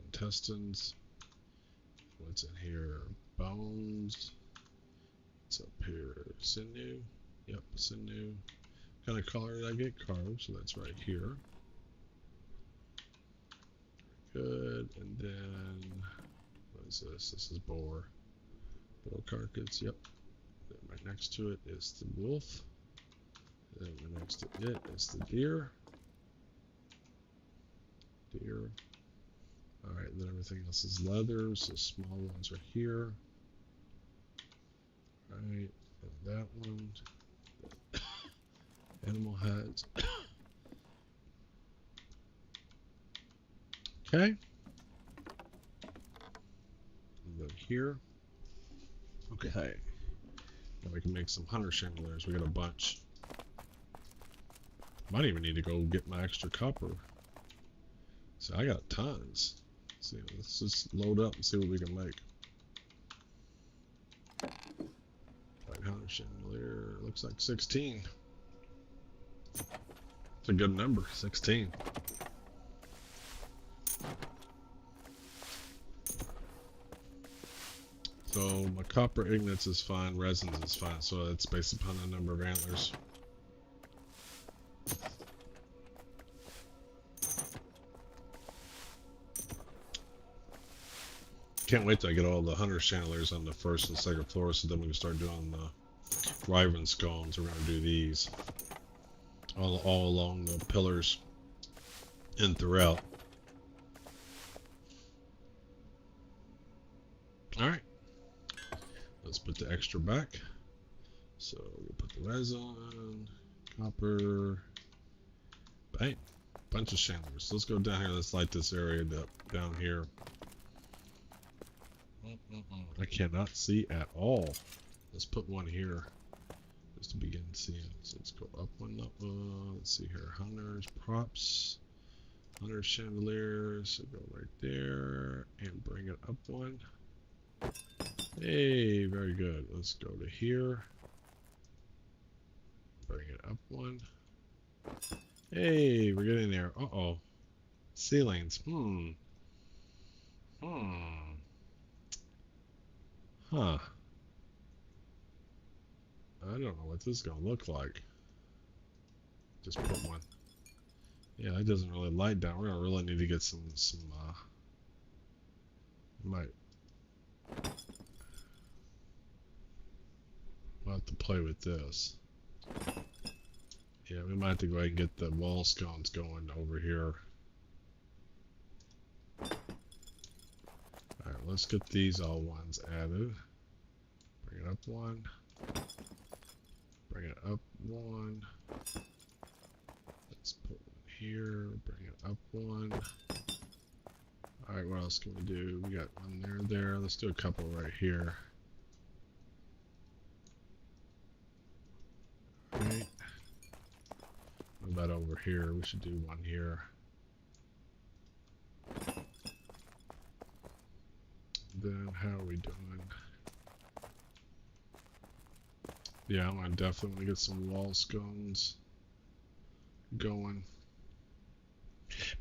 intestines. What's in here? Bones. What's up here? Sinew. Yep, sinew. What kind of color did I get? Carb, so that's right here. Good. And then what is this? This is boar. Boar carcass, yep. Then right next to it is the wolf. Then right next to it is the deer. Deer. Alright, and then everything else is leather, so small ones are here. Alright, and that one. Animal heads. Okay. And then here. Okay. Now we can make some hunter chandeliers. We got a bunch. Might even need to go get my extra copper. So I got tons. See, let's just load up and see what we can make. Right, hunter chandelier. Looks like 16. It's a good number, 16. So my copper ingots is fine, resins is fine, so it's based upon the number of antlers. Can't wait till I get all the hunter chandeliers on the first and second floor, so then we can start doing the wyvern scones. We're gonna do these all along the pillars and throughout. All right. Let's put the extra back. So we'll put the resin, copper, bang, bunch of chandeliers. Let's go down here. Let's light this area up down here. I cannot see at all. Let's put one here just to begin seeing. So let's go up one. Up. Let's see here. Hunters, props, hunter chandeliers. So go right there and bring it up one. Hey, very good. Let's go to here. Bring it up one. Hey, we're getting there. Uh-oh. Ceilings. Huh. I don't know what this is going to look like. Just put one. Yeah, that doesn't really light down. We're going to really need to get some might. We'll have to play with this. Yeah, we might have to go ahead and get the wall scones going over here. Alright, let's get these all ones added. Bring it up one. Bring it up one. Let's put one here. Bring it up one. Alright, what else can we do? We got one there. Let's do a couple right here. Alright. What about over here? We should do one here. Then how are we doing? Yeah, I'm gonna definitely get some wall scones going.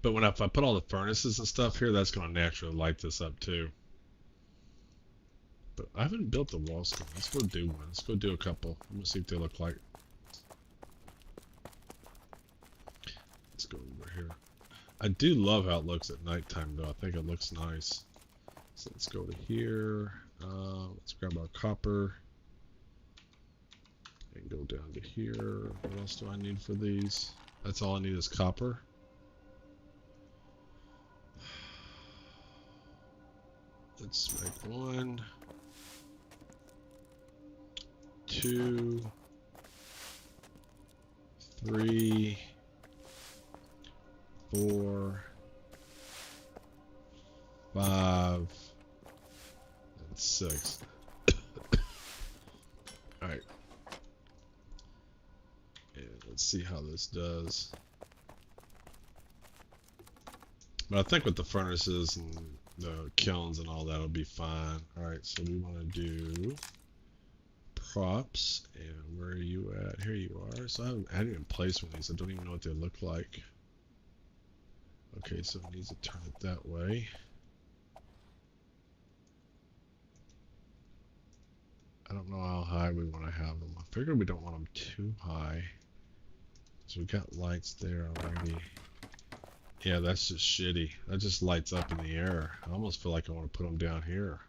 But if I put all the furnaces and stuff here, that's gonna naturally light this up too. But I haven't built the wall scone. Let's go do one. Let's go do a couple. I'm gonna see what they look like. Let's go over here. I do love how it looks at nighttime though. I think it looks nice. So let's go to here. Let's grab our copper. And go down to here. What else do I need for these? That's all I need is copper. Let's make 1, 2, 3, 4, 5, and 6. Alright. And let's see how this does. But I think with the furnaces and the kilns and all that'll be fine. Alright, so we want to do props, and where are you at? Here you are. So I haven't even placed one of these. I don't even know what they look like. Okay, so it needs to turn it that way. I don't know how high we want to have them. I figured we don't want them too high. So we got lights there already. Yeah, that's just shitty. That just lights up in the air. I almost feel like I want to put them down here.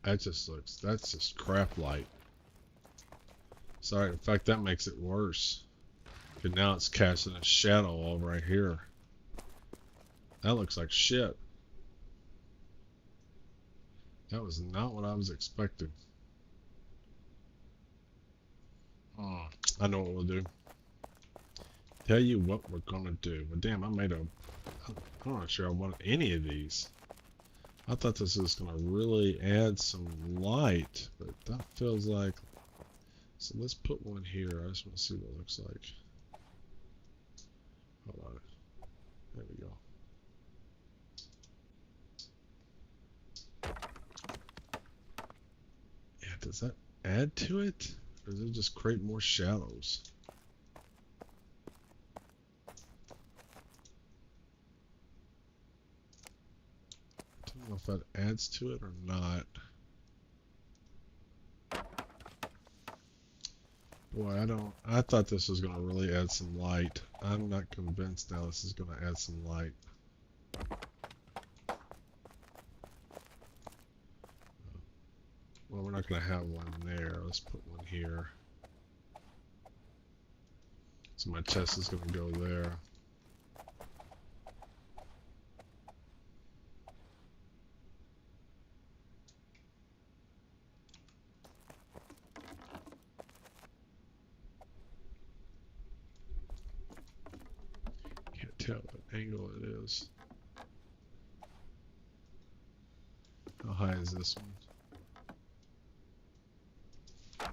That's just crap light. Sorry, in fact, that makes it worse. And now it's casting a shadow all right here. That looks like shit. That was not what I was expecting. I know what we'll do. Tell you what we're gonna do. Well, damn, I'm not sure I want any of these. I thought this was gonna really add some light, but that feels like. So let's put one here. I just want to see what it looks like. Hold on. There we go. Yeah, does that add to it? Or does it just create more shadows? I don't know if that adds to it or not. Boy, I thought this was going to really add some light. I'm not convinced now this is going to add some light. Well, we're not going to have one there. Let's put one here. So my chest is going to go there. Can't tell what angle it is. How high is this one? How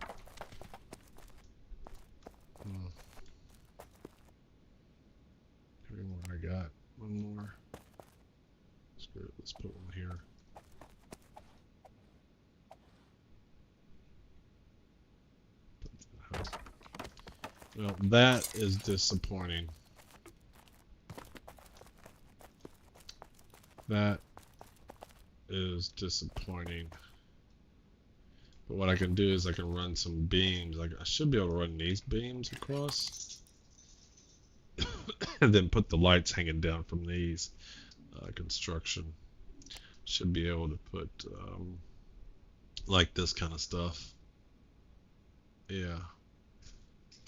many more I got? One more. Screw it, let's put one here. Well, that is disappointing. That is disappointing. But what I can do is I can run some beams. Like I should be able to run these beams across. And then put the lights hanging down from these. Construction. Should be able to put like this kind of stuff. Yeah.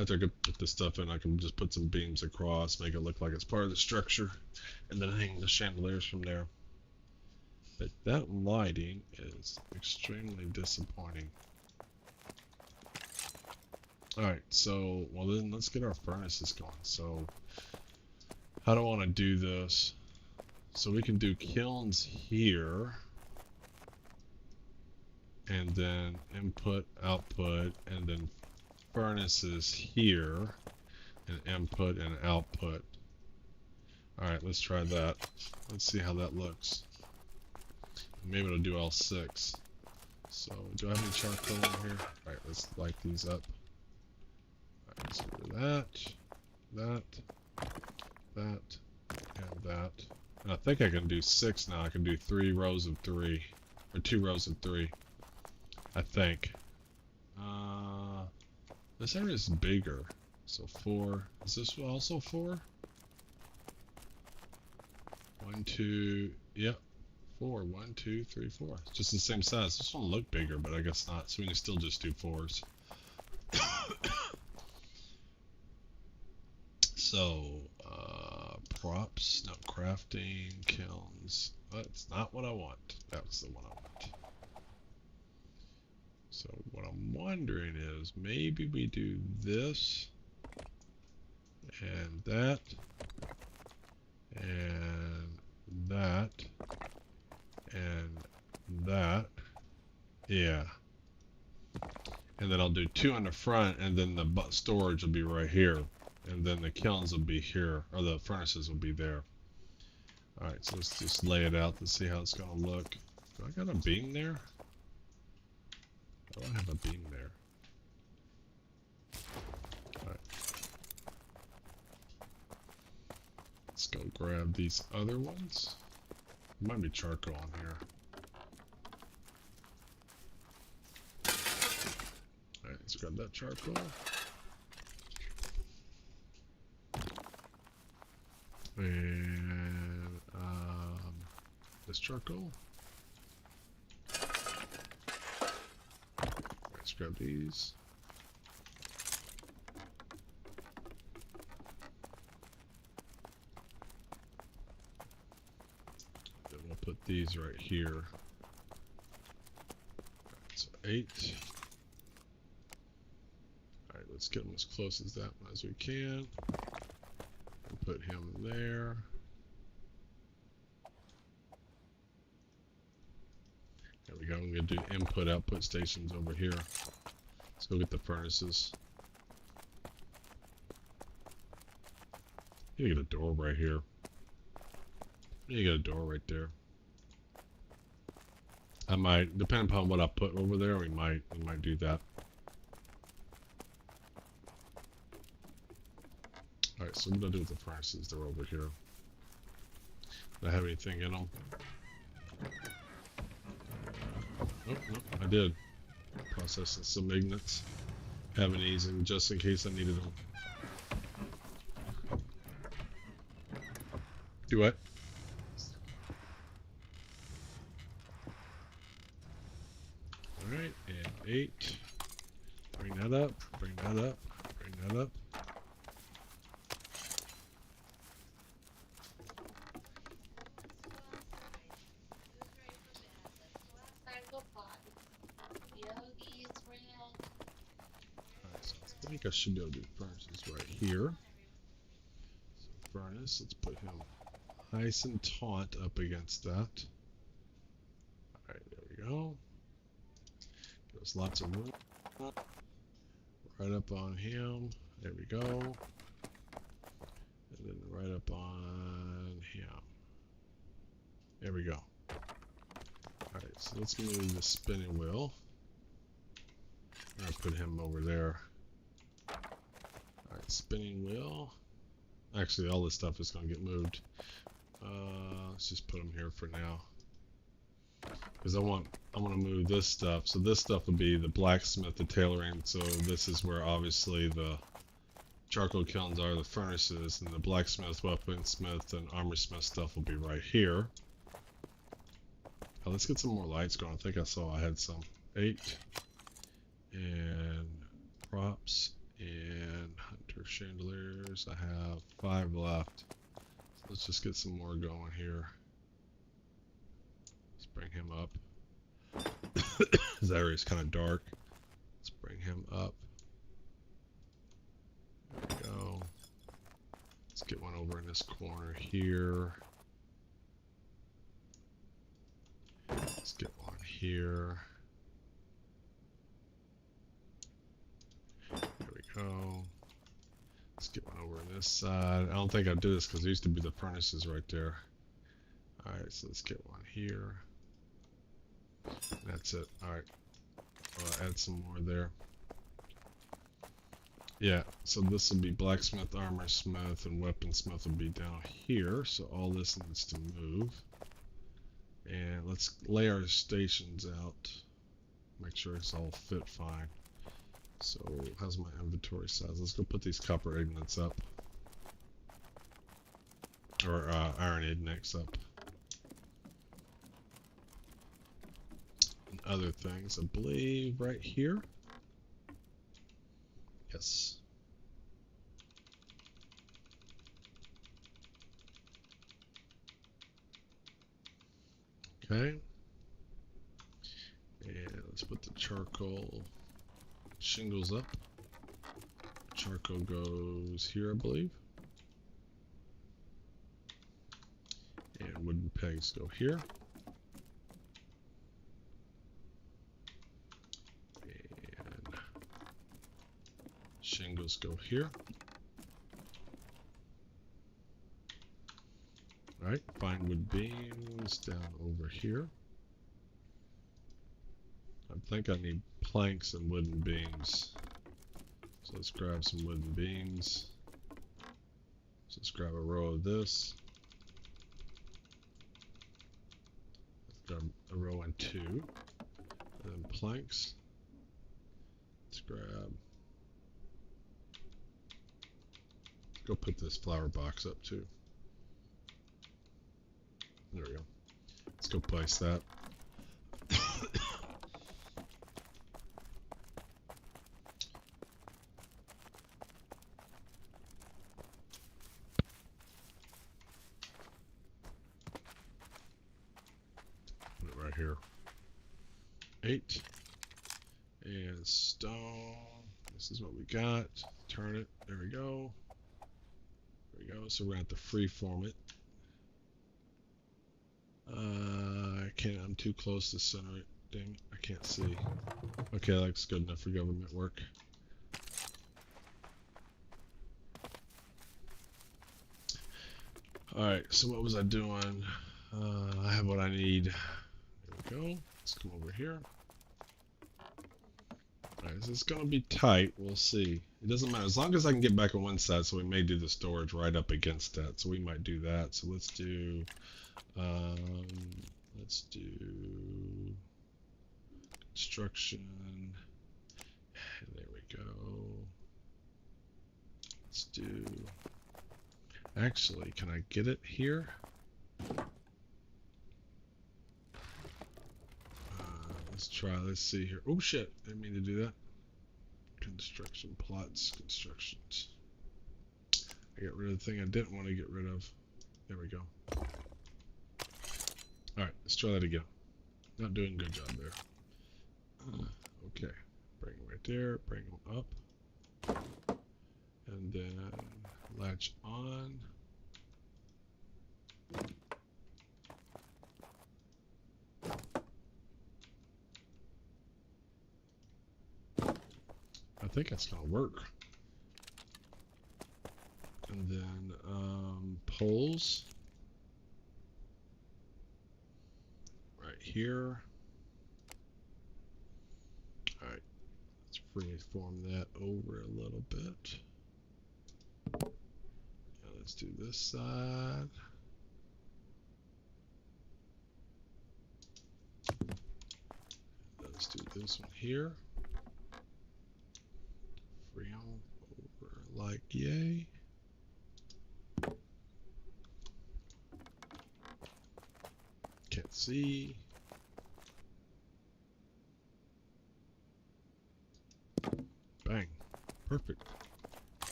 After I could put this stuff in, I can just put some beams across, make it look like it's part of the structure, and then hang the chandeliers from there. But that lighting is extremely disappointing. Alright, so, well then let's get our furnaces going. So, how do I want to do this? So we can do kilns here, and then input, output, and then furnaces here, and input and output. Alright, let's try that. Let's see how that looks. Maybe it'll do all 6. So, do I have any charcoal in here? Alright, let's light these up. Alright, so do that, and that. And I think I can do 6 now. I can do 3 rows of 3. Or 2 rows of 3. I think. This area is bigger. So 4. Is this also 4? 1, 2, yep. 4. 1, 2, 3, 4. It's just the same size. This one will look bigger, but I guess not. So we can still just do 4s. So, props, no, crafting, kilns. That's not what I want. That's the one I want. So what I'm wondering is maybe we do this and that and that and that. Yeah. And then I'll do 2 on the front, and then the storage will be right here. and then the kilns will be here, or the furnaces will be there. Alright, so let's just lay it out to see how it's gonna look. Do I got a beam there? I don't have a beam there. Alright. Let's go grab these other ones. There might be charcoal on here. Alright, let's grab that charcoal. And this charcoal. Let's grab these. Then we'll put these right here. So 8. Alright, let's get them as close as that as we can. And put him there. There we go. I'm going to do input output stations over here. Let's go get the furnaces. You get a door right here. You get a door right there. I might, depending upon what I put over there, we might do that. Alright, so what do I do with the furnaces? They're over here. Do I have anything in them? Nope, I did. Processing some magnets. Having these in just in case I needed them. Do what? Alright, and 8. Bring that up, bring that up, bring that up. I think I should be able to do furnaces right here. So furnace, let's put him nice and taut up against that. Alright, there we go. There's lots of room. Right up on him. There we go. And then right up on him. There we go. Alright, so let's move the spinning wheel. I'll put him over there. Alright, spinning wheel. Actually, all this stuff is going to get moved. Let's just put them here for now. Because I want to move this stuff. So this stuff will be the blacksmith, the tailoring. So this is where obviously the charcoal kilns are, the furnaces, and the blacksmith, weaponsmith, and armorsmith stuff will be right here. Let's get some more lights going. I think I saw I had some. 8. And props and hunter chandeliers. I have 5 left. So let's just get some more going here. Let's bring him up. This area is kind of dark. Let's bring him up. There we go. Let's get one over in this corner here. Let's get one here. There we go. Let's get one over on this side. I don't think I'll do this because there used to be the furnaces right there. Alright, so let's get one here. That's it. Alright. I'll add some more there. Yeah, so this will be blacksmith, armorsmith, and weaponsmith will be down here. So all this needs to move. And let's lay our stations out. Make sure it's all fit fine. So, how's my inventory size? Let's go put these copper ignites up. Or iron ignites up. And other things, I believe, right here. Yes. Okay. And let's put the charcoal shingles up. Charcoal goes here, I believe. And wooden pegs go here. And shingles go here. Alright, find wood beams down over here. I think I need planks and wooden beams. So let's grab some wooden beams. So let's grab a row of this. Let's grab a row and 2. And then planks. Let's grab. Go put this flower box up too. There we go. Let's go place that. Put it right here. 8. And stone. This is what we got. Turn it. There we go. There we go. So we're going to have to freeform it. I can't. I'm too close to center it. Dang, I can't see. Okay, that looks good enough for government work. Alright, so what was I doing? I have what I need. There we go. Let's come over here. Alright, so it's gonna be tight. We'll see. It doesn't matter. As long as I can get back on one side, so we may do the storage right up against that. So we might do that. So let's do... let's do construction. And there we go. Let's do. Actually, can I get it here? Let's try. Let's see here. Oh shit! Didn't mean to do that. Construction plots, constructions. I got rid of the thing I didn't want to get rid of. There we go. Alright, let's try that again. Not doing a good job there. Okay, bring them right there, bring them up. And then latch on. I think that's gonna work. And then poles. Here. Alright, let's freeform that over a little bit. Now let's do this side. Let's do this one here. Free on over like yay. Can't see. Bang. Perfect.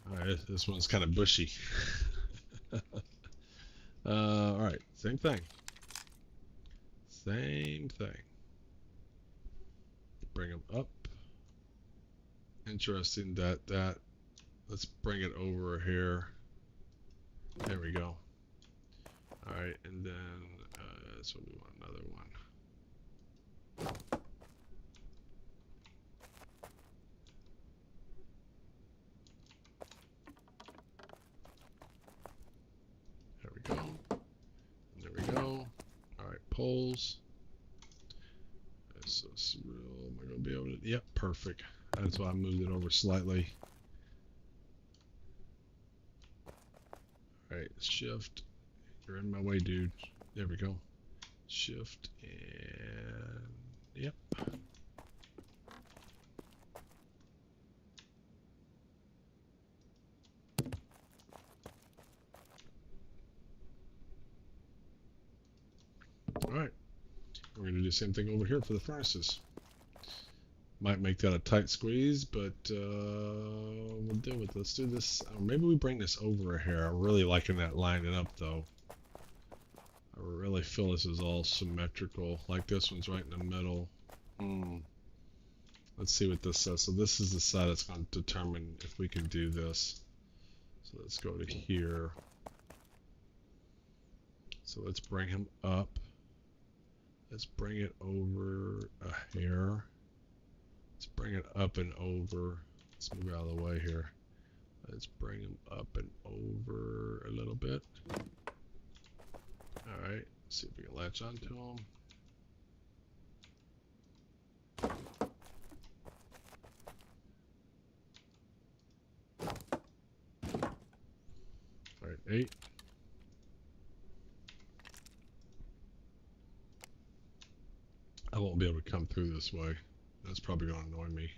Alright, this one's kind of bushy. Alright, same thing. Same thing. Bring them up. Interesting that let's bring it over here. There we go. Alright, and then so we want another one. There we go. There we go. Alright, poles. So real. Am I going to be able to? Yep, perfect. That's why I moved it over slightly. Alright, shift. You're in my way, dude. There we go. Shift and yep. Alright. We're going to do the same thing over here for the furnaces. Might make that a tight squeeze, but we'll deal with it. Let's do this. Maybe we bring this over here. I'm really liking that lining up, though. I really feel this is all symmetrical. Like this one's right in the middle. Let's see what this says. So this is the side that's going to determine if we can do this. So let's go to here. So let's bring him up. Let's bring it over a hair. Let's bring it up and over. Let's move out of the way here. Let's bring him up and over a little bit. Alright, see if we can latch onto them. Alright, 8. I won't be able to come through this way. That's probably going to annoy me.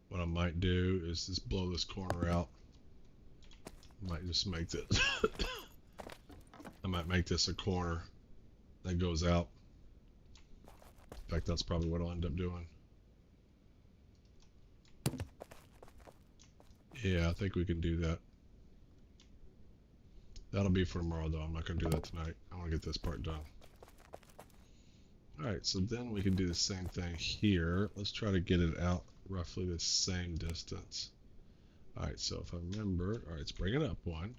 What I might do is just blow this corner out. I might just make this. I might make this a corner that goes out. In fact, that's probably what I'll end up doing. Yeah, I think we can do that. That'll be for tomorrow, though. I'm not going to do that tonight. I want to get this part done. Alright, so then we can do the same thing here. Let's try to get it out roughly the same distance. Alright, so if I remember, alright, let's bring it up 1.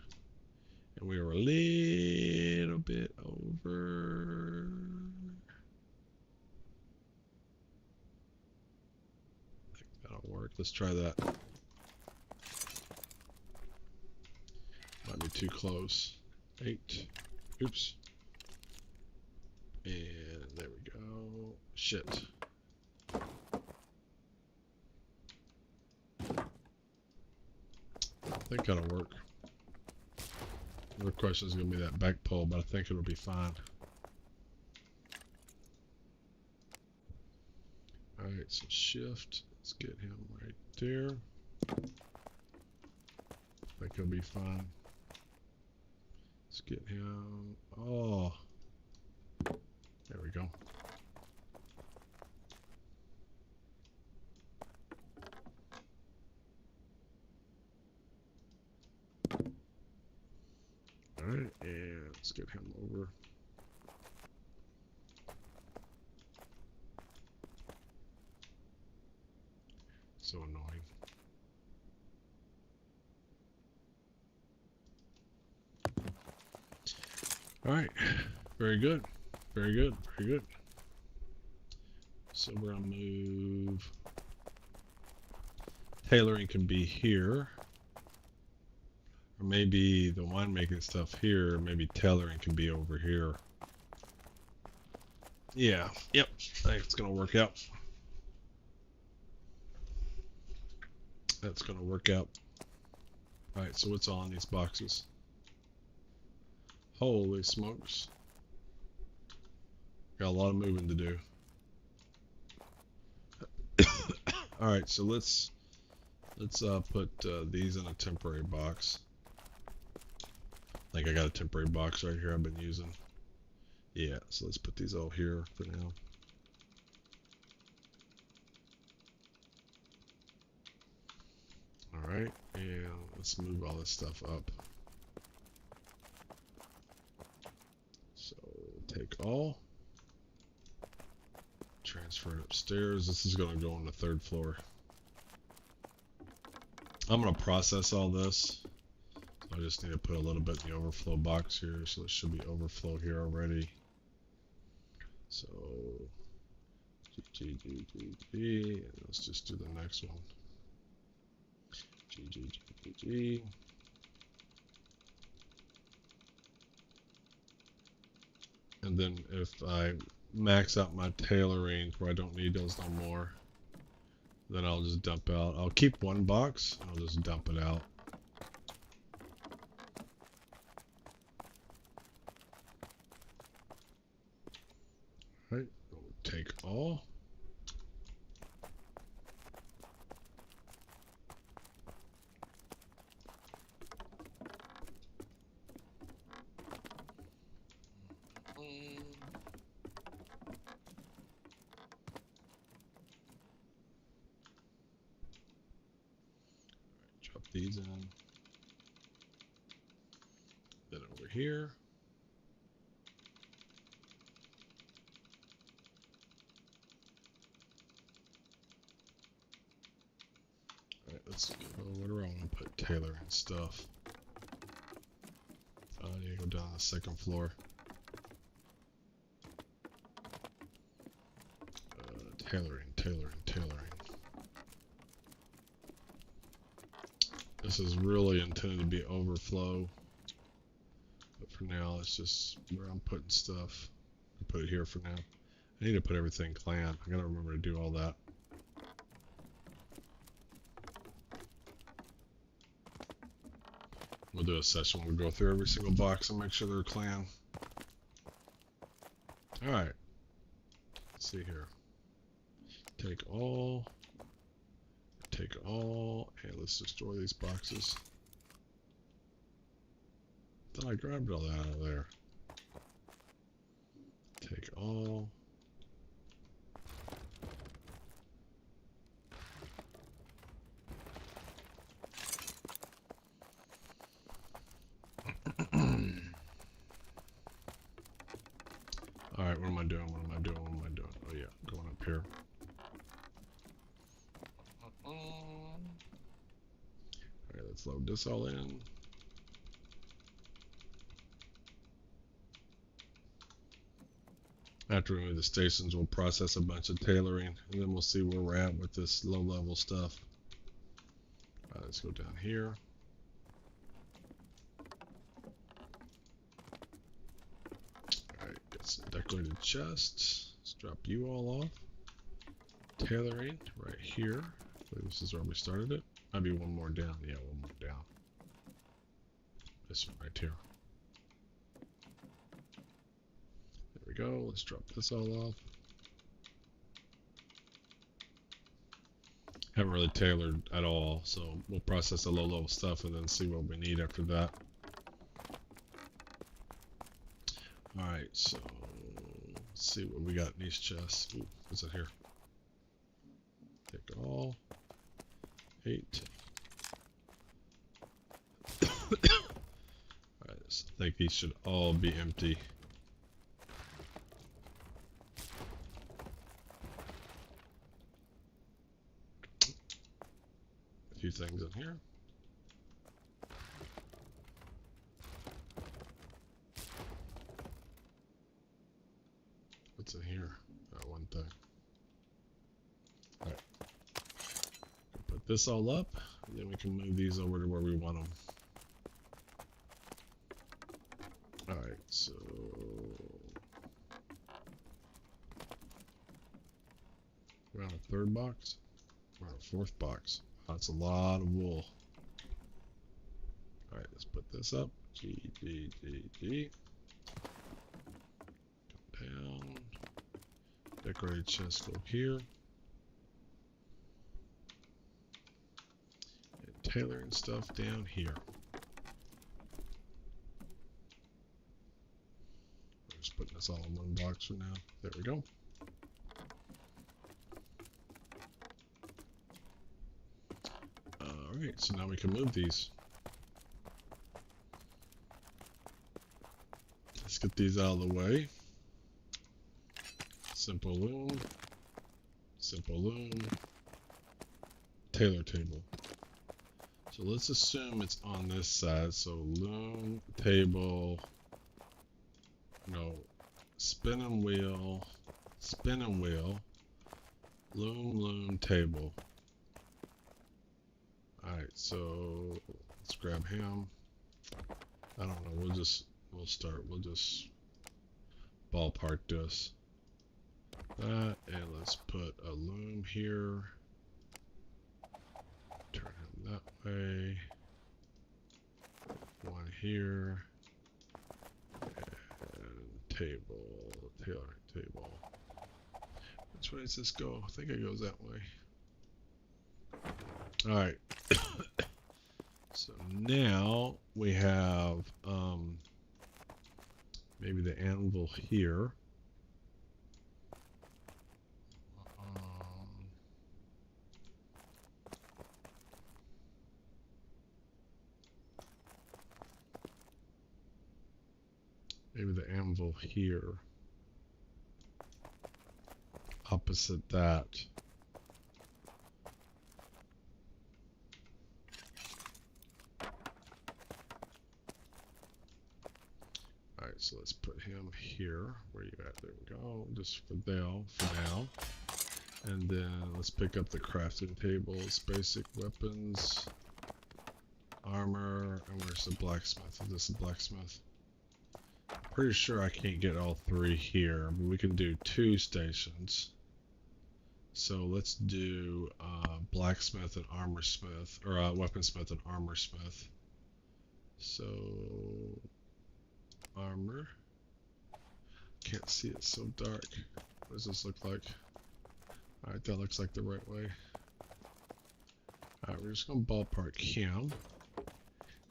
And we were a little bit over. I think that'll work. Let's try that. Might be too close. 8. Oops. And there we go. Shit. I think that'll work. The question is going to be that back pole, but I think it'll be fine. Alright, so shift. Let's get him right there. I think he'll be fine. Let's get him. Oh. There we go. Alright, and let's get him over. So annoying. Alright, very good. Very good, very good. So we're gonna move. Tailoring can be here. Or maybe the winemaking stuff here, maybe tailoring can be over here. Yeah, yep, I think it's gonna work out. That's gonna work out. Alright, so what's all in these boxes? Holy smokes. Got a lot of moving to do. Alright, so let's put these in a temporary box. I think I got a temporary box right here I've been using. Yeah, so let's put these all here for now. Alright, and let's move all this stuff up. So take all. Transfer it upstairs. This is going to go on the 3rd floor. I'm going to process all this. I just need to put a little bit in the overflow box here. So there should be overflow here already. So G, and let's just do the next one. G. And then if I max out my tailoring where I don't need those no more, then I'll just dump out. I'll keep one box, and I'll just dump it out. Right, we'll take all. Drop these in. Then over here. Alright, let's go. Where do I want to put Taylor and stuff? I need to go down the 2nd floor. Tailoring. This is really intended to be overflow. But for now. It's just where I'm putting stuff. I'll put it here for now. I need to put everything clan. I gotta remember to do all that. We'll do a session where we go through every single box and make sure they're clan. Alright. Let's see here. Take all. Take all. And let's destroy these boxes. Thought I grabbed all that out of there. Take all. Alright, what am I doing? What am I doing? What am I doing? Oh yeah, going up here. Alright, let's load this all in. After we move the stations, we'll process a bunch of tailoring, and then we'll see where we're at with this low-level stuff. Alright, let's go down here. Alright, got some decorated chests. Let's drop you all off. Tailoring right here. I believe this is where we started it. Might be one more down. Yeah, one more down. This one right here. There we go. Let's drop this all off. Haven't really tailored at all, so we'll process the low-level stuff and then see what we need after that. Alright, so let's see what we got in these chests. Ooh, what's in here? Take all. 8. Alright, so I think these should all be empty. A few things in here. What's in here? One thing. Alright. Put this all up, and then we can move these over to where we want them. Alright, so... we're on a third box. We're on a fourth box. That's a lot of wool. Alright, let's put this up. G, G, G, G. Come down. Decorated chest go here. And tailoring stuff down here. We're just putting this all in one box for now. There we go. Alright, so now we can move these. Let's get these out of the way. Simple loom. Simple loom. Tailor table. So let's assume it's on this side. So loom, table, no, spinning wheel, loom, loom, table. Alright, so let's grab him. I don't know, we'll just ballpark this. That, and let's put a loom here. Turn him that way. One here. And table, tailoring table. Which way does this go? I think it goes that way. Alright. So now we have maybe the anvil here. Maybe the anvil here. Opposite that. Alright, so let's put him here. Where you at? There we go. Just for now. And then let's pick up the crafting tables, basic weapons, armor, and where's the blacksmith? Is this a blacksmith? Pretty sure I can't get all 3 here, but we can do 2 stations. So let's do blacksmith and armorsmith, or weaponsmith and armorsmith. So armor. Can't see, it's so dark. What does this look like? Alright, that looks like the right way. Alright, we're just gonna ballpark him.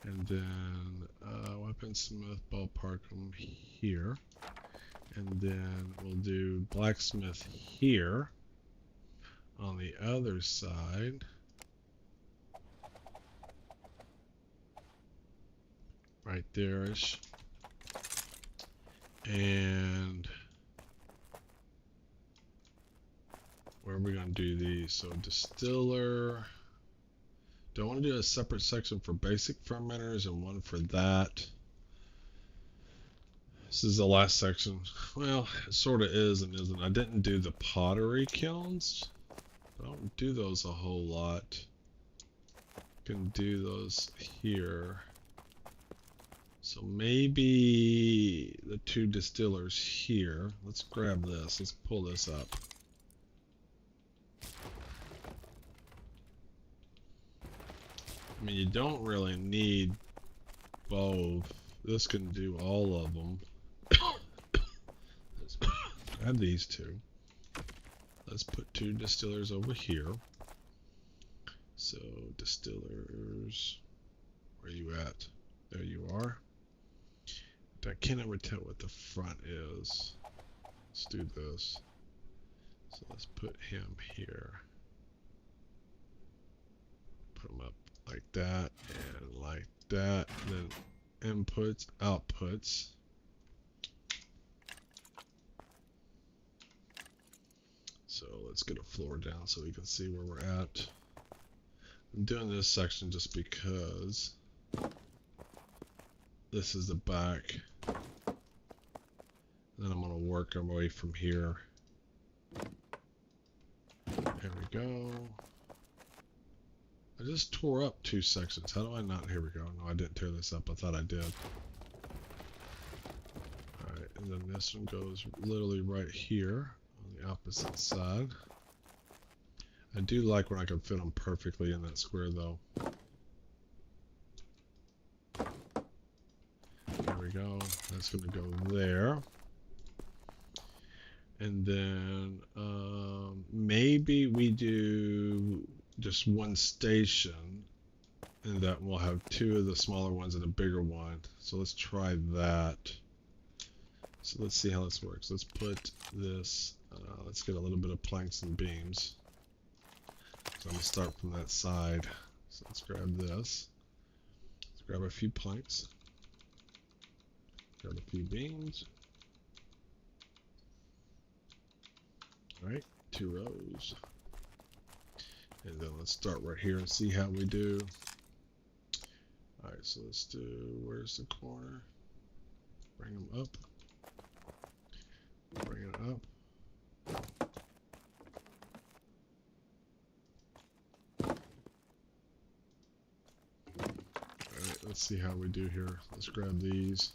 And then weaponsmith, ballpark him here. And then we'll do blacksmith here. On the other side. Right there-ish. And where are we going to do these? So distiller. Do I want to do a separate section for basic fermenters and one for that? This is the last section. Well, it sort of is and isn't. I didn't do the pottery kilns. I don't do those a whole lot. Can do those here. So maybe the 2 distillers here. Let's grab this. Let's pull this up. I mean, you don't really need both. This can do all of them. Let's grab these 2. Let's put 2 distillers over here. So distillers, where are you at? There you are. I can't ever tell what the front is. Let's do this. So let's put him here. Put him up like that and like that. And then inputs, outputs. So let's get a floor down so we can see where we're at. I'm doing this section just because this is the back. Then I'm gonna work our way from here. There we go. I just tore up 2 sections. How do I not? Here we go. No, I didn't tear this up. I thought I did. Alright, and then this one goes literally right here on the opposite side. I do like when I can fit them perfectly in that square though. There we go. That's gonna go there. And then maybe we do just 1 station, and that we'll have 2 of the smaller ones and a bigger one. So let's try that. So let's see how this works. Let's put this, let's get a little bit of planks and beams. So I'm going to start from that side. So let's grab this. Let's grab a few planks. Grab a few beams. Alright, 2 rows. And then let's start right here and see how we do. Alright, so let's do, where's the corner? Bring them up. Bring it up. Alright, let's see how we do here. Let's grab these.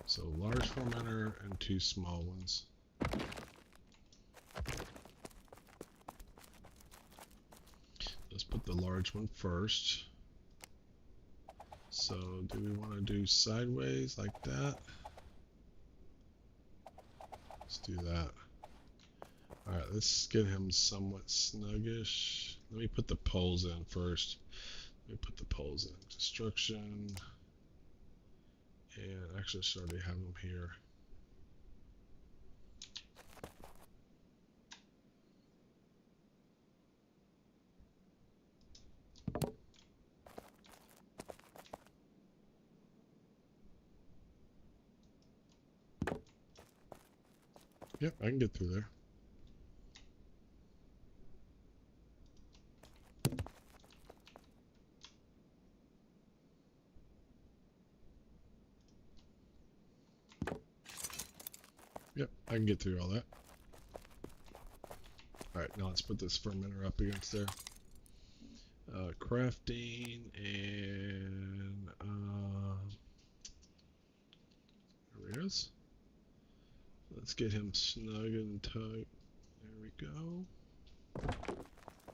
So large fermenter and 2 small ones. Let's put the large one first. So do we want to do sideways like that? Let's do that. Alright, let's get him somewhat snuggish. Let me put the poles in first. Let me put the poles in. Construction. And actually, I should already have them here. Yep, I can get through there. Yep, I can get through all that. Alright, now let's put this fermenter up against there. Crafting and is. Let's get him snug and tight. There we go.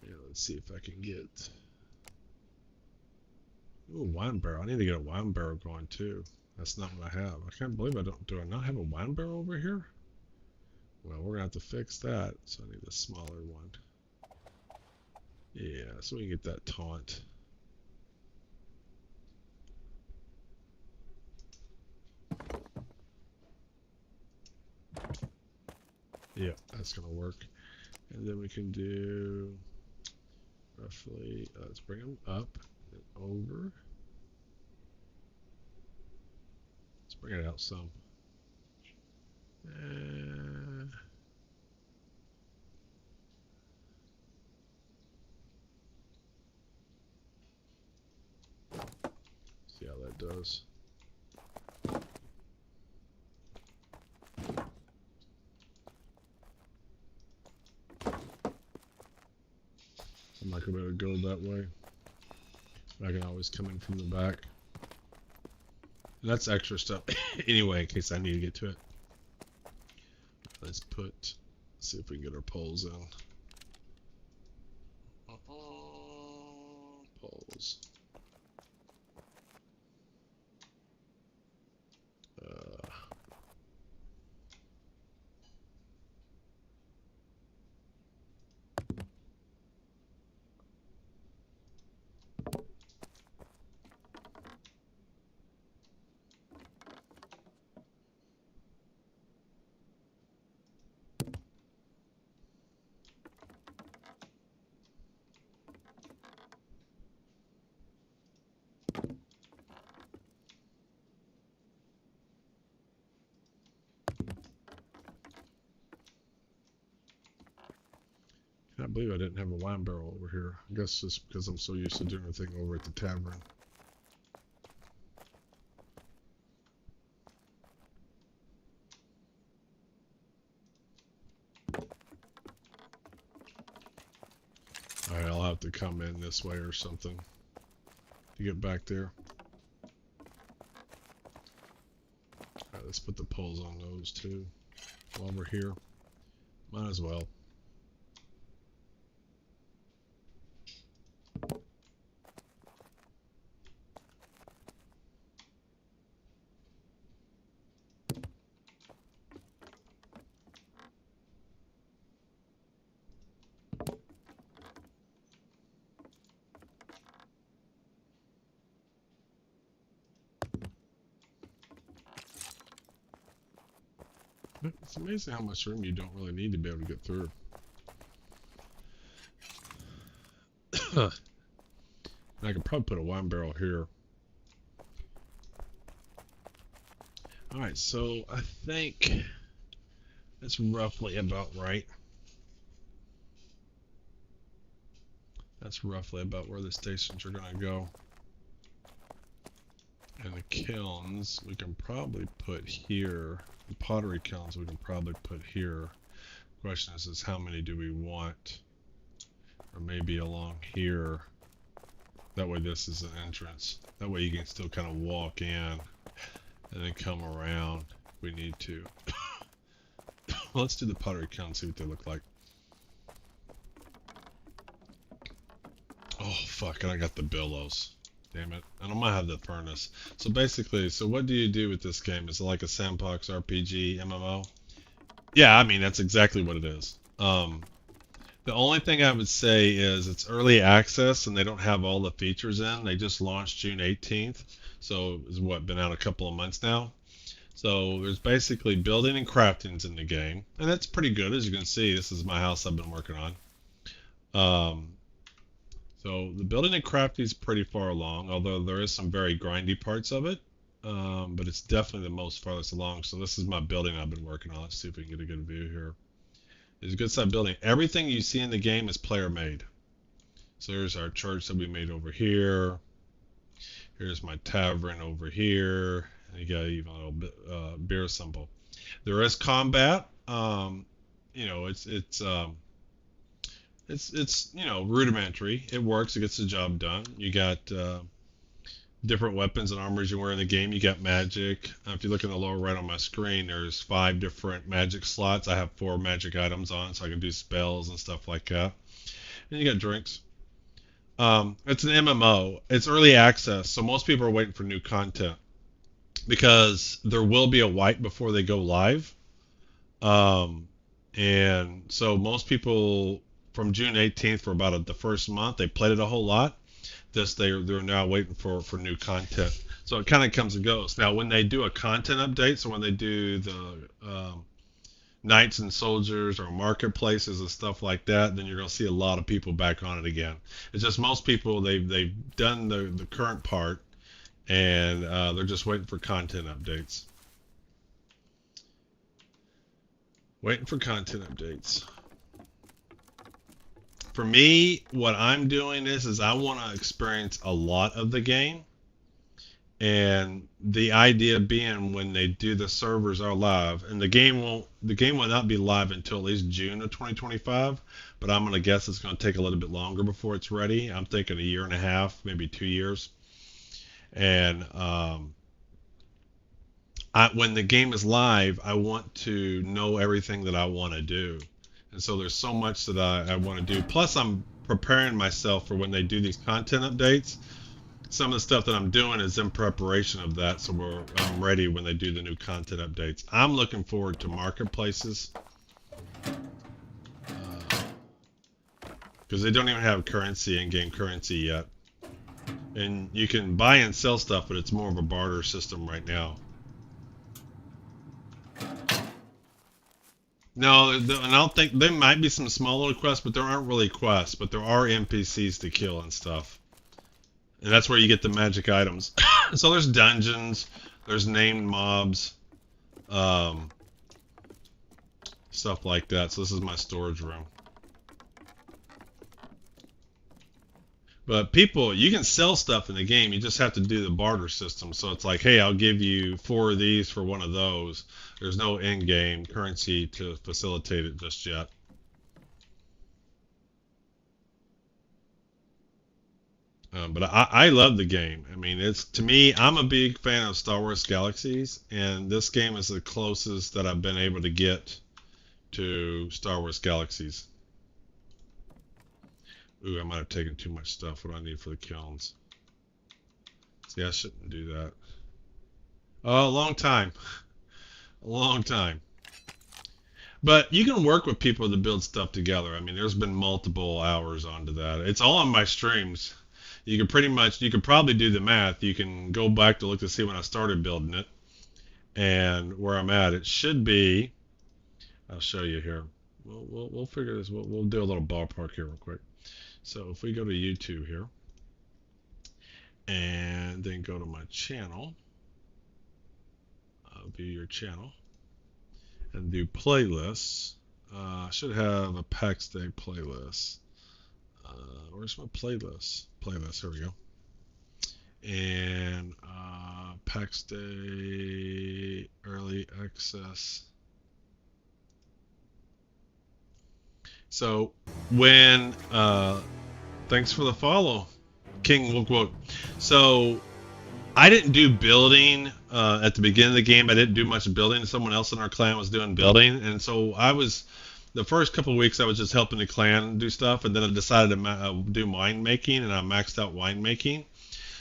Yeah, let's see if I can get... Ooh, wine barrel. I need to get a wine barrel going too. That's not what I have. I can't believe I don't. Do I not have a wine barrel over here? Well, we're gonna have to fix that. So I need a smaller one. Yeah, so we can get that taunt. Yeah, that's gonna work. And then we can do roughly. Let's bring them up and over. Let's bring it out some. See how that does. I'm not gonna be able to go that way. I can always come in from the back. And that's extra stuff anyway, in case I need to get to it. Let's see if we can get our poles in. Poles. I can't believe I didn't have a wine barrel over here. I guess just because I'm so used to doing everything over at the tavern. Alright, I'll have to come in this way or something to get back there. Alright, let's put the poles on those too while we're here. Might as well. It's amazing how much room you don't really need to be able to get through. I could probably put a wine barrel here. Alright, so I think that's roughly about right. That's roughly about where the stations are going to go. And the kilns we can probably put here. The pottery kilns we can probably put here. Question is how many do we want? Or maybe along here. That way this is an entrance. That way you can still kind of walk in and then come around if we need to. Let's do the pottery kilns, see what they look like. Oh fuck, and I got the billows. Damn it. And I might have the furnace. So basically, so what do you do with this game? Is it like a sandbox RPG MMO? Yeah, I mean, that's exactly what it is. The only thing I would say is it's early access and they don't have all the features in. They just launched June 18th. So it's been out a couple of months now. So there's basically building and crafting's in the game. And that's pretty good. As you can see, this is my house I've been working on. So the building and crafting is pretty far along, although there is some very grindy parts of it. But it's definitely the most farthest along. So this is my building I've been working on. Let's see if we can get a good view here. It's a good side building. Everything you see in the game is player made. So there's our church that we made over here. Here's my tavern over here. And you got even a little bit beer symbol. There is combat. You know, it's you know, rudimentary. It works. It gets the job done. You got different weapons and armors you wear in the game. You got magic. If you look in the lower right on my screen, there's 5 different magic slots. I have 4 magic items on, so I can do spells and stuff like that. And you got drinks. It's an MMO. It's early access, so most people are waiting for new content because there will be a wipe before they go live. And so most people from June 18th for about the first month, they played it a whole lot. They're now waiting for new content. So it kind of comes and goes. Now, when they do a content update, so when they do the Knights and Soldiers or marketplaces and stuff like that, then you're going to see a lot of people back on it again. It's just most people, they've done the current part, and they're just waiting for content updates. Waiting for content updates. For me, what I'm doing is I want to experience a lot of the game. And the idea being when they do the servers are live, and the game will not be live until at least June of 2025, but I'm gonna guess it's gonna take a little bit longer before it's ready. I'm thinking a year and a half, maybe 2 years. And when the game is live, I want to know everything that I want to do. And so there's so much that I want to do. Plus, I'm preparing myself for when they do these content updates. Some of the stuff that I'm doing is in preparation of that, so I'm ready when they do the new content updates. I'm looking forward to marketplaces because they don't even have currency, in-game currency yet. And you can buy and sell stuff, but it's more of a barter system right now. No, and I don't think there might be some small little quests, but there aren't really quests, but there are NPCs to kill and stuff. And that's where you get the magic items. So there's dungeons, there's named mobs, stuff like that. So this is my storage room. But people, you can sell stuff in the game. You just have to do the barter system. So it's like, hey, I'll give you 4 of these for one of those. There's no in-game currency to facilitate it just yet. But I love the game. I mean, to me, I'm a big fan of Star Wars Galaxies, and this game is the closest that I've been able to get to Star Wars Galaxies. Ooh, I might have taken too much stuff. What do I need for the kilns? See, I shouldn't do that. Oh, a long time. A long time. But you can work with people to build stuff together. I mean, there's been multiple hours onto that. It's all on my streams. You could probably do the math. You can go back to look to see when I started building it and where I'm at. It should be, I'll show you here. We'll figure this. We'll do a little ballpark here real quick. So if we go to YouTube here and then go to my channel, view your channel and do playlists. I should have a Pax Dei playlist. Where's my playlist? Playlist, here we go. And Pax Dei early access. So when thanks for the follow, King Wook Wook. So I didn't do building at the beginning of the game. I didn't do much building. Someone else in our clan was doing building, and so the first couple of weeks I was just helping the clan do stuff, and then I decided to do winemaking, and I maxed out winemaking.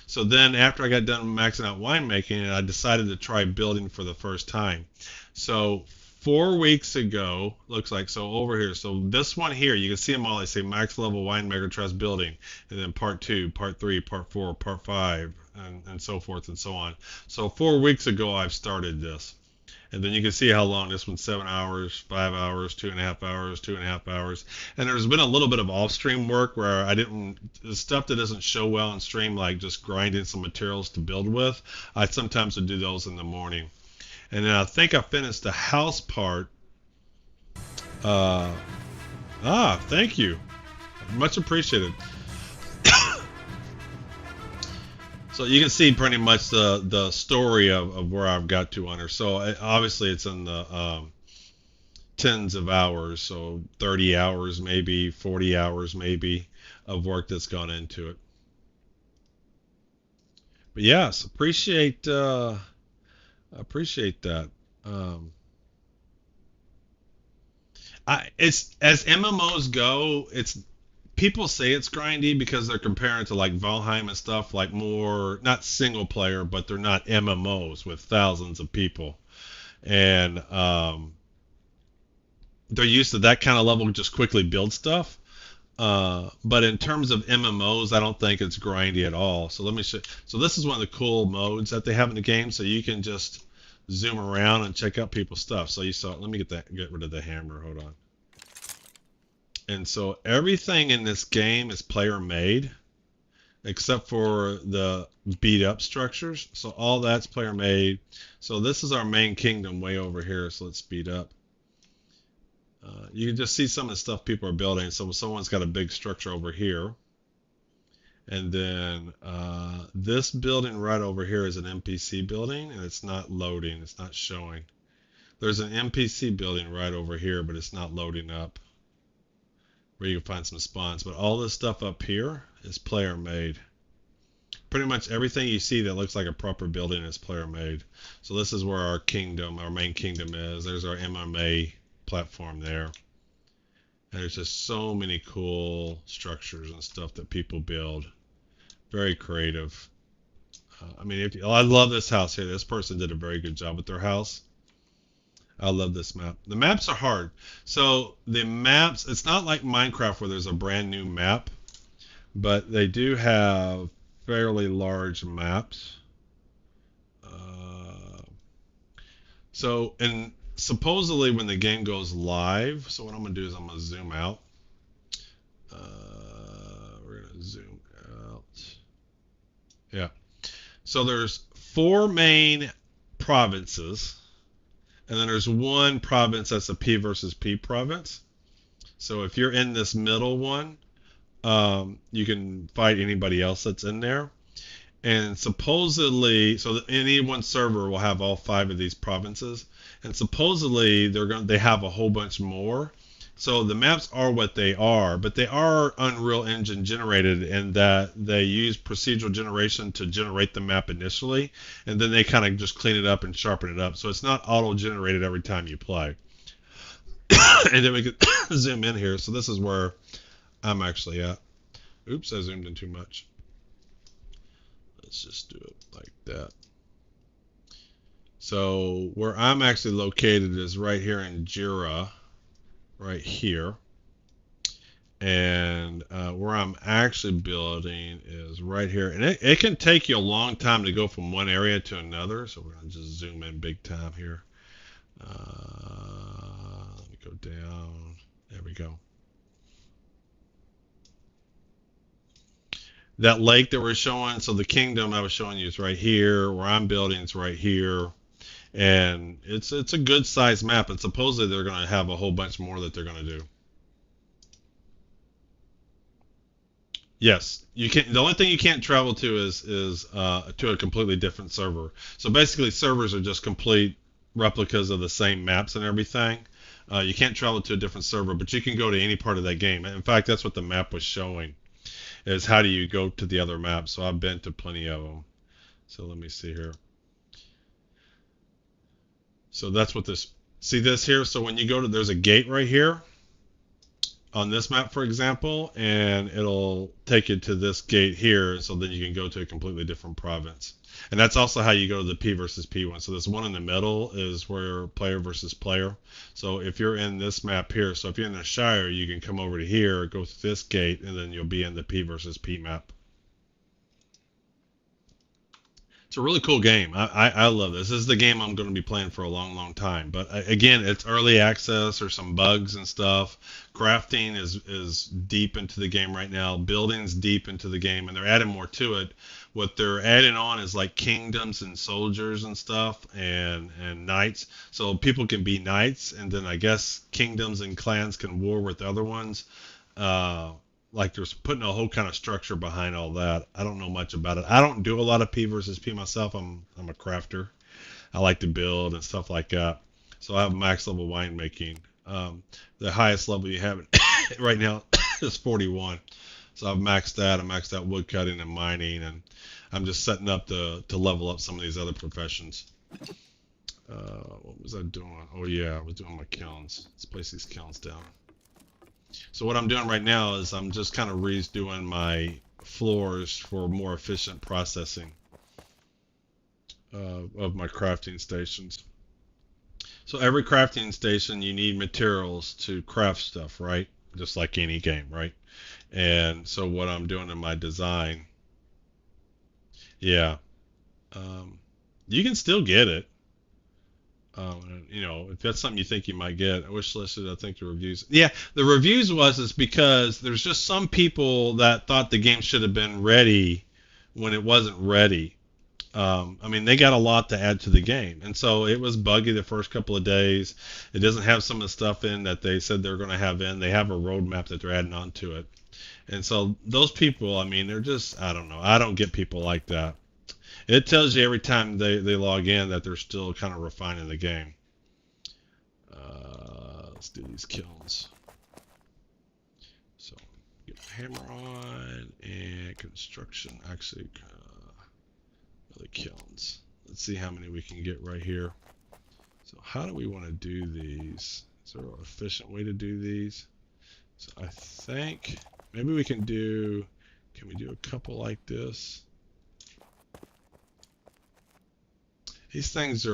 So then after I got done maxing out winemaking, I decided to try building for the first time. So 4 weeks ago, looks like, so over here, so this one here, you can see them all. I say max level winemaker tries building, and then part 2, part 3, part 4, part 5, and so forth and so on. So 4 weeks ago I've started this. And then you can see how long this one's 7 hours, 5 hours, 2.5 hours, 2.5 hours. And there's been a little bit of off-stream work where the stuff that doesn't show well on stream, like just grinding some materials to build with, I sometimes would do those in the morning. And then I think I finished the house part. Thank you. Much appreciated. So you can see pretty much the story of where I've got to on her. So obviously it's in the tens of hours, so 30 hours maybe, 40 hours maybe of work that's gone into it. But yes, appreciate that. It's as MMOs go, it's people say it's grindy because they're comparing to like Valheim and stuff, like more not single player, but they're not MMOs with thousands of people, and they're used to that kind of level, just quickly build stuff. But in terms of MMOs, I don't think it's grindy at all. So let me show. So this is one of the cool modes that they have in the game. So you can just zoom around and check out people's stuff. So you saw. Let me get rid of the hammer. Hold on. And so everything in this game is player made, except for the beat up structures. So all that's player made. So this is our main kingdom way over here. So let's speed up. You can just see some of the stuff people are building. So someone's got a big structure over here. And then this building right over here is an NPC building, and it's not loading. It's not showing. There's an NPC building right over here, but it's not loading up, where you can find some spawns. But all this stuff up here is player made. Pretty much everything you see that looks like a proper building is player made. So this is where our kingdom, our main kingdom is. There's our MMA platform there. And there's just so many cool structures and stuff that people build. Very creative. I mean, I love this house here. This person did a very good job with their house. I love this map. The maps are hard. So the maps, it's not like Minecraft where there's a brand new map, but they do have fairly large maps. And supposedly when the game goes live, so what I'm going to do is I'm going to zoom out. We're going to zoom out. Yeah. So there's 4 main provinces, and then there's one province that's a P versus P province. So if you're in this middle one, you can fight anybody else that's in there. And supposedly, so any one server will have all 5 of these provinces, and supposedly they have a whole bunch more. So the maps are what they are, but they are Unreal Engine generated in that they use procedural generation to generate the map initially, and then they kind of just clean it up and sharpen it up. So it's not auto-generated every time you play. And then we can zoom in here. So this is where I'm actually at. Oops, I zoomed in too much. Let's just do it like that. So where I'm actually located is right here in Jura, right here. And where I'm actually building is right here. And it can take you a long time to go from one area to another. So we're going to just zoom in big time here. Let me go down. There we go. That lake that we're showing, so the kingdom I was showing you is right here. Where I'm building is right here. And it's a good sized map, and supposedly they're going to have a whole bunch more that they're going to do. Yes, you can. The only thing you can't travel to is to a completely different server. So basically, servers are just complete replicas of the same maps and everything. You can't travel to a different server, but you can go to any part of that game. In fact, that's what the map was showing, is how do you go to the other maps. So I've been to plenty of them. So let me see here. So that's what this, see this here? So when you go to, there's a gate right here on this map, for example, and it'll take you to this gate here. So then you can go to a completely different province. And that's also how you go to the P versus P one. So this one in the middle is where player versus player. So if you're in this map here, so if you're in the Shire, you can come over to here, go through this gate, and then you'll be in the P versus P map. It's a really cool game. I love this. This is the game I'm going to be playing for a long, long time. But again, it's early access. There's some bugs and stuff. Crafting is deep into the game right now. Building's deep into the game, and they're adding more to it. What they're adding on is like kingdoms and soldiers and stuff, and knights. So people can be knights, and then I guess kingdoms and clans can war with other ones. Like there's putting a whole kind of structure behind all that. I don't know much about it. I don't do a lot of P versus P myself. I'm a crafter. I like to build and stuff like that. So I have max level winemaking. The highest level you have right now is 41. So I've maxed that. I maxed out wood cutting and mining, and I'm just setting up to level up some of these other professions. What was I doing? Oh yeah, I was doing my kilns. Let's place these kilns down. So what I'm doing right now is I'm just kind of redoing my floors for more efficient processing of my crafting stations. So every crafting station, you need materials to craft stuff, right? Just like any game, right? And so what I'm doing in my design, yeah, you can still get it. You know, if that's something you think you might get, I wish listed. I think the reviews. Yeah, the reviews is because there's just some people that thought the game should have been ready when it wasn't ready. I mean, they got a lot to add to the game, and so it was buggy the first couple of days. It doesn't have some of the stuff in that they said they're going to have in. They have a roadmap that they're adding onto it, and so those people, I mean, they're just, I don't know. I don't get people like that. It tells you every time they log in that they're still kind of refining the game. Let's do these kilns. So get my hammer on and construction. Actually, really kilns. Let's see how many we can get right here. So how do we want to do these? Is there an efficient way to do these? So I think maybe we can do. Can we do a couple like this? These things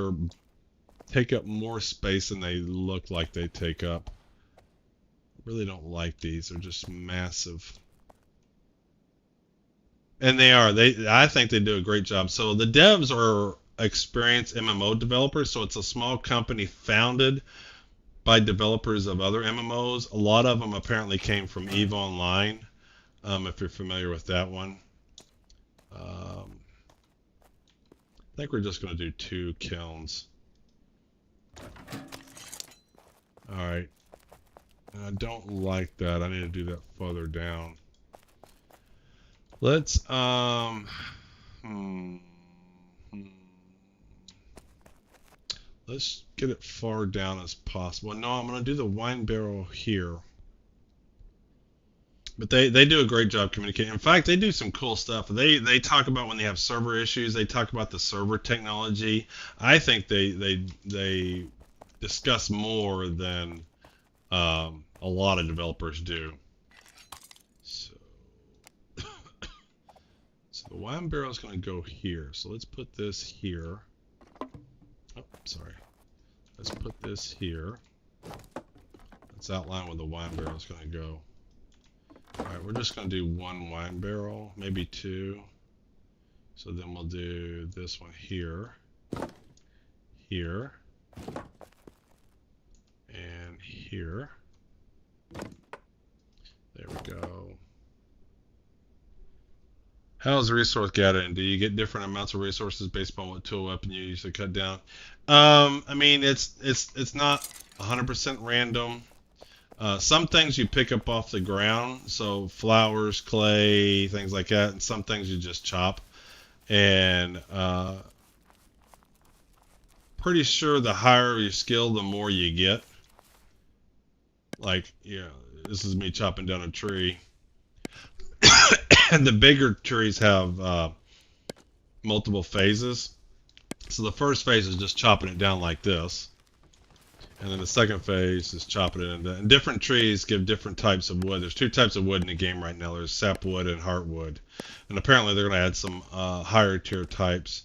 take up more space than they look like they take up. I really don't like these. They're just massive. And they are. I think they do a great job. So the devs are experienced MMO developers. So it's a small company founded by developers of other MMOs. A lot of them apparently came from EVE Online, if you're familiar with that one. I think we're just going to do 2 kilns. Alright. I don't like that. I need to do that further down. Let's, let's get it far down as possible. No, I'm going to do the wine barrel here. But they do a great job communicating. In fact, they do some cool stuff. They talk about when they have server issues. They talk about the server technology. I think they discuss more than a lot of developers do. So, so the wine barrel is going to go here. So let's put this here. Oh, sorry. Let's put this here. Let's outline where the wine barrel is going to go. Alright, we're just going to do 1 wine barrel, maybe 2. So then we'll do this one here, here, and here. There we go. How is resource gathering? Do you get different amounts of resources based upon what tool weapon you use to cut down? I mean, it's not 100% random. Some things you pick up off the ground, so flowers, clay, things like that, and some things you just chop. And pretty sure the higher your skill, the more you get. Like, yeah, this is me chopping down a tree. And the bigger trees have multiple phases. So the first phase is just chopping it down like this. And then the second phase is chopping it into. And different trees give different types of wood. There's 2 types of wood in the game right now. There's sapwood and heartwood. And apparently they're going to add some higher tier types.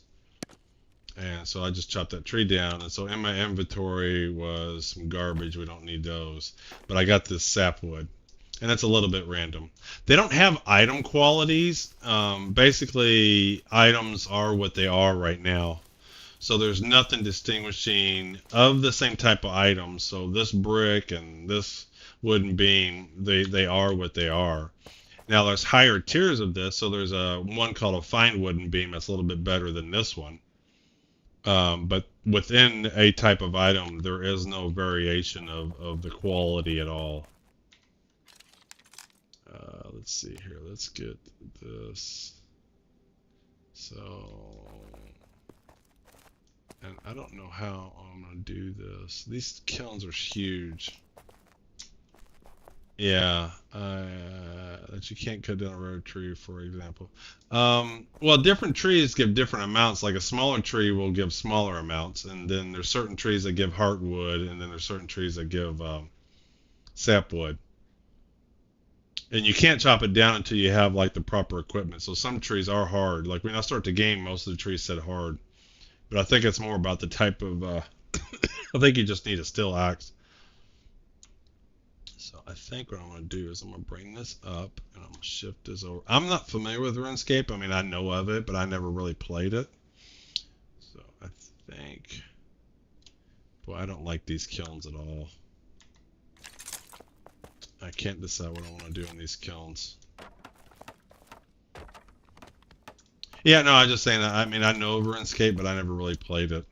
And so I just chopped that tree down. And so in my inventory was some garbage. We don't need those. But I got this sapwood. And it's a little bit random. They don't have item qualities. Basically, items are what they are right now. So there's nothing distinguishing of the same type of items. So this brick and this wooden beam, they are what they are. Now there's higher tiers of this. So there's one called a fine wooden beam that's a little bit better than this one. But within a type of item, there is no variation of the quality at all. Let's see here. Let's get this. So, and I don't know how I'm going to do this. These kilns are huge. Yeah, that you can't cut down a rare tree, for example. Well, different trees give different amounts. Like a smaller tree will give smaller amounts, and then there's certain trees that give heartwood, and then there's certain trees that give sapwood. And you can't chop it down until you have like the proper equipment. So some trees are hard. Like when I start the game, most of the trees said hard, but I think it's more about the type of. I think you just need a steel axe. So I think what I'm going to do is I'm going to bring this up and I'm going to shift this over. I'm not familiar with RuneScape. I mean, I know of it, but I never really played it. So I think, boy, I don't like these kilns at all. I can't decide what I want to do in these kilns. Yeah, no, I'm just saying that. I mean, I know of RuneScape, but I never really played it.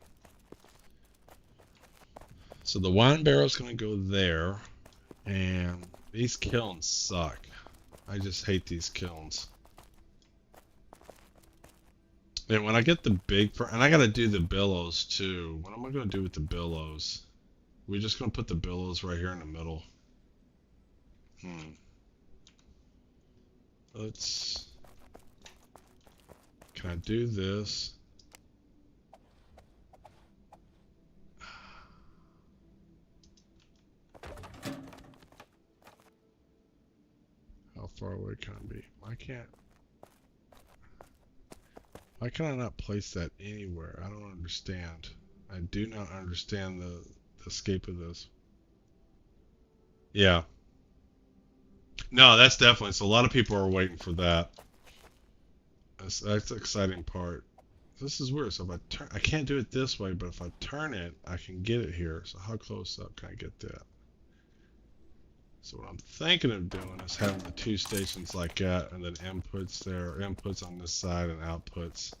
So the wine barrel's going to go there. And these kilns suck. I just hate these kilns. And when I get the big, and I gotta do the billows too. What am I gonna do with the billows? We're just gonna put the billows right here in the middle. Let's. Can I do this? How far away can it be? Why can I not place that anywhere? I don't understand. I do not understand the escape of this. Yeah. No, that's definitely. So a lot of people are waiting for that. That's the exciting part. This is weird. So if I turn, I can't do it this way, but if I turn it, I can get it here. So how close up can I get that? So what I'm thinking of doing is having the two stations like that, and then inputs there, inputs on this side and outputs.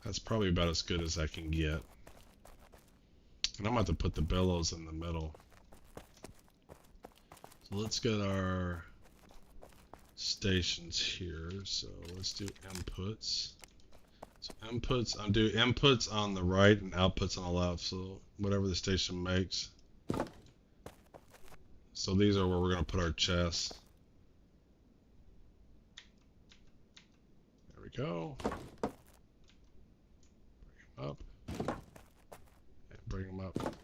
That's probably about as good as I can get. And I'm about to put the bellows in the middle. So let's get our stations here. So let's do inputs. So inputs, I'll do inputs on the right and outputs on the left. So whatever the station makes. So these are where we're going to put our chests. There we go. Bring them up. And bring them up.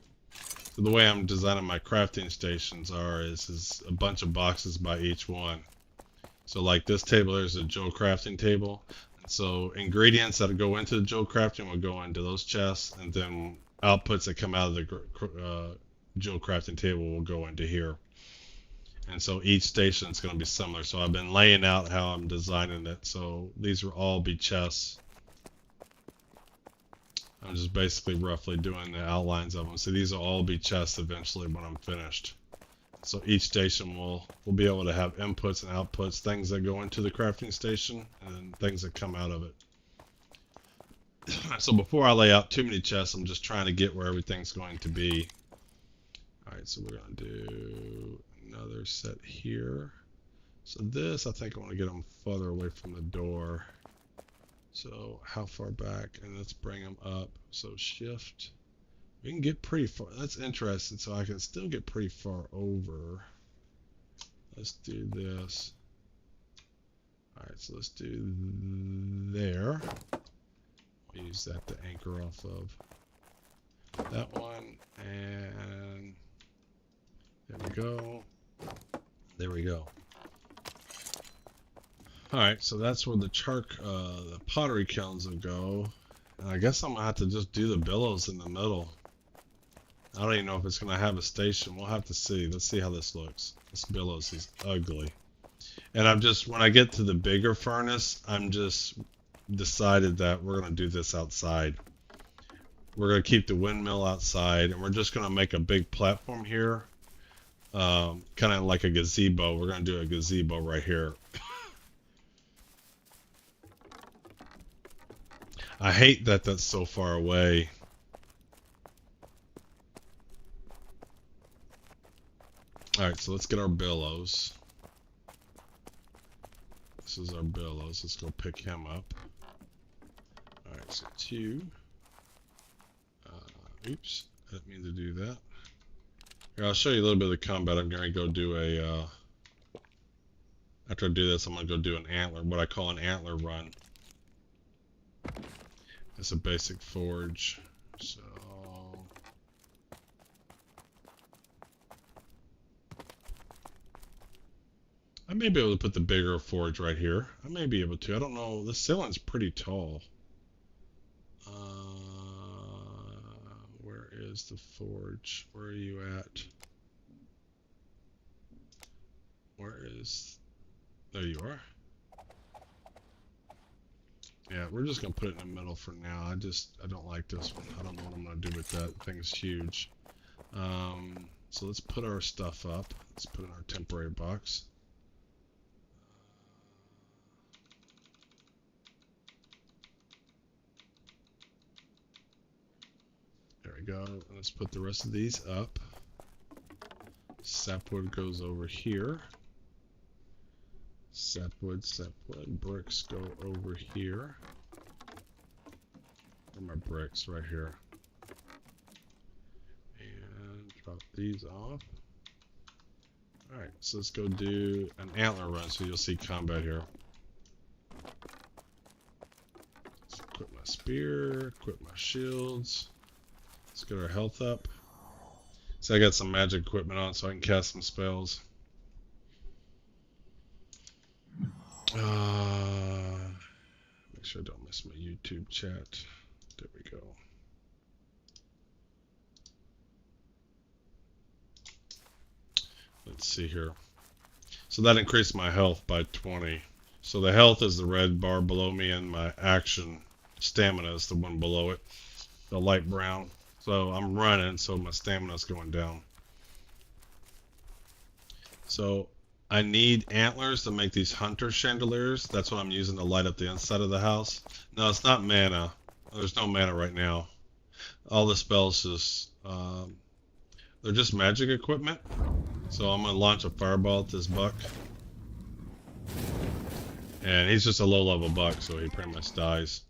So the way I'm designing my crafting stations is a bunch of boxes by each one. So like this table, there's a Joe crafting table. And so ingredients that go into the Joe crafting will go into those chests, and then outputs that come out of the Joe crafting table will go into here. And so each station is going to be similar. So I've been laying out how I'm designing it. So these will all be chests. I'm just basically roughly doing the outlines of them. So these will all be chests eventually when I'm finished. So each station will be able to have inputs and outputs, things that go into the crafting station and things that come out of it. So before I lay out too many chests, I'm just trying to get where everything's going to be. Alright, so we're going to do another set here. So this, I think I want to get them further away from the door. So how far back? And let's bring them up. So shift. We can get pretty far. That's interesting. So I can still get pretty far over. Let's do this. Alright, so let's do there. We'll use that to anchor off of that one. And there we go. There we go. Alright, so that's where the the pottery kilns will go. And I guess I'm going to have to just do the billows in the middle. I don't even know if it's going to have a station. We'll have to see. Let's see how this looks. This billows is ugly. And when I get to the bigger furnace, I'm just decided that we're going to do this outside. We're going to keep the windmill outside, and we're just going to make a big platform here. Kind of like a gazebo. We're going to do a gazebo right here. I hate that that's so far away. Alright, so let's get our billows. This is our billows. Let's go pick him up. Alright, so 2. Oops, I didn't mean to do that. Here, I'll show you a little bit of the combat. I'm going to go do After I do this, I'm gonna go do an antler, what I call an antler run. It's a basic forge. So I may be able to put the bigger forge right here. I may be able to. I don't know. The ceiling's pretty tall. Where is the forge? Where are you at? Where is... There you are. Yeah, we're just gonna put it in the middle for now. I don't like this one. I don't know what I'm gonna do with that. The thing's huge. So let's put our stuff up. Let's put it in our temporary box. There we go. Let's put the rest of these up. Sapwood goes over here. Sapwood, bricks go over here. Where are my bricks? Right here. And drop these off. Alright, so let's go do an antler run so you'll see combat here. Let's equip my spear, equip my shields. Let's get our health up. So I got some magic equipment on so I can cast some spells. Make sure I don't miss my YouTube chat. There we go. Let's see here. So that increased my health by 20. So the health is the red bar below me, and my action stamina is the one below it, the light brown. So I'm running, so my stamina's going down. So I need antlers to make these hunter chandeliers. That's what I'm using to light up the inside of the house. No, it's not mana. There's no mana right now. All the spells just they're just magic equipment. So I'm gonna launch a fireball at this buck, and he's just a low-level buck, so he pretty much dies.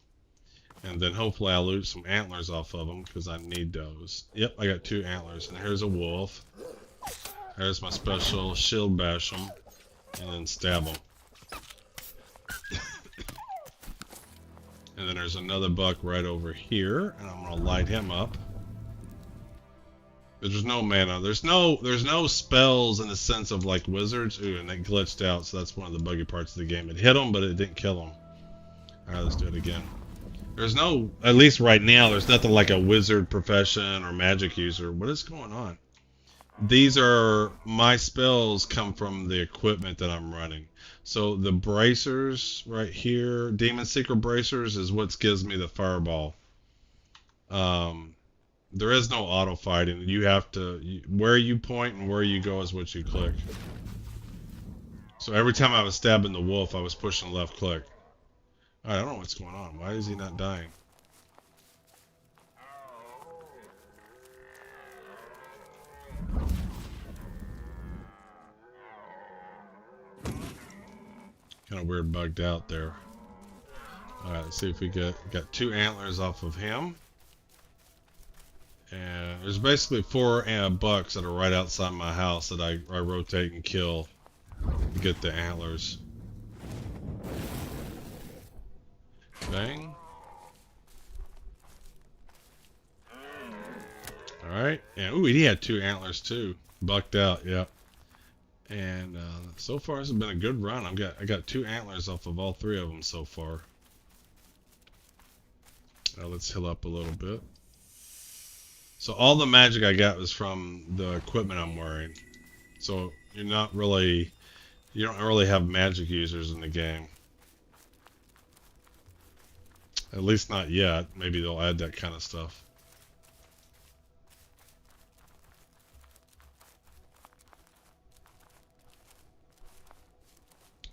And then hopefully I'll loot some antlers off of him because I need those. Yep, I got 2 antlers, and here's a wolf. There's my special shield bash him, and then stab him. And then there's another buck right over here, and I'm gonna light him up. There's no mana. There's no spells in the sense of like wizards. Ooh, and they glitched out, so that's one of the buggy parts of the game. It hit him, but it didn't kill him. Alright, let's do it again. There's no, at least right now, there's nothing like a wizard profession or magic user. What is going on? These are, my spells come from the equipment that I'm running. So the bracers right here, Demon Seeker bracers is what gives me the fireball. There is no auto fighting. You have to, where you point and where you go is what you click. So every time I was stabbing the wolf, I was pushing left click. I don't know what's going on. Why is he not dying? Kind of weird, bugged out there. Alright, let's see if we got 2 antlers off of him. And there's basically 4 bucks that are right outside my house that I rotate and kill to get the antlers. Bang. Alright, and ooh, he had 2 antlers too. Bucked out, yep. And so far this has been a good run. I got 2 antlers off of all 3 of them so far. Now let's heal up a little bit. So all the magic I got was from the equipment I'm wearing. So you don't really have magic users in the game. At least not yet. Maybe they'll add that kind of stuff.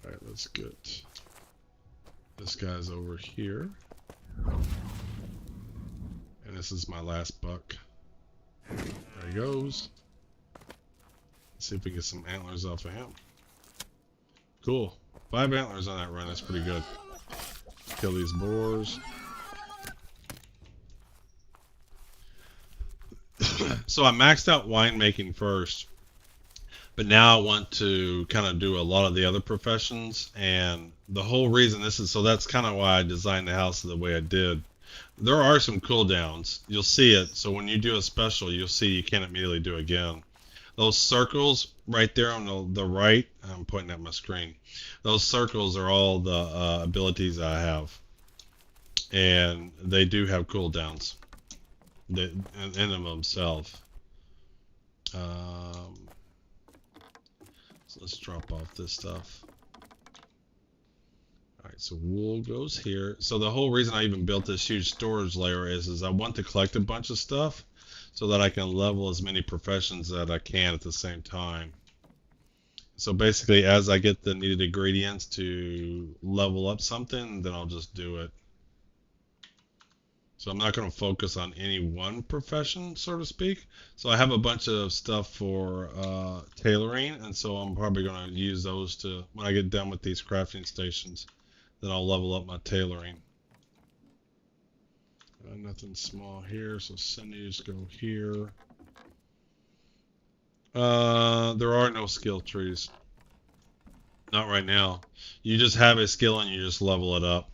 Alright, let's get this guy's over here. And this is my last buck. There he goes. Let's see if we get some antlers off of him. Cool. 5 antlers on that run. That's pretty good. Kill these boars. So I maxed out winemaking first. But now I want to kind of do a lot of the other professions, and the whole reason this is so that's kind of why I designed the house the way I did. There are some cooldowns. You'll see it. So when you do a special, you'll see you can't immediately do again. Those circles right there on the right, I'm pointing at my screen. Those circles are all the abilities I have, and they do have cooldowns in them themselves. So let's drop off this stuff. Alright, so wool goes here. So the whole reason I even built this huge storage layer is I want to collect a bunch of stuff so that I can level as many professions that I can at the same time. So basically, as I get the needed ingredients to level up something, then I'll just do it. So I'm not going to focus on any one profession, so to speak. So I have a bunch of stuff for tailoring, and so I'm probably going to use those to, when I get done with these crafting stations, then I'll level up my tailoring. Nothing small here, so sinews go here. There are no skill trees. Not right now. You just have a skill and you just level it up.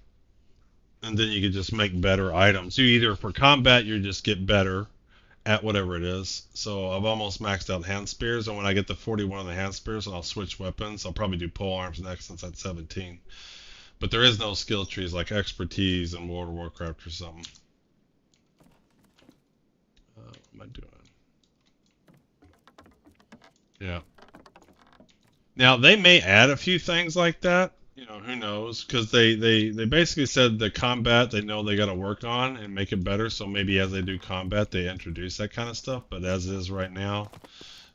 And then you can just make better items. You either, for combat, you just get better at whatever it is. So I've almost maxed out hand spears, and when I get to 41 of the hand spears, and I'll switch weapons. I'll probably do pole arms next since that's 17. But there is no skill trees like expertise in World of Warcraft or something. What am I doing? Yeah. Now, they may add a few things like that. You know, who knows? Because they basically said the combat they know they got to work on and make it better. So maybe as they do combat, they introduce that kind of stuff. But as is right now,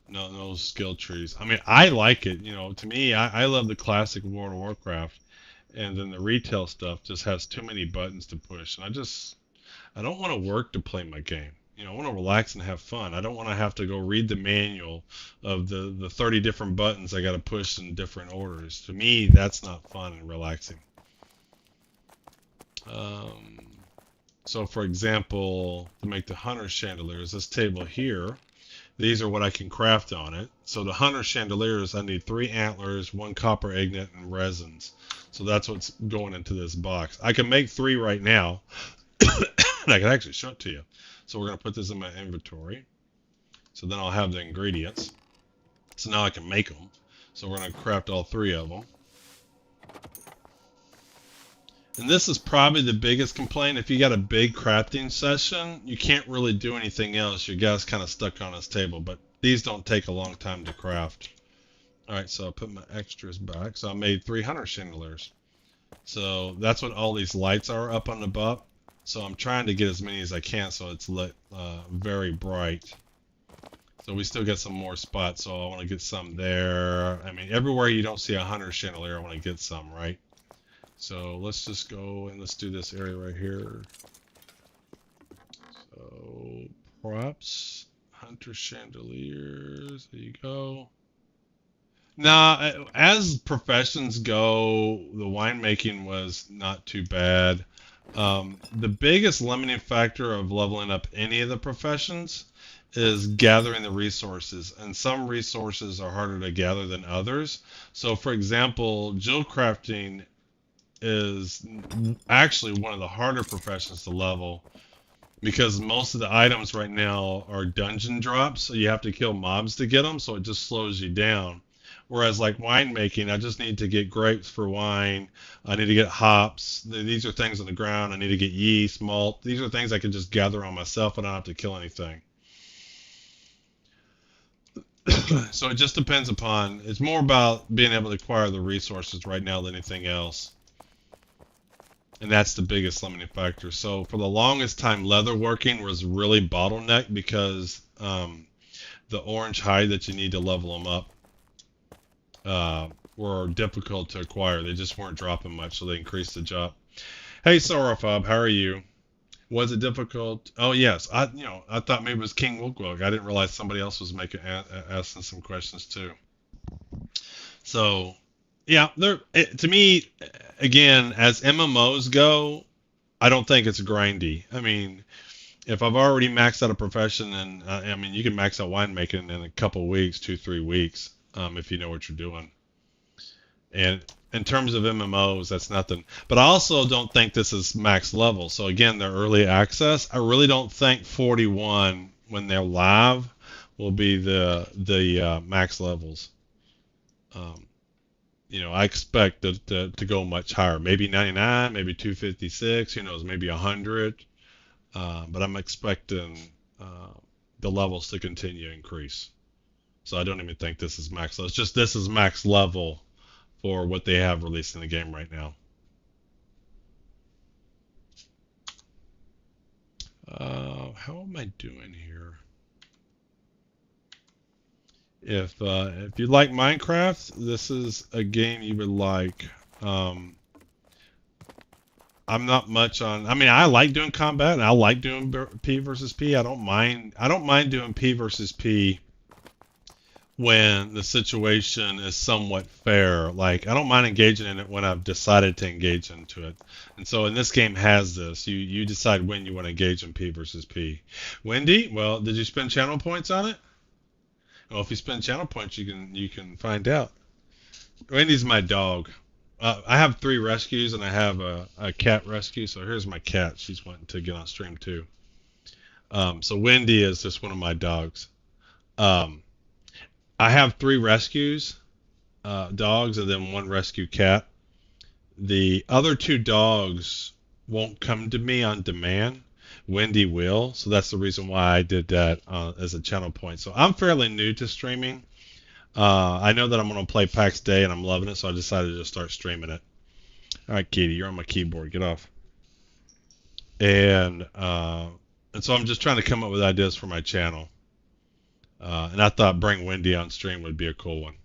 no skill trees. I mean, I like it. You know, to me, I love the classic World of Warcraft. And then the retail stuff just has too many buttons to push. And I don't want to work to play my game. You know, I want to relax and have fun. I don't want to have to go read the manual of the 30 different buttons I got to push in different orders. To me, that's not fun and relaxing. So, for example, to make the hunter chandeliers, this table here, these are what I can craft on it. So the hunter chandeliers, I need 3 antlers, 1 copper agate, and resins. So that's what's going into this box. I can make 3 right now, and I can actually show it to you. So we're going to put this in my inventory. So then I'll have the ingredients. So now I can make them. So we're going to craft all 3 of them. And this is probably the biggest complaint. If you got a big crafting session, you can't really do anything else. Your guy's kind of stuck on his table. But these don't take a long time to craft. Alright, so I'll put my extras back. So I made 300 chandeliers. So that's what all these lights are up on the above. So I'm trying to get as many as I can so it's lit very bright. So we still get some more spots, so I want to get some there. I mean, everywhere you don't see a hunter chandelier, I want to get some, right? So let's just go and let's do this area right here. So props, hunter chandeliers, there you go. Now, as professions go, the winemaking was not too bad. The biggest limiting factor of leveling up any of the professions is gathering the resources, and some resources are harder to gather than others. So, for example, jewel crafting is actually one of the harder professions to level because most of the items right now are dungeon drops, so you have to kill mobs to get them, so it just slows you down. Whereas like winemaking, I just need to get grapes for wine. I need to get hops. These are things on the ground. I need to get yeast, malt. These are things I can just gather on myself. I don't have to kill anything. So it just depends upon, it's more about being able to acquire the resources right now than anything else. And that's the biggest limiting factor. So for the longest time, leatherworking was really bottlenecked because the orange hide that you need to level them up were difficult to acquire. They just weren't dropping much, so they increased the job. Hey, Sorofob, how are you? Was it difficult? Oh yes, I thought maybe it was King Woogwog. I didn't realize somebody else was asking some questions too. So, yeah, to me, again, as MMOs go, I don't think it's grindy. I mean, if I've already maxed out a profession, and I mean, you can max out winemaking in a couple weeks, 2-3 weeks. if you know what you're doing. And in terms of MMOs, that's nothing. But I also don't think this is max level. So again, the early access, I really don't think 41 when they're live will be the max levels. You know, I expect it to go much higher. Maybe 99, maybe 256, who knows, maybe 100. But I'm expecting the levels to continue to increase. So I don't even think this is max level. It's just this is max level for what they have released in the game right now. How am I doing here? If you like Minecraft, this is a game you would like. I'm not much on. I mean, I like doing combat, and I like doing P versus P. I don't mind doing P versus P when the situation is somewhat fair. Like, I don't mind engaging in it when I've decided to engage into it. And so, in this game has this. You decide when you want to engage in P versus P. Wendy, well, did you spend channel points on it? Well, if you spend channel points, you can find out. Wendy's my dog. I have 3 rescues, and I have a cat rescue. So here's my cat. She's wanting to get on stream too. So Wendy is just one of my dogs. I have 3 rescues, dogs, and then 1 rescue cat. The other 2 dogs won't come to me on demand. Wendy will, so that's the reason why I did that as a channel point. So I'm fairly new to streaming. I know that I'm going to play Pax Dei, and I'm loving it, so I decided to just start streaming it. All right, Katie, you're on my keyboard. Get off. And so I'm just trying to come up with ideas for my channel. And I thought bring Wendy on stream would be a cool one.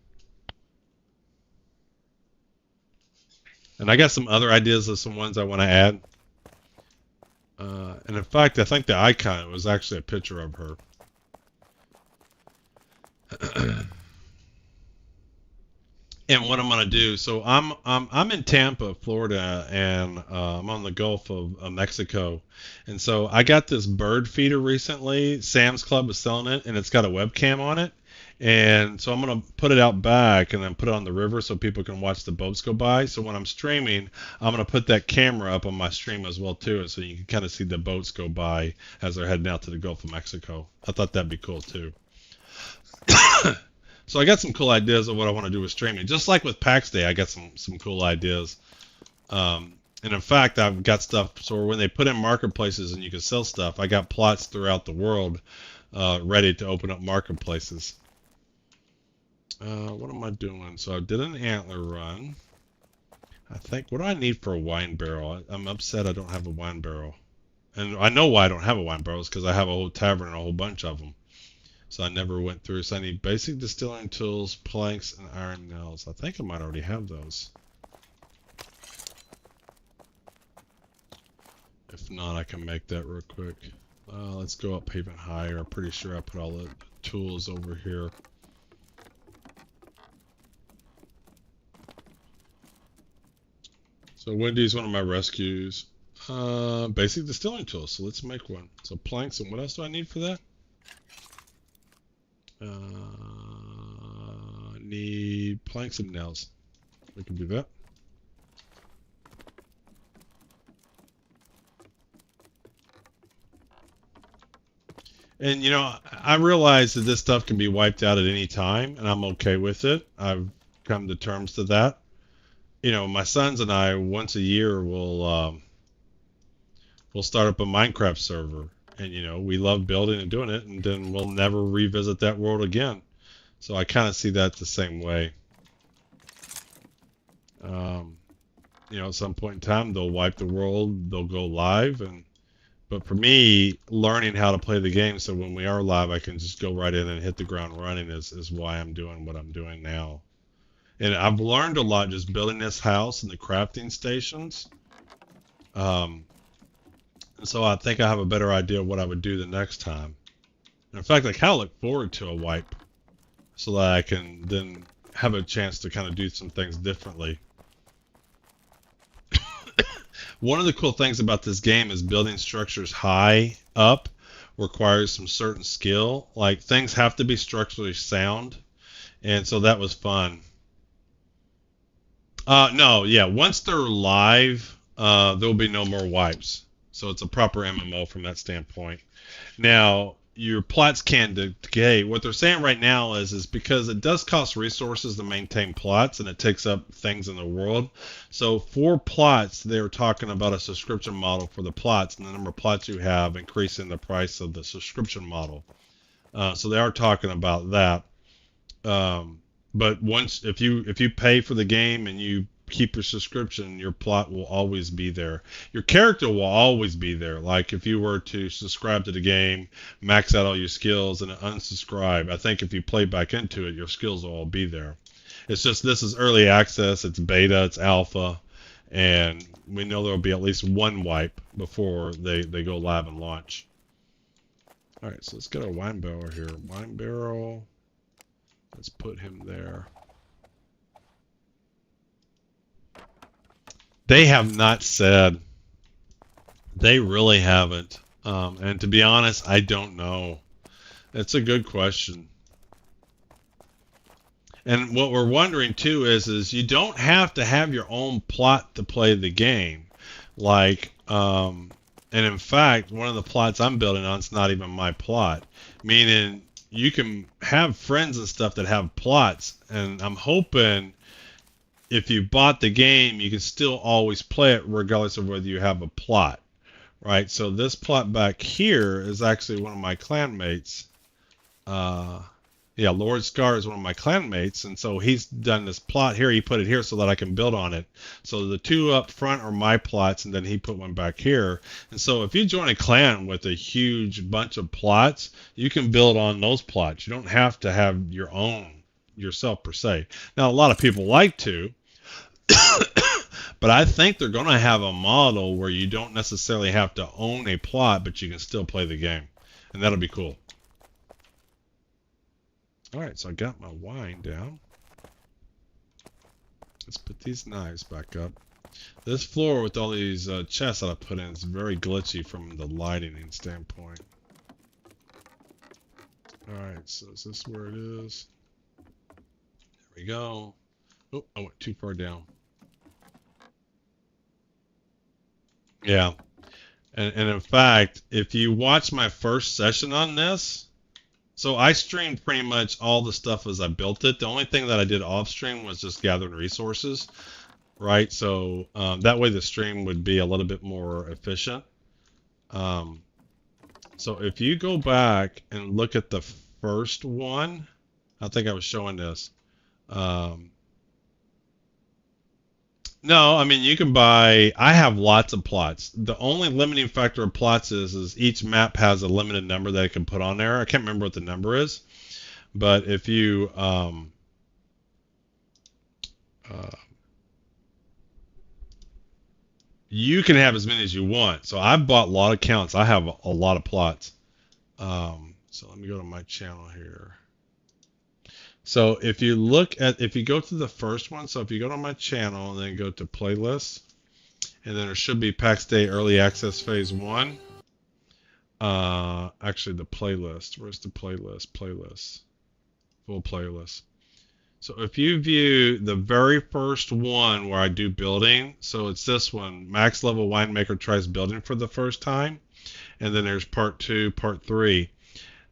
And I got some other ideas of some ones I want to add. And in fact, I think the icon was actually a picture of her. And what I'm gonna do, so I'm in Tampa, Florida, and I'm on the Gulf of Mexico, and so I got this bird feeder recently. Sam's Club is selling it, and it's got a webcam on it, and so I'm gonna put it out back and then put it on the river so people can watch the boats go by. So when I'm streaming, I'm gonna put that camera up on my stream as well too, so you can kind of see the boats go by as they're heading out to the Gulf of Mexico. I thought that'd be cool too. So I got some cool ideas of what I want to do with streaming. Just like with Pax Dei, I got some cool ideas. And in fact, I've got stuff, so when they put in marketplaces and you can sell stuff, I got plots throughout the world ready to open up marketplaces. What am I doing? So I did an antler run. I think, what do I need for a wine barrel? I'm upset I don't have a wine barrel. And I know why I don't have a wine barrel. It's because I have a whole tavern and a whole bunch of them. So I never went through. So I need basic distilling tools, planks, and iron nails. I think I might already have those. If not, I can make that real quick. Let's go up even higher. I'm pretty sure I put all the tools over here. So Wendy's one of my rescues. Basic distilling tools. So let's make one. So planks, and what else do I need for that? Need planks and nails. We can do that. And you know, I realize that this stuff can be wiped out at any time, and I'm okay with it. I've come to terms to that. You know, my sons and I once a year will start up a Minecraft server. And, you know, we love building and doing it, and then we'll never revisit that world again. So I kind of see that the same way. You know, at some point in time, they'll wipe the world, they'll go live. But for me, learning how to play the game so when we are live, I can just go right in and hit the ground running is why I'm doing what I'm doing now. And I've learned a lot just building this house and the crafting stations. So I think I have a better idea of what I would do the next time. In fact, I kind of look forward to a wipe so that I can then have a chance to kind of do some things differently. One of the cool things about this game is building structures high up requires some certain skill. Like, things have to be structurally sound. And so that was fun. No, yeah. Once they're live, there'll be no more wipes. So it's a proper MMO from that standpoint. Now, your plots can decay. What they're saying right now is because it does cost resources to maintain plots and it takes up things in the world. So for plots, they're talking about a subscription model for the plots, and the number of plots you have increasing the price of the subscription model. So they are talking about that. But once if you pay for the game and you keep your subscription, your plot will always be there. Your character will always be there. Like if you were to subscribe to the game, max out all your skills, and unsubscribe, I think if you play back into it, your skills will all be there. It's just this is early access, it's beta, it's alpha, and we know there will be at least one wipe before they go live and launch. All right, so let's get our wine barrel here. Wine barrel. Let's put him there. They have not said. They really haven't. And to be honest, I don't know. It's a good question. And what we're wondering too is you don't have to have your own plot to play the game. Like, and in fact, one of the plots I'm building on is not even my plot. Meaning, you can have friends and stuff that have plots, and I'm hoping if you bought the game, you can still always play it regardless of whether you have a plot, right? So this plot back here is actually one of my clanmates. Yeah, Lord Scar is one of my clanmates, and so he's done this plot here. He put it here so that I can build on it. So the two up front are my plots, and then he put one back here. And so if you join a clan with a huge bunch of plots, you can build on those plots. You don't have to have your own yourself per se. Now, a lot of people like to, but I think they're going to have a model where you don't necessarily have to own a plot, but you can still play the game. And that'll be cool. Alright, so I got my wine down. Let's put these knives back up. This floor with all these chests that I put in is very glitchy from the lighting standpoint. Alright, so is this where it is? There we go. Oh, I went too far down. Yeah. And in fact, if you watch my first session on this, so I streamed pretty much all the stuff as I built it. The only thing that I did off stream was just gathering resources, right? So that way the stream would be a little bit more efficient. So if you go back and look at the first one, I think I was showing this. No, I mean, you can buy, I have lots of plots. The only limiting factor of plots is each map has a limited number that it can put on there. I can't remember what the number is, but if you, you can have as many as you want. So I've bought a lot of counts. I have a lot of plots. So let me go to my channel here. So if you look at, if you go to the first one, so if you go to my channel and then go to playlists, and then there should be Pax Dei Early Access Phase 1. Actually the playlist, where's the playlist? Playlist, full playlist. So if you view the very first one where I do building, so it's this one, Max Level Winemaker tries building for the first time, and then there's part 2, part 3.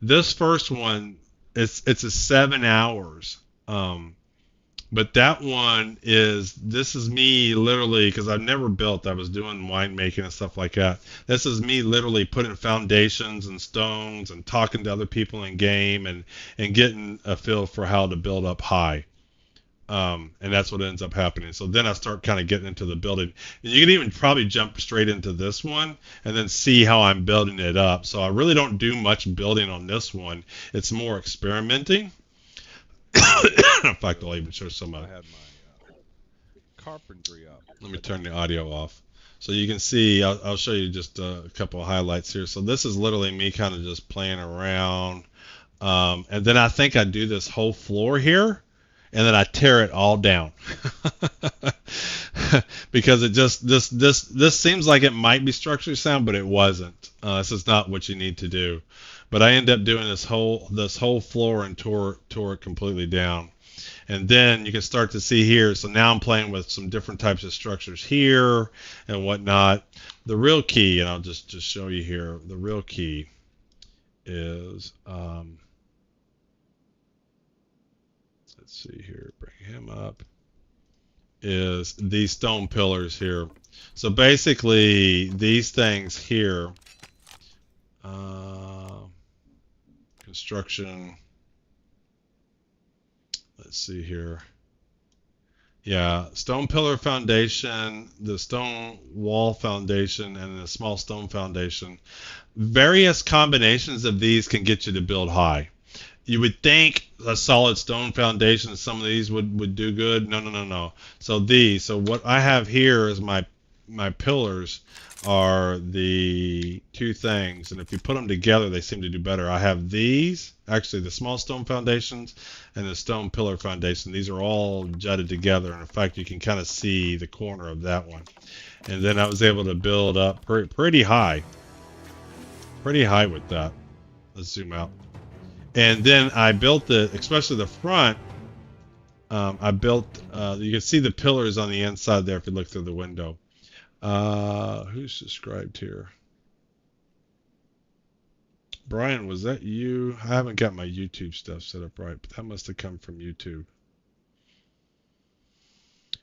This first one, it's a 7 hours, but that one is, this is me literally, because I've never built, I was doing winemaking and stuff like that. This is me literally putting foundations and stones and talking to other people in game and getting a feel for how to build up high. And that's what ends up happening. So then I start kind of getting into the building. And you can even probably jump straight into this one and then see how I'm building it up. So I really don't do much building on this one. It's more experimenting. In fact, I'll even show some. I had my carpentry up. Let me turn the audio off. So you can see, I'll show you just a couple of highlights here. So this is literally me kind of just playing around. And then I think I do this whole floor here. And then I tear it all down because it just this seems like it might be structurally sound, but it wasn't. This is not what you need to do. But I end up doing this whole floor and tore it completely down. And then you can start to see here. So now I'm playing with some different types of structures here and whatnot. The real key, and I'll just show you here, the real key is, let's see here, bring him up, is these stone pillars here. So basically these things here, construction, let's see here. Yeah, stone pillar foundation, the stone wall foundation, and the small stone foundation. Various combinations of these can get you to build high. You would think a solid stone foundation, some of these would do good. No. So what I have here is my pillars are the two things, and if you put them together, they seem to do better. I have these, actually the small stone foundations and the stone pillar foundation. These are all jutted together, and in fact, you can kind of see the corner of that one. And then I was able to build up pretty high with that. Let's zoom out. And then I built especially the front. I built. You can see the pillars on the inside there if you look through the window. Who's subscribed here? Brian, was that you? I haven't got my YouTube stuff set up right, but that must have come from YouTube.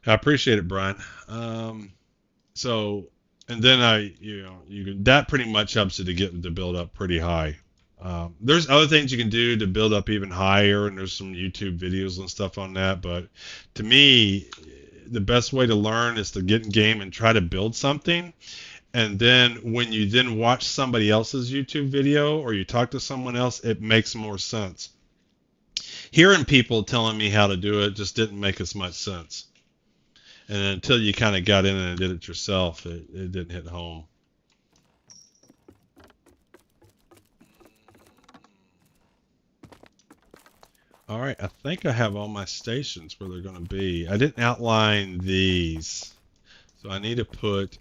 I appreciate it, Brian. So, and then that pretty much helps you to get the build up pretty high. There's other things you can do to build up even higher, and there's some YouTube videos and stuff on that. But to me, the best way to learn is to get in game and try to build something. And then when you then watch somebody else's YouTube video or you talk to someone else, it makes more sense. Hearing people telling me how to do it just didn't make as much sense. And until you kind of got in and did it yourself, it didn't hit home. All right, I think I have all my stations where they're going to be. I didn't outline these. So I need to put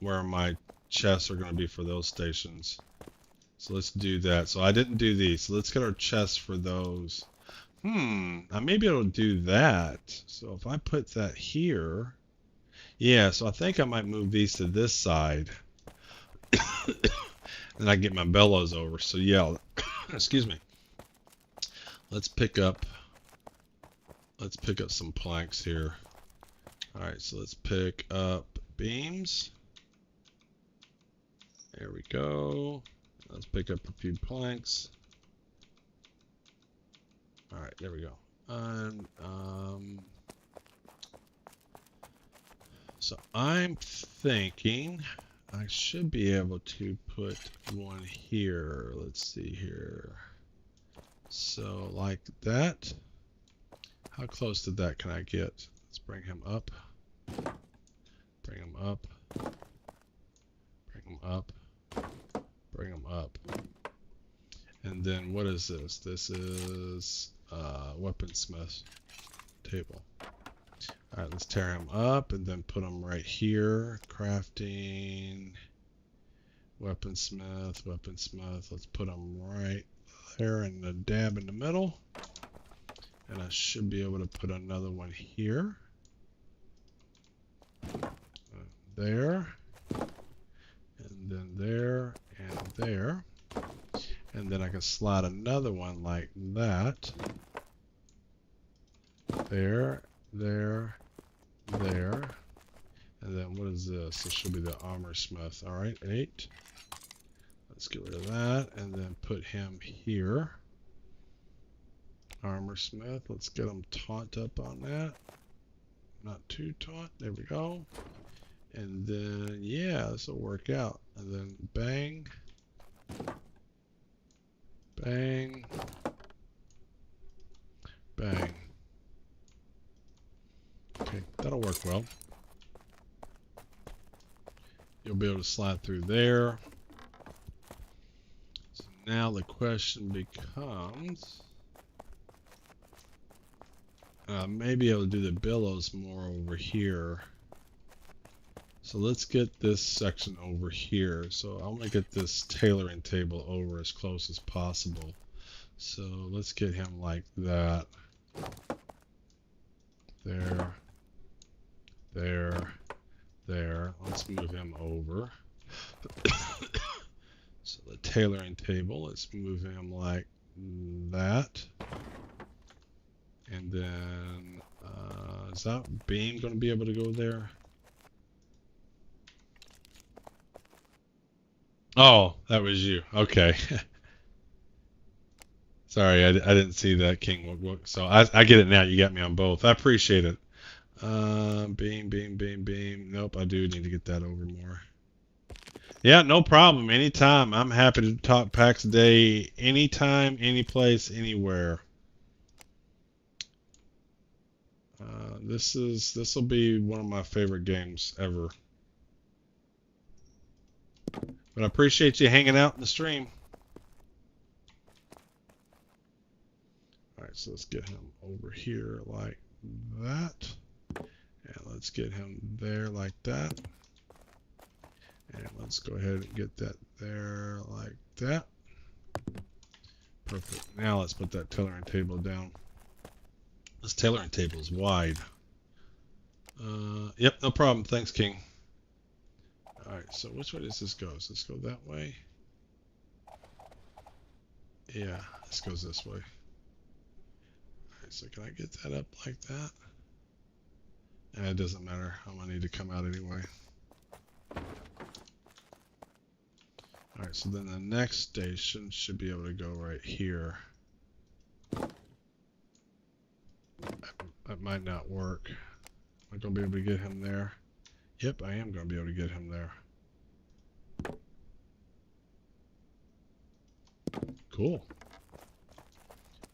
where my chests are going to be for those stations. So let's do that. So I didn't do these. So let's get our chests for those. I may be able to do that. So if I put that here, yeah, so I think I might move these to this side. Then I get my bellows over. So yeah, excuse me. Let's pick up some planks here. All right, so let's pick up beams. There we go. Let's pick up a few planks. All right, there we go. And so I'm thinking I should be able to put one here. Let's see here. So like that. How close to that can I get? Let's bring him up. Bring him up. Bring him up. Bring him up. And then what is this? This is weaponsmith table. Alright, let's tear him up and then put him right here. Crafting. Weaponsmith. Let's put him right there in the dab in the middle. And I should be able to put another one here. There. And then there and there. And then I can slide another one like that. There, there, there. And then what is this? This should be the armor smith. Alright, 8. Let's get rid of that and then put him here. Armor smith. Let's get him taunt up on that. Not too taut. There we go. And then, yeah, this will work out. And then bang. Bang. Bang. Okay, that'll work well. You'll be able to slide through there. So now the question becomes, may be able to do the billows more over here. So let's get this section over here. So I'm going to get this tailoring table over as close as possible. So let's get him like that. there, there, there. Let's move him over. So the tailoring table, let's move him like that. And then, is that beam going to be able to go there? Oh, that was you. Okay. Sorry, I didn't see that, King. So I get it now. You got me on both. I appreciate it. Beam, beam, beam, beam. Nope, I do need to get that over more. Yeah, no problem. Anytime. I'm happy to talk Pax Dei anytime, any place, anywhere. This will be one of my favorite games ever. But I appreciate you hanging out in the stream. Alright, so let's get him over here like that. And let's get him there like that. And let's go ahead and get that there like that. Perfect. Now let's put that tailoring table down. This tailoring table is wide. Yep, no problem. Thanks, King. Alright, so which way does this go? Does this go that way? Yeah, this goes this way. Alright, so can I get that up like that? It doesn't matter. I'm gonna need to come out anyway. Alright, so then the next station should be able to go right here. That might not work. Am I going to be able to get him there? Yep, I am going to be able to get him there. Cool.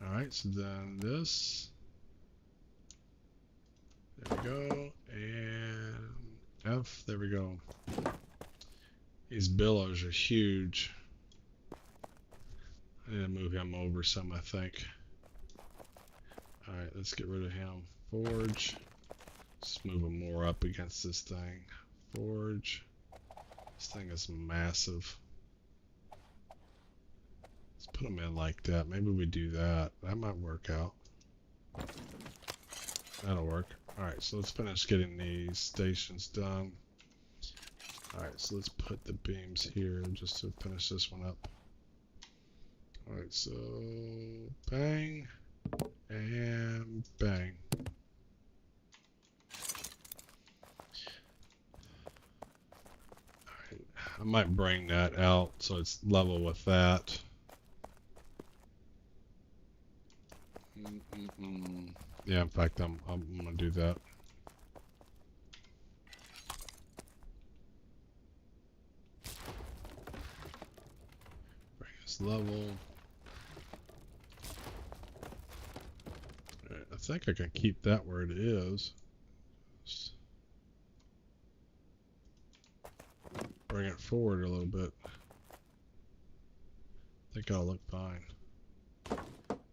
Alright, so then this. There we go. And F. There we go. These billows are huge. I need to move him over some, I think. Alright, let's get rid of him. Forge. Let's move him more up against this thing. Forge. This thing is massive. Let's put him in like that. Maybe we do that. That might work out. That'll work. Alright, so let's finish getting these stations done. Alright, so let's put the beams here just to finish this one up. Alright, so bang and bang. Alright, I might bring that out so it's level with that. Yeah, in fact, I'm gonna do that. Bring this level. Right, I think I can keep that where it is. Just bring it forward a little bit. I think I'll look fine.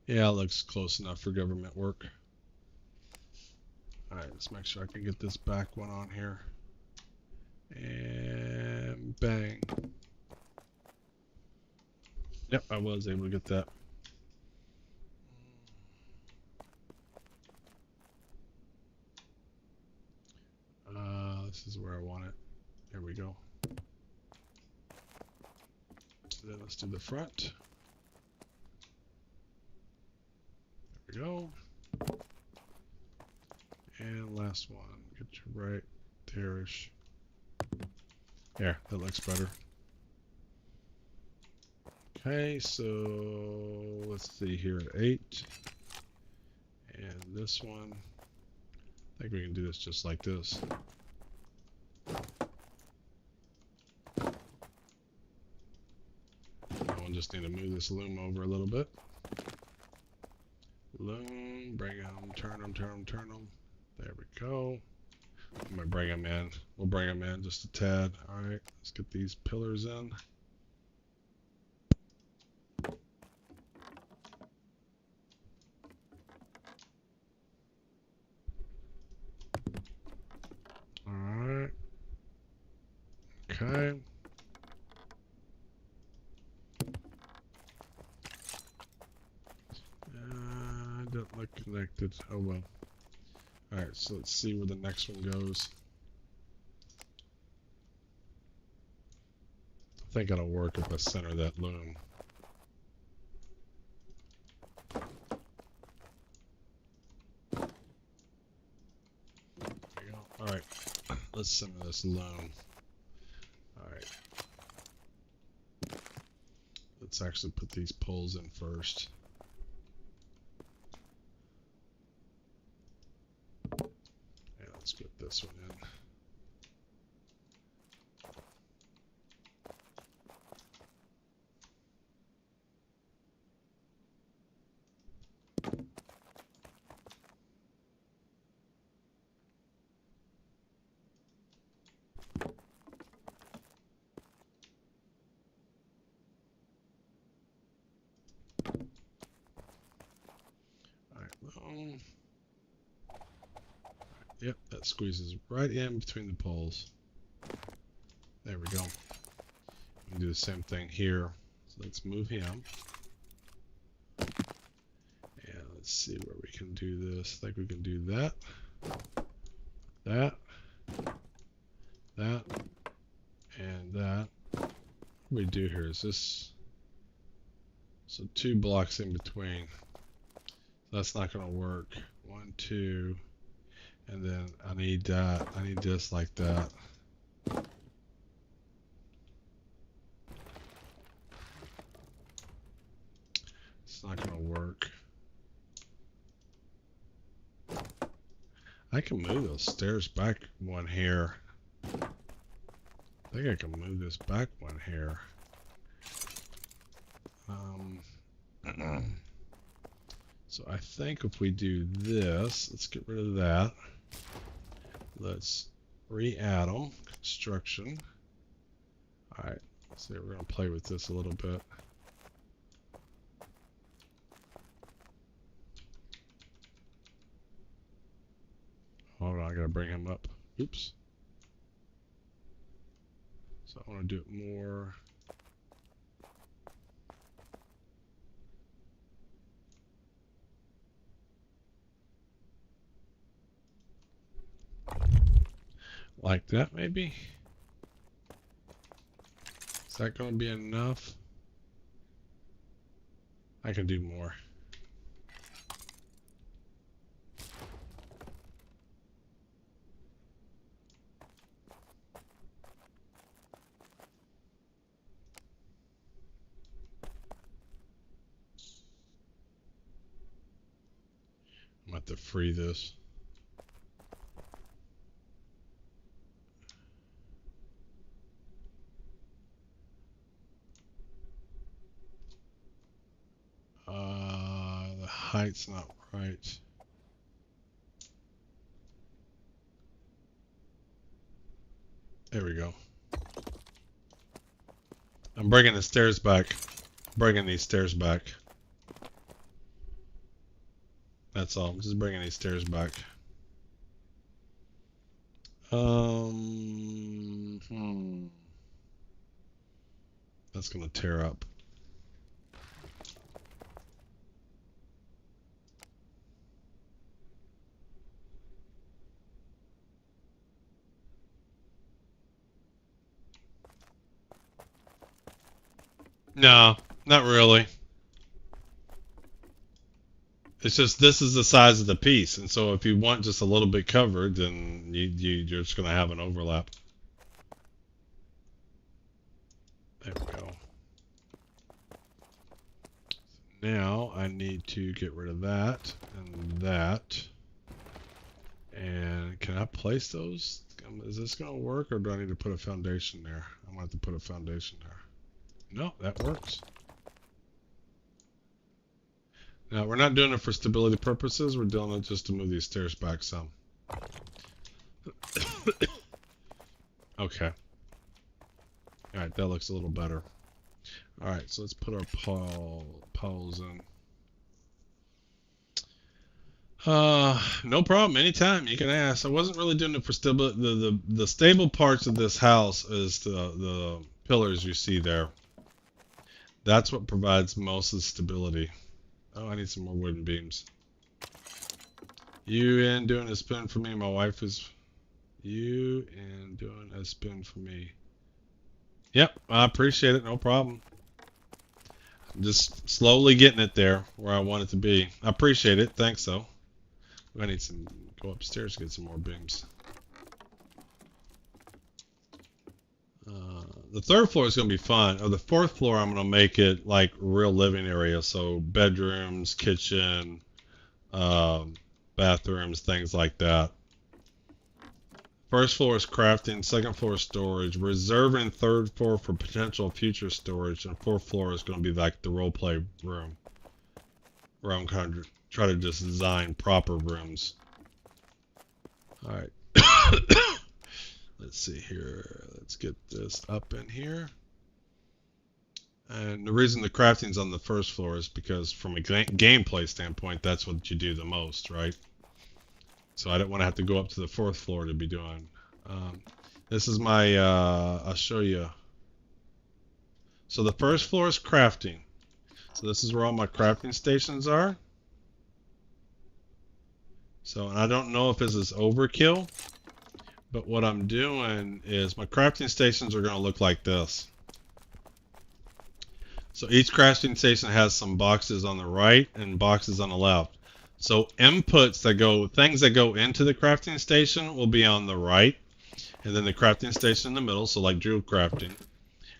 Yeah, it looks close enough for government work. Alright, let's make sure I can get this back one on here. And bang. Yep, I was able to get that. This is where I want it. There we go. Then let's do the front. There we go. And last one. Get you right there-ish. There, that looks better. Okay, so let's see here at 8. And this one. I think we can do this just like this. I'll just need to move this loom over a little bit. Loom, bring them, turn them, turn them, turn them. There we go. I'm gonna bring them in. We'll bring them in just a tad. Alright, let's get these pillars in. Alright. Okay. Don't look connected. Oh well. Alright, so let's see where the next one goes. I think it'll work if I center that loom. There we go. Alright, let's center this loom. Alright. Let's actually put these poles in first. Yeah, let's put this one in. Yep, that squeezes right in between the poles. There we go. We can do the same thing here. So let's move him. And let's see where we can do this. I think we can do that. That. That. And that. What we do here is this. So 2 blocks in between. That's not going to work. 1, 2. And then I need that. I need this like that. It's not gonna work. I can move those stairs back 1 hair. I think I can move this back 1 hair. So I think if we do this, let's get rid of that. Let's re-add them. Construction. Alright, so we're going to play with this a little bit. Hold on, I got to bring him up. Oops. So I want to do it more. Like that, maybe? Is that going to be enough? I can do more. I'm going to have to free this. The height's not right. There we go. I'm bringing the stairs back. Bringing these stairs back. That's all. I'm just bringing these stairs back. That's gonna tear up. No, not really. It's just this is the size of the piece, and so if you want just a little bit covered, then you're just going to have an overlap. There we go. Now I need to get rid of that and that. And can I place those? Is this going to work, or do I need to put a foundation there? I'm going to have to put a foundation there. No, that works. Now, we're not doing it for stability purposes. We're doing it just to move these stairs back some. Okay. Alright, that looks a little better. Alright, so let's put our poles in. No problem. Anytime you can ask. I wasn't really doing it for stability. The stable parts of this house is the pillars you see there. That's what provides most of the stability. Oh, I need some more wooden beams. You and doing a spin for me. My wife is. You and doing a spin for me. Yep, I appreciate it. No problem. I'm just slowly getting it there where I want it to be. I appreciate it. Thanks, though. I need some. Go upstairs to get some more beams. The third floor is going to be fun. Or the fourth floor, I'm going to make it like real living area. So bedrooms, kitchen, bathrooms, things like that. First floor is crafting, second floor is storage, reserving third floor for potential future storage, and fourth floor is going to be like the role play room, where I'm kind of try to just design proper rooms. All right. Let's see here. Let's get this up in here. And the reason the crafting's on the first floor is because from a gameplay standpoint, that's what you do the most, right? So I don't want to have to go up to the fourth floor to be doing. This is my, I'll show you. So the first floor is crafting. So this is where all my crafting stations are. So, and I don't know if this is overkill, but what I'm doing is my crafting stations are going to look like this. So each crafting station has some boxes on the right and boxes on the left. So inputs that go, things that go into the crafting station will be on the right, and then the crafting station in the middle, so like drill crafting.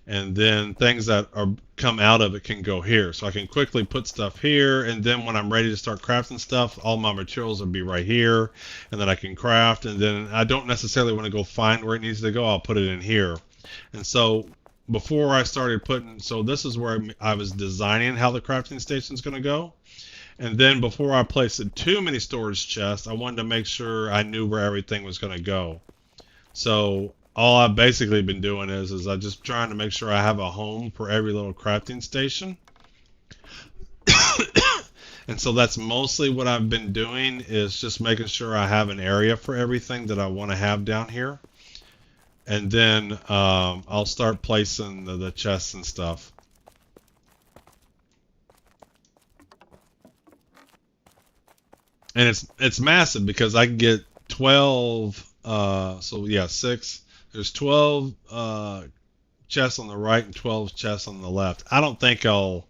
And then things that are come out of it can go here. So I can quickly put stuff here, and then when I'm ready to start crafting stuff, all my materials will be right here, and then I can craft, and then I don't necessarily want to go find where it needs to go, I'll put it in here. And so before I started putting, so this is where I was designing how the crafting station is going to go. And then before I placed too many storage chests, I wanted to make sure I knew where everything was going to go. So all I've basically been doing is I'm just trying to make sure I have a home for every little crafting station. And so that's mostly what I've been doing, is just making sure I have an area for everything that I want to have down here. And then I'll start placing the chests and stuff. And it's massive because I can get 12, so yeah, 6. There's 12 chests on the right and 12 chests on the left. I don't think I'll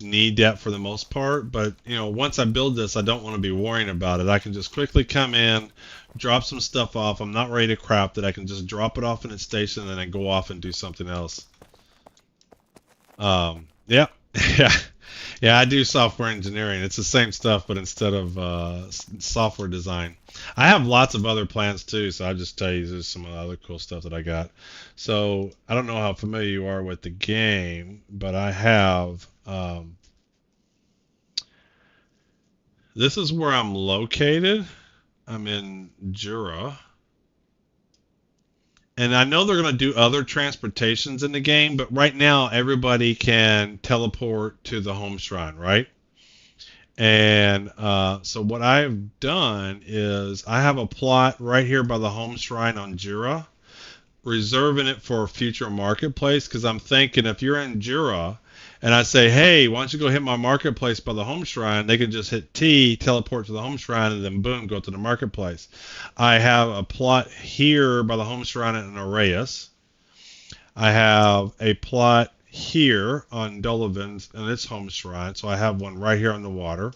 need that for the most part, but you know, once I build this, I don't want to be worrying about it. I can just quickly come in, drop some stuff off. I'm not ready to craft it. I can just drop it off in its station and then go off and do something else. Yeah, yeah. Yeah, I do software engineering. It's the same stuff, but instead of software design. I have lots of other plans too, so I'll just tell you there's some other cool stuff that I got. So I don't know how familiar you are with the game, but I have, this is where I'm located. I'm in Jura. And I know they're going to do other transportations in the game, but right now everybody can teleport to the home shrine, right? And so what I've done is I have a plot right here by the home shrine on Jura, reserving it for a future marketplace, because I'm thinking if you're in Jura and I say, hey, why don't you go hit my marketplace by the home shrine, they can just hit T, teleport to the home shrine, and then boom, go to the marketplace. I have a plot here by the home shrine in Arrayas. I have a plot here on Dolavan and its home shrine, so I have one right here on the water.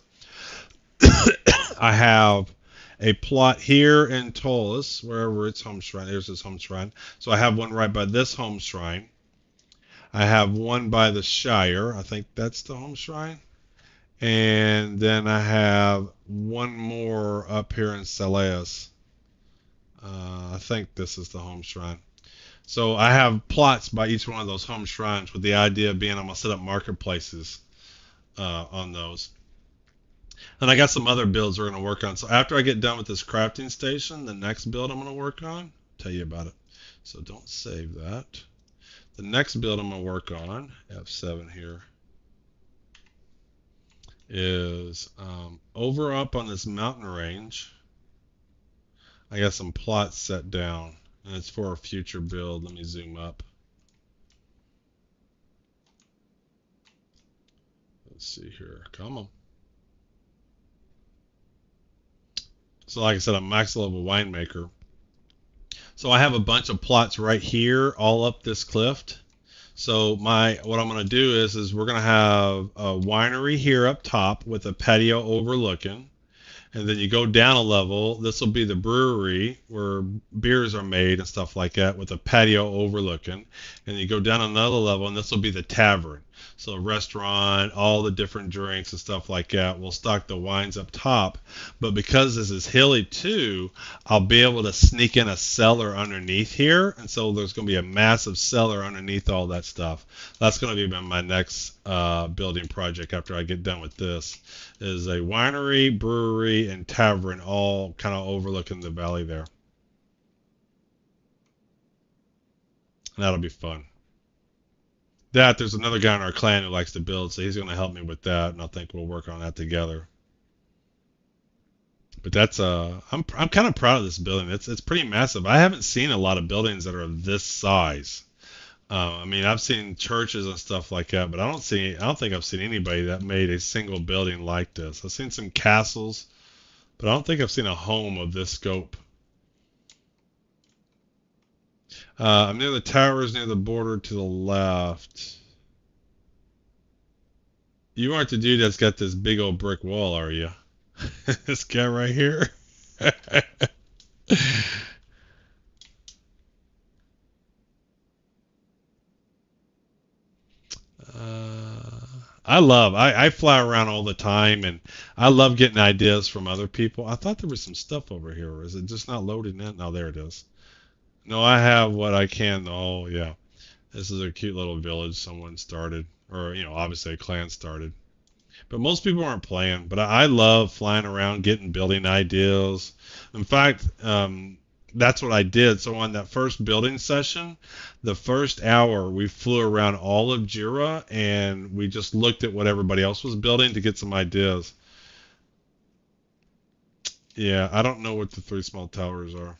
I have a plot here in Tolus, wherever its home shrine. There's his home shrine. So I have one right by this home shrine. I have one by the Shire. I think that's the home shrine. And then I have one more up here in Saleas. I think this is the home shrine. So I have plots by each one of those home shrines, with the idea being I'm going to set up marketplaces on those. And I got some other builds we're going to work on. So after I get done with this crafting station, the next build I'm going to work on, I'll tell you about it. So don't save that. The next build I'm going to work on, F7 here, is over up on this mountain range. I got some plots set down, and it's for a future build. Let me zoom up. Let's see here. Come on. So like I said, I'm max level winemaker. So I have a bunch of plots right here, all up this cliff. So what I'm gonna do is we're gonna have a winery here up top with a patio overlooking. And then you go down a level. This will be the brewery where beers are made and stuff like that with a patio overlooking. And you go down another level and this will be the tavern. So a restaurant, all the different drinks and stuff like that. We'll stock the wines up top. But because this is hilly too, I'll be able to sneak in a cellar underneath here. And so there's going to be a massive cellar underneath all that stuff. That's going to be my next building project after I get done with this. Is a winery, brewery, and tavern all kind of overlooking the valley there. And that'll be fun. There's another guy in our clan who likes to build, so he's going to help me with that, and I think we'll work on that together. But that's I'm kind of proud of this building. It's pretty massive. I haven't seen a lot of buildings that are of this size. I mean, I've seen churches and stuff like that, but I don't think I've seen anybody that made a single building like this. I've seen some castles, but I don't think I've seen a home of this scope. I'm near the towers, near the border to the left. You aren't the dude that's got this big old brick wall, are you? This guy right here? I fly around all the time, and I love getting ideas from other people. I thought there was some stuff over here, or is it just not loading in? No, there it is. No, I have what I can. Oh, yeah. This is a cute little village someone started, or, obviously a clan started. But most people aren't playing, but I love flying around, getting building ideas. In fact, that's what I did. So on that first building session, the first hour, we flew around all of Jura, and we just looked at what everybody else was building to get some ideas. Yeah, I don't know what the 3 small towers are.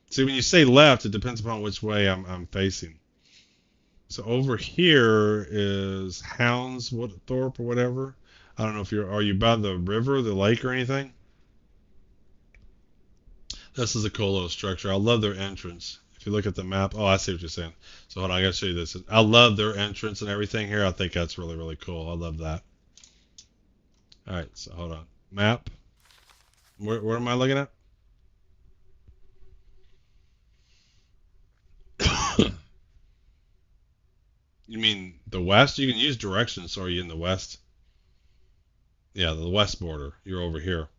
See, when you say left, it depends upon which way I'm facing. So over here is Thorpe or whatever. I don't know if are you by the river, the lake, or anything? This is a cool little structure. I love their entrance. If you look at the map, oh, I see what you're saying. So hold on, I gotta show you this. I love their entrance and everything here. I think that's really, really cool. I love that. All right, so hold on. Map. Where am I looking at? You mean the west? You can use directions, so are you in the west? Yeah, the west border. You're over here.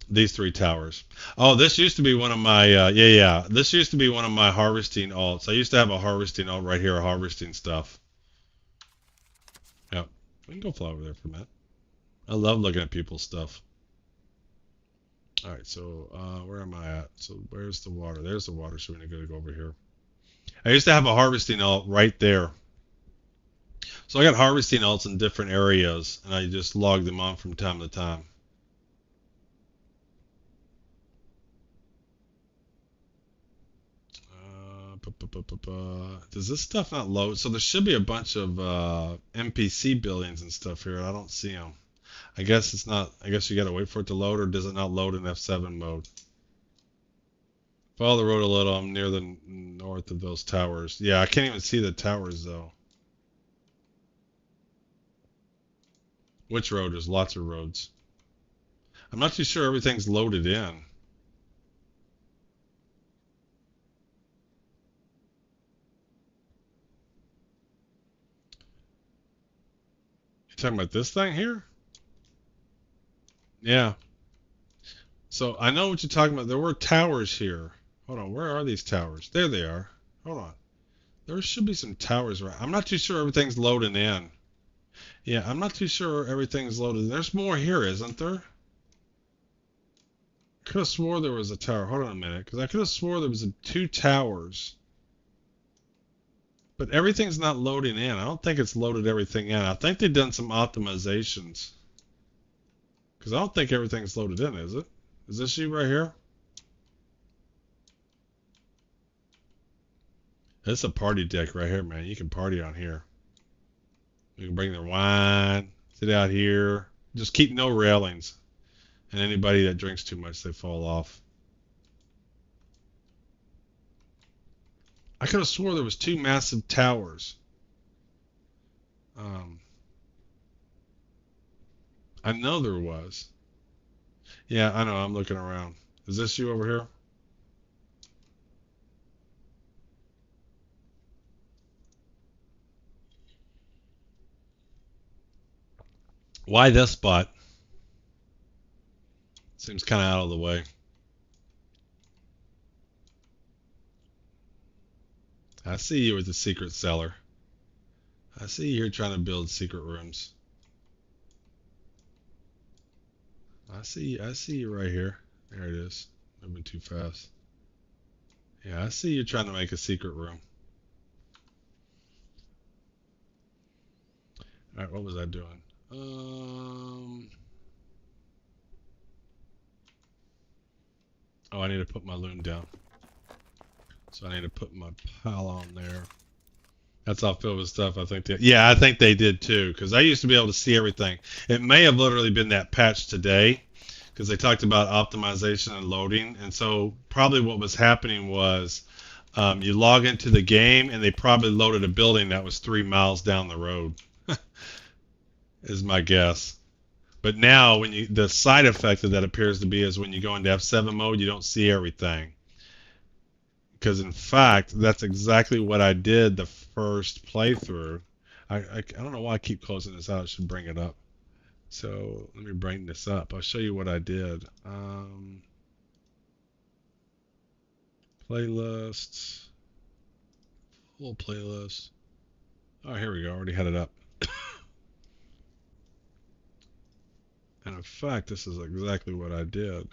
These 3 towers. Oh, this used to be one of my, yeah. This used to be one of my harvesting alts. I used to have a harvesting alt right here, harvesting stuff. Yep. We can go fly over there for a minute. I love looking at people's stuff. All right, so where am I at? So where's the water? There's the water, so we're going to go over here. I used to have a harvesting alt right there. So I got harvesting alts in different areas, and I just log them on from time to time. Does this stuff not load? So there should be a bunch of NPC buildings and stuff here. I don't see them. I guess it's not. I guess you got to wait for it to load, or does it not load in F7 mode? Follow the road a little. I'm near the north of those towers. Yeah, I can't even see the towers though. Which road? There's lots of roads. I'm not too sure everything's loaded in. You talking about this thing here? Yeah. So I know what you're talking about. There were towers here. Hold on, where are these towers? There they are. Hold on. There should be some towers around. I'm not too sure everything's loading in. Yeah, I'm not too sure everything's loaded. There's more here, isn't there? I could have swore there was a tower. Hold on a minute, because I could have swore there was 2 towers. But everything's not loading in. I don't think it's loaded everything in. I think they've done some optimizations. Because I don't think everything's loaded in, is it? Is this you right here? It's a party deck right here, man. You can party on here. You can bring their wine, sit out here. Just keep no railings. And anybody that drinks too much, they fall off. I could have swore there was 2 massive towers. I know there was. Yeah, I know. I'm looking around. Is this you over here? Why this spot? Seems kind of out of the way. I see you with the secret cellar. I see you here trying to build secret rooms. I see you right here. There it is. Moving too fast. Yeah, I see you trying to make a secret room. Alright, what was I doing? Oh, I need to put my loom down. So I need to put my pile on there. That's all filled with stuff. I think I think they did too, because I used to be able to see everything. It may have literally been that patch today, because they talked about optimization and loading. And so probably what was happening was you log into the game and they probably loaded a building that was 3 miles down the road, is my guess. But now the side effect of that appears to be is when you go into F7 mode, you don't see everything. Because in fact, that's exactly what I did the first playthrough. I don't know why I keep closing this out. I should bring it up. So let me bring this up. I'll show you what I did. Playlists. Full playlist. Oh, here we go. I already had it up. And in fact, this is exactly what I did.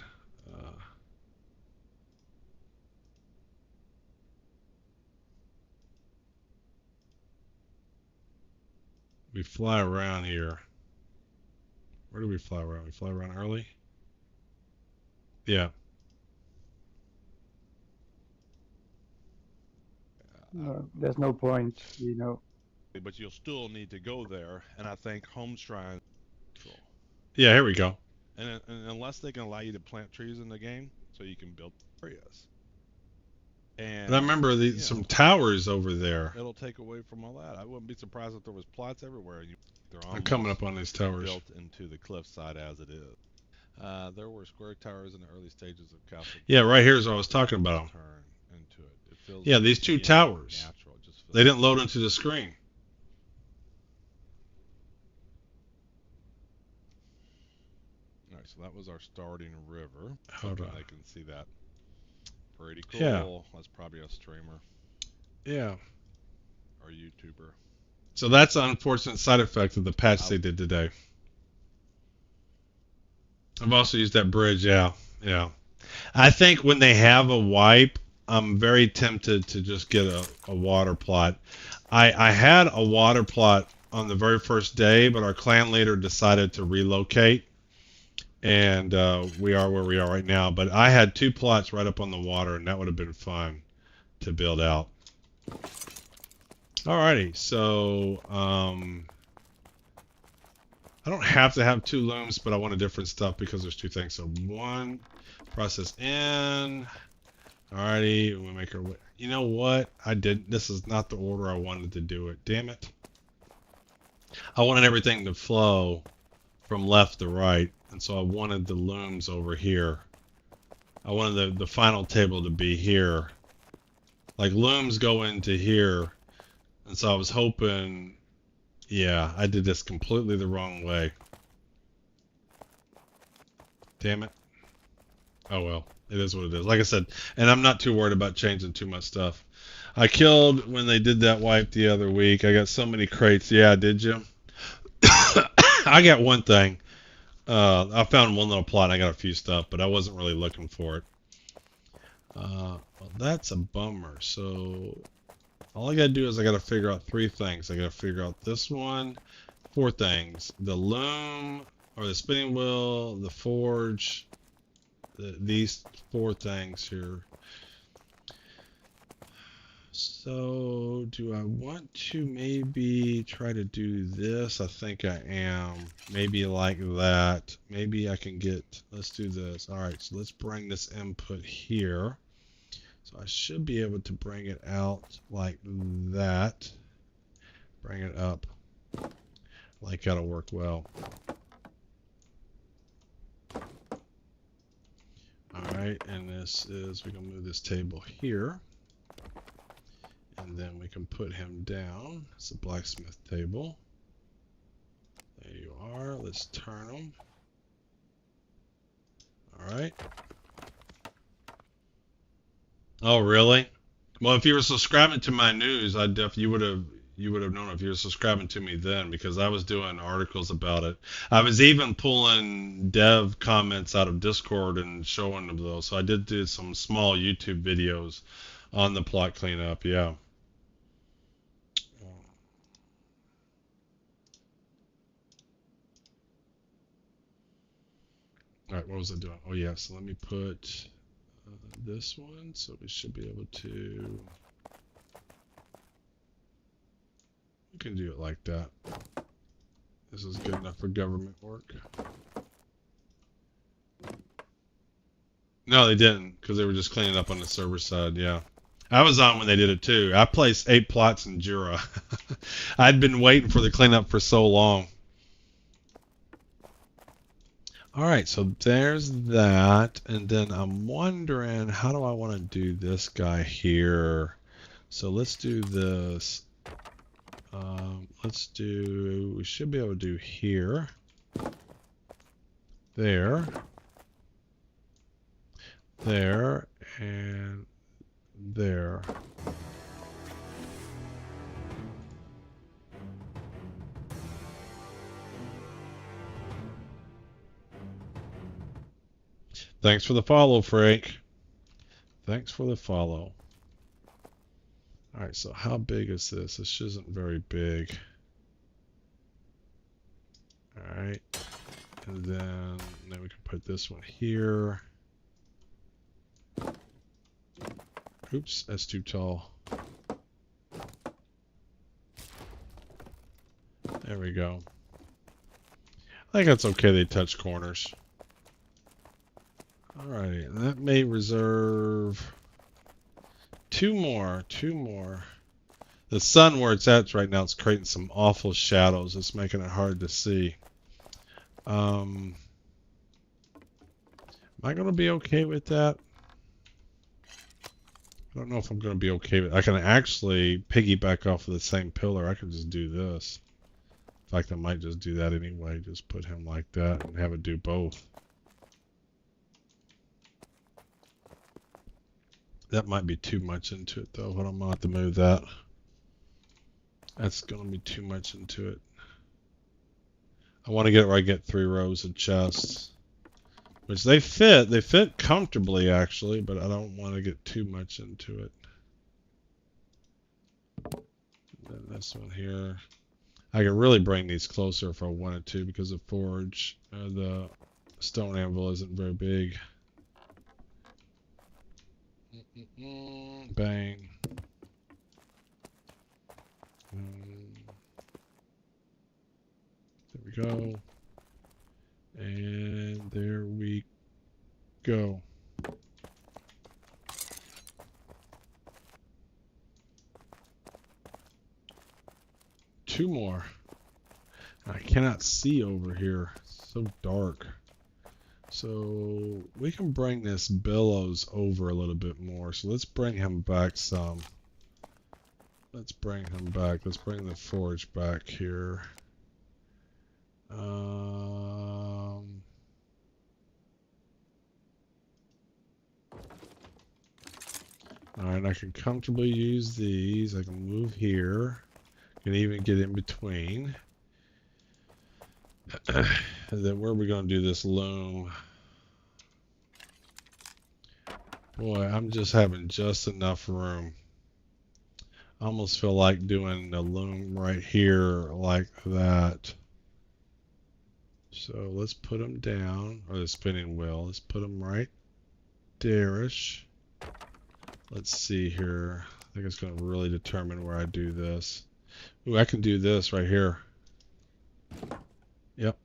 We fly around here. Where do we fly around? We fly around early? Yeah. There's no point, you know. But you'll still need to go there, and I think home shrine. Yeah, here we go. And unless they can allow you to plant trees in the game, so you can build areas. And I remember some towers over there. It'll take away from all that. I wouldn't be surprised if there was plots everywhere. I'm coming up on these towers. Built into the cliffside as it is. There were square towers in the early stages of Castle. Yeah, right here is what I was talking about. Turn into it. It feels yeah, these 2 towers. Natural. They didn't load into the screen. All right, so that was our starting river. Hold on. I can see that. Pretty cool. Yeah. That's probably a streamer. Yeah. Or YouTuber. So that's an unfortunate side effect of the patch they did today. I've also used that bridge, yeah. I think when they have a wipe, I'm very tempted to just get a water plot. I had a water plot on the very first day, but our clan leader decided to relocate. And we are where we are right now. But I had 2 plots right up on the water, and that would have been fun to build out. Alrighty, so I don't have to have 2 looms, but I wanted different stuff because there's 2 things. So 1, process in. Alrighty, we make our way. You know what? This is not the order I wanted to do it. Damn it. I wanted everything to flow from left to right. And so I wanted the looms over here. I wanted the final table to be here. Like looms go into here. And so I was hoping, yeah, I did this completely the wrong way. Damn it. Oh well, it is what it is. Like I said, and I'm not too worried about changing too much stuff. I killed when they did that wipe the other week. I got so many crates. Yeah, did you? I got one thing. I found one little plot and I got a few stuff, but I wasn't really looking for it. Well, that's a bummer. So all I gotta do is I gotta figure out 3 things. I gotta figure out this one, 4 things: the loom or the spinning wheel, the forge, these 4 things here. So, do I want to maybe try to do this? I think I am. Maybe like that. Maybe I can get, let's do this. All right, so let's bring this input here. So I should be able to bring it out like that. Bring it up. Like that'll work well. All right, and this is, we can move this table here. And then we can put him down. It's a blacksmith table. There you are. Let's turn him. All right. Oh, really? Well, if you were subscribing to my news, you would have known if you were subscribing to me then, because I was doing articles about it. I was even pulling dev comments out of Discord and showing them those. So I did do some small YouTube videos on the plot cleanup. Yeah. All right, what was I doing? Oh yeah, so let me put this one, so we should be able to, we can do it like that. This is good enough for government work. No, they didn't, because they were just cleaning up on the server side, yeah. I was on when they did it too. I placed 8 plots in Jura. I'd been waiting for the cleanup for so long. All right, so there's that, and then I'm wondering, how do I want to do this guy here? So let's do this. We should be able to do here, there, and there. Thanks for the follow, Frank. Thanks for the follow. All right, so how big is this? This isn't very big. All right, and then we can put this one here. Oops, that's too tall. There we go. I think that's okay, they touch corners. Alright, that may reserve two more. The sun where it's at right now, it's creating some awful shadows. It's making it hard to see. Am I going to be okay with that? I don't know if I'm going to be okay with it. I can actually piggyback off of the same pillar. I can just do this. In fact, I might just do that anyway. Just put him like that and have it do both. That might be too much into it though, but I'm gonna have to move that. That's gonna be too much into it. I want to get it where I get 3 rows of chests, which they fit comfortably actually, but I don't want to get too much into it. And then this one here, I could really bring these closer if I wanted to, because the forge, the stone anvil isn't very big. Bang. There we go. And there we go. Two more. I cannot see over here. It's so dark. So we can bring this bellows over a little bit more. So let's bring him back some. Let's bring him back. Let's bring the forge back here. Alright, I can comfortably use these. I can move here. I can even get in between. And then where are we going to do this loom? Boy, I'm just having just enough room. I almost feel like doing the loom right here like that. So let's put them down, or the spinning wheel. Let's put them right there-ish. Let's see here. think it's going to really determine where I do this. Ooh, I can do this right here. Yep.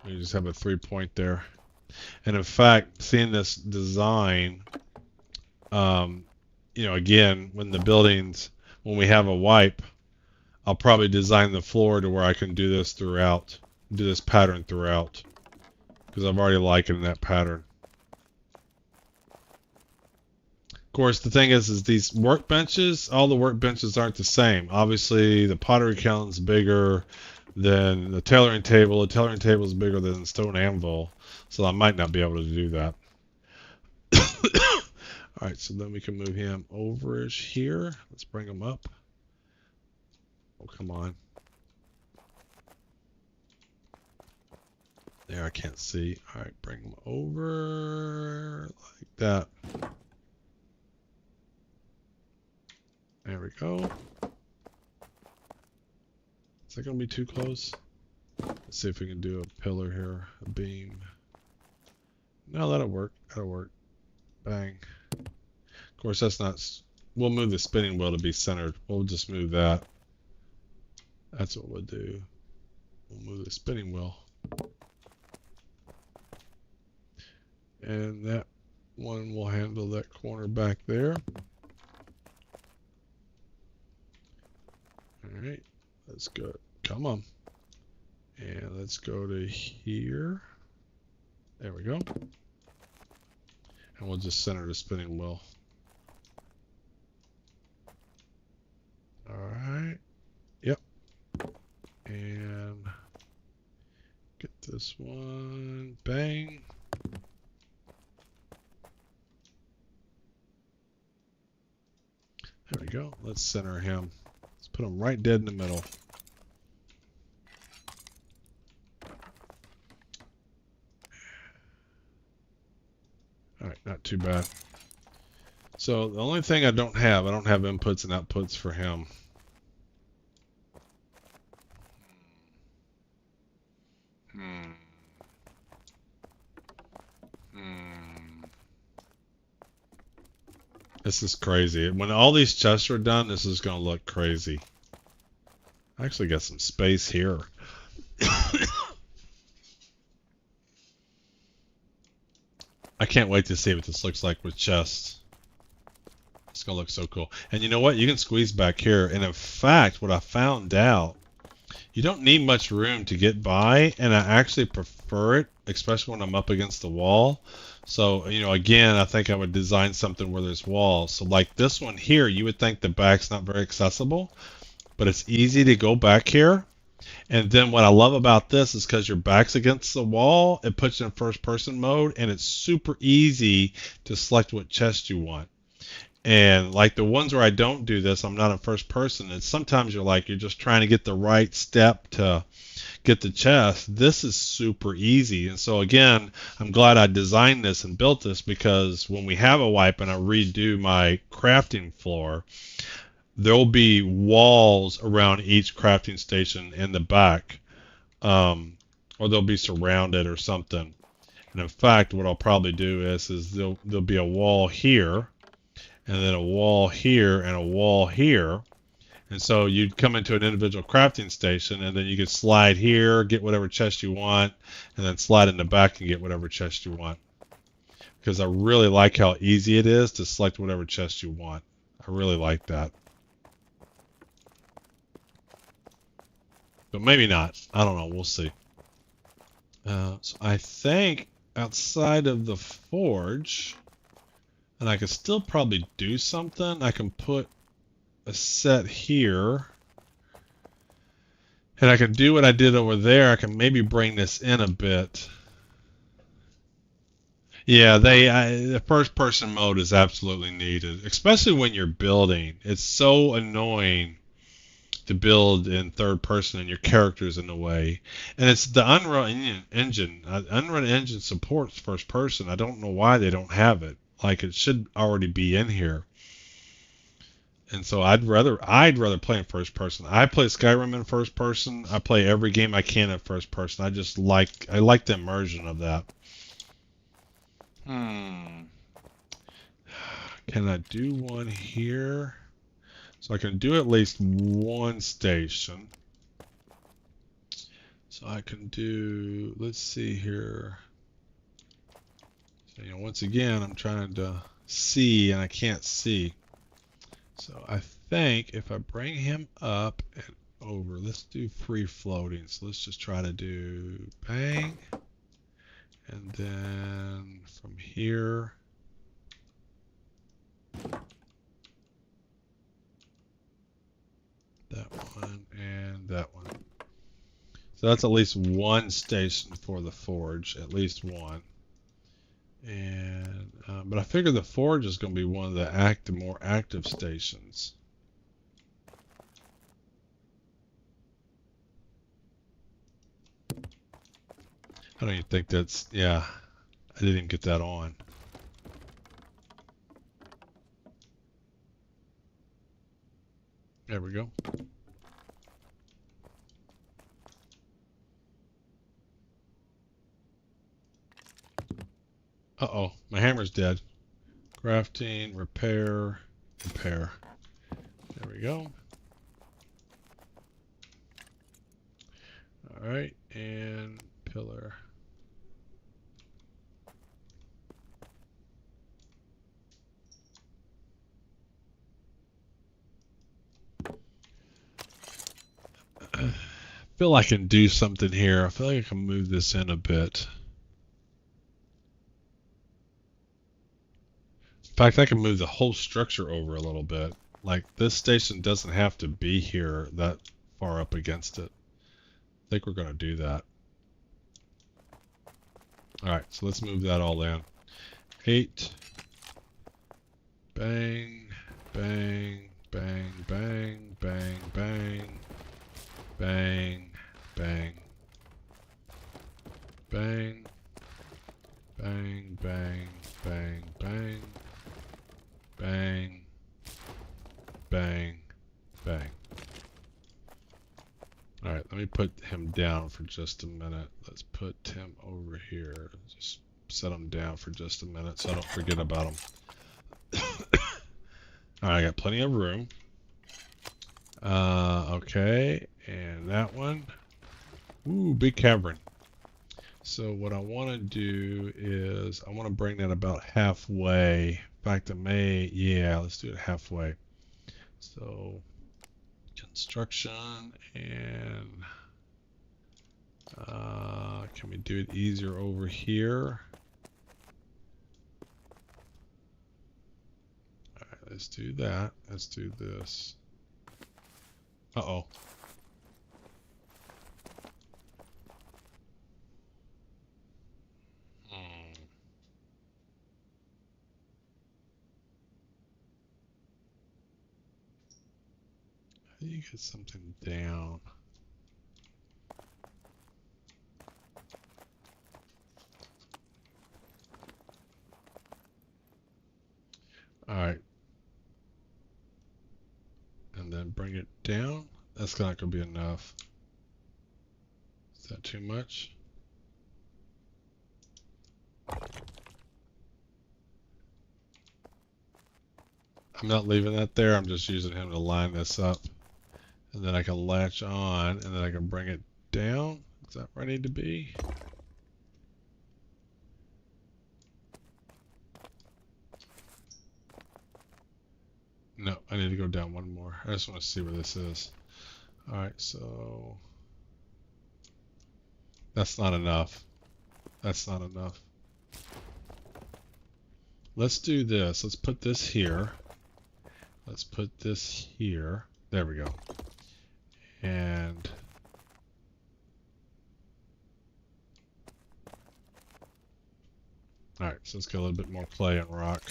You just have a 3-point there. And in fact, seeing this design, you know, again, when we have a wipe, I'll probably design the floor to where I can do this throughout, do this pattern throughout, because I've already likened that pattern. Of course, the thing is these workbenches, all the workbenches aren't the same. Obviously, the pottery kiln's bigger than the tailoring table. The tailoring table is bigger than the stone anvil, so I might not be able to do that. All right, so then we can move him over here. Let's bring him up. Oh, come on. There, I can't see. All right, bring him over like that. There we go. Is that going to be too close? Let's see if we can do a pillar here, a beam. No, that'll work. That'll work. Bang. Of course, that's not... We'll move the spinning wheel to be centered. We'll just move that. That's what we'll do. We'll move the spinning wheel. And that one will handle that corner back there. Alright, let's go. Come on. And let's go to here. There we go. And we'll just center the spinning wheel. Alright. Yep. And get this one. Bang. There we go. Let's center him. Let's put him right dead in the middle. Alright, not too bad. So the only thing I don't have inputs and outputs for him. This is crazy. When all these chests are done, this is going to look crazy. I actually got some space here. I can't wait to see what this looks like with chests. It's going to look so cool. And you know what? You can squeeze back here. And in fact, what I found out, you don't need much room to get by. And I actually prefer it, especially when I'm up against the wall. So, you know, again, I think I would design something where there's walls. So like this one here, you would think the back's not very accessible, but it's easy to go back here. And then what I love about this is because your back's against the wall, it puts you in first person mode, and it's super easy to select what chest you want. And like the ones where I don't do this, I'm not in first person, and sometimes you're just trying to get the right step to get the chest. This is super easy. And so again, I'm glad I designed this and built this, because when we have a wipe and I redo my crafting floor, there'll be walls around each crafting station in the back, or they'll be surrounded or something. And in fact, what I'll probably do is there'll be a wall here, and then a wall here, and a wall here. And so you'd come into an individual crafting station, and then you could slide here, get whatever chest you want, and then slide in the back and get whatever chest you want. Because I really like how easy it is to select whatever chest you want. I really like that. But maybe not. I don't know. We'll see. So I think outside of the forge, and I could still probably do something. I can put a set here, and I can do what I did over there. I can maybe bring this in a bit. Yeah, the first person mode is absolutely needed, especially when you're building. It's so annoying to build in third person and your character's in the way. And it's the Unreal Engine. Unreal Engine supports first person. I don't know why they don't have it. Like, it should already be in here. And so I'd rather play in first person. I play Skyrim in first person. I play every game I can in first person. I like the immersion of that. Can I do one here? So I can do at least one station. So I can do, let's see here. So, once again, I'm trying to see and I can't see. So I think if I bring him up and over, let's do free floating. So let's just try to do bang. And then from here, that one and that one. So that's at least one station for the forge, at least one. And but I figure the forge is going to be one of the more active stations. I don't even think that's, yeah, I didn't get that on. There we go. Uh-oh, my hammer's dead. Crafting, repair, repair. There we go. All right, and pillar. I feel I can do something here. I feel like I can move this in a bit. In fact, I can move the whole structure over a little bit. Like, this station doesn't have to be here that far up against it. I think we're going to do that. Alright, so let's move that all in. 8. Bang, bang, bang, bang, bang, bang, bang, bang, bang, bang, bang, bang, bang, bang, bang, bang. Alright, let me put him down for just a minute. Let's put him over here. Just set him down for just a minute so I don't forget about him. Alright, I got plenty of room. Okay, and that one. Ooh, big cavern. So what I want to do is I want to bring that about halfway. In fact, I may, yeah, let's do it halfway. So construction and can we do it easier over here? All right, let's do that. Let's do this. Uh-oh. How do you get something down? Alright. And then bring it down. That's not going to be enough. Is that too much? I'm not leaving that there. I'm just using him to line this up. And then I can latch on, and then I can bring it down. Is that where I need to be? No, I need to go down one more. I just want to see where this is. Alright, so that's not enough. That's not enough. Let's do this. Let's put this here. Let's put this here. There we go. And alright, so let's get a little bit more clay and rock.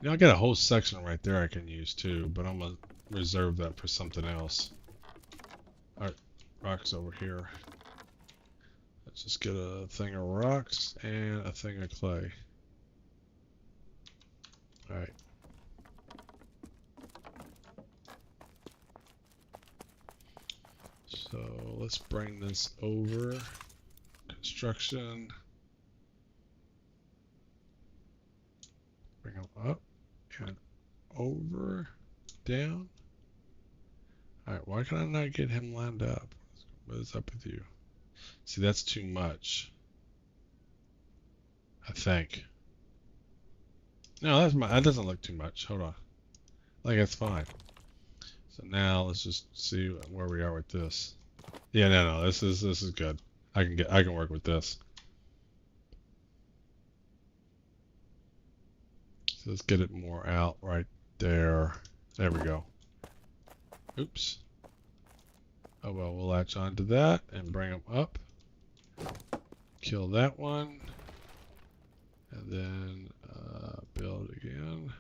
You know, I got a whole section right there I can use too, but I'm gonna reserve that for something else. Alright, rocks over here. Let's just get a thing of rocks and a thing of clay. Alright. So let's bring this over. Construction. Bring them up and over, down. Alright, why can I not get him lined up? What is up with you? See, that's too much. I think. No, that doesn't look too much. Hold on. Like that's fine. So now let's just see where we are with this. Yeah, no, this is good. I can work with this. So let's get it more out right there. There we go. Oops. Oh well, we'll latch onto that and bring them up. Kill that one. And then build again.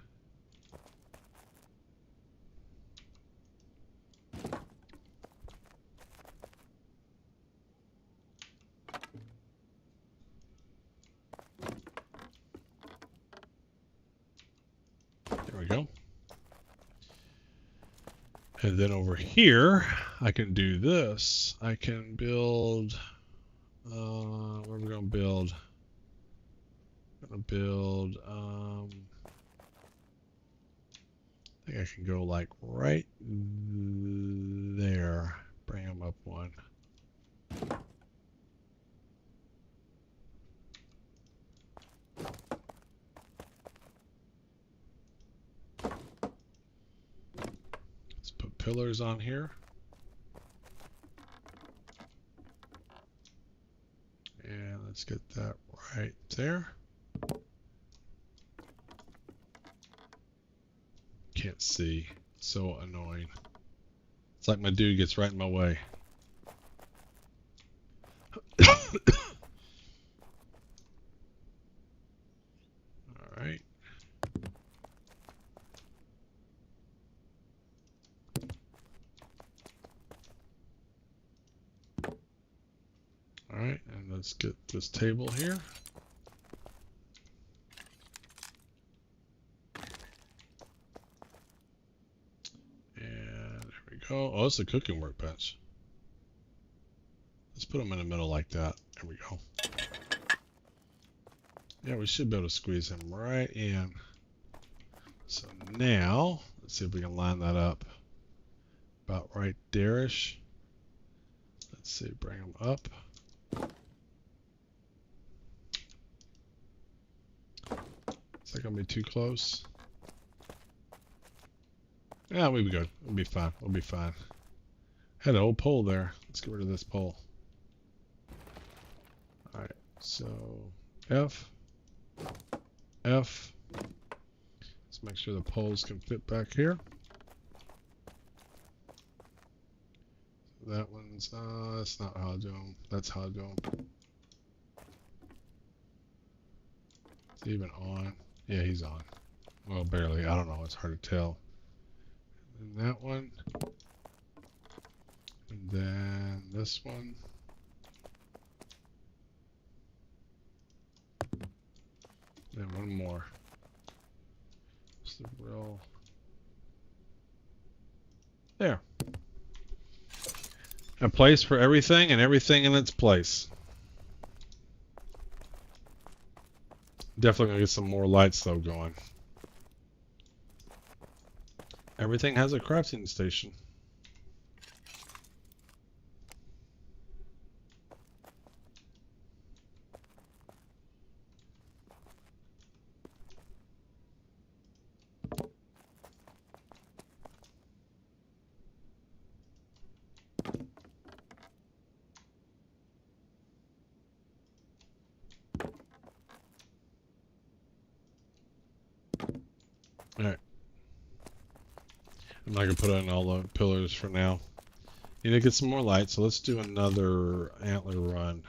There we go. And then over here, I can do this. I can build, where are we going to build? I'm going to build, I think I can go like right there. Bring them up one. Pillars on here. And let's get that right there. Can't see. So annoying. It's like my dude gets right in my way. Alright. Alright, and let's get this table here. And there we go. Oh, it's a cooking workbench. Let's put them in the middle like that. There we go. Yeah, we should be able to squeeze him right in. So now, let's see if we can line that up. About right there-ish. Let's see, bring him up. Is that gonna be too close? Yeah, we'll be good. We'll be fine. We'll be fine. Had an old pole there. Let's get rid of this pole. Alright, so F. Let's make sure the poles can fit back here. That one's, that's not how I do them. That's how I do them. It's even on. Yeah, he's on. Well, barely. I don't know. It's hard to tell. And that one. And then this one. And one more. Just the real. There. A place for everything and everything in its place. Definitely gonna get some more lights though going. Everything has a crafting station. Alright. I'm not going to put in all the pillars for now. Need to get some more light, so let's do another antler run.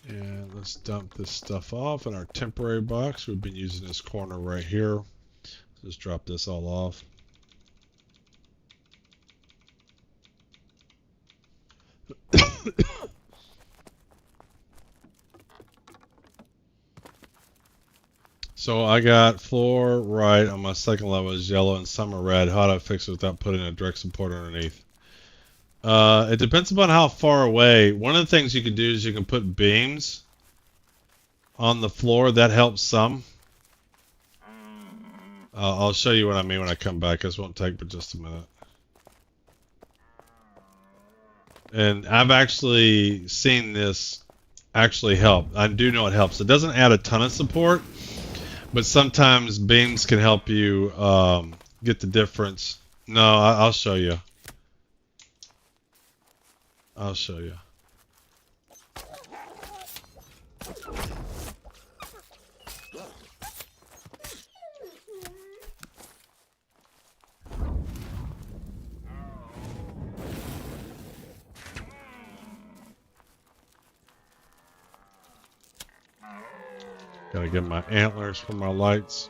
And let's dump this stuff off in our temporary box. We've been using this corner right here. Just drop this all off. So I got floor right on my second level is yellow and some are red. How do I fix it without putting a direct support underneath? It depends upon how far away. One of the things you can do is you can put beams on the floor. That helps some. I'll show you what I mean when I come back. This won't take but just a minute. And I've actually seen this actually help. I do know it helps. It doesn't add a ton of support, but sometimes beams can help you get the difference. No, I'll show you. I'll show you. Gotta get my antlers for my lights.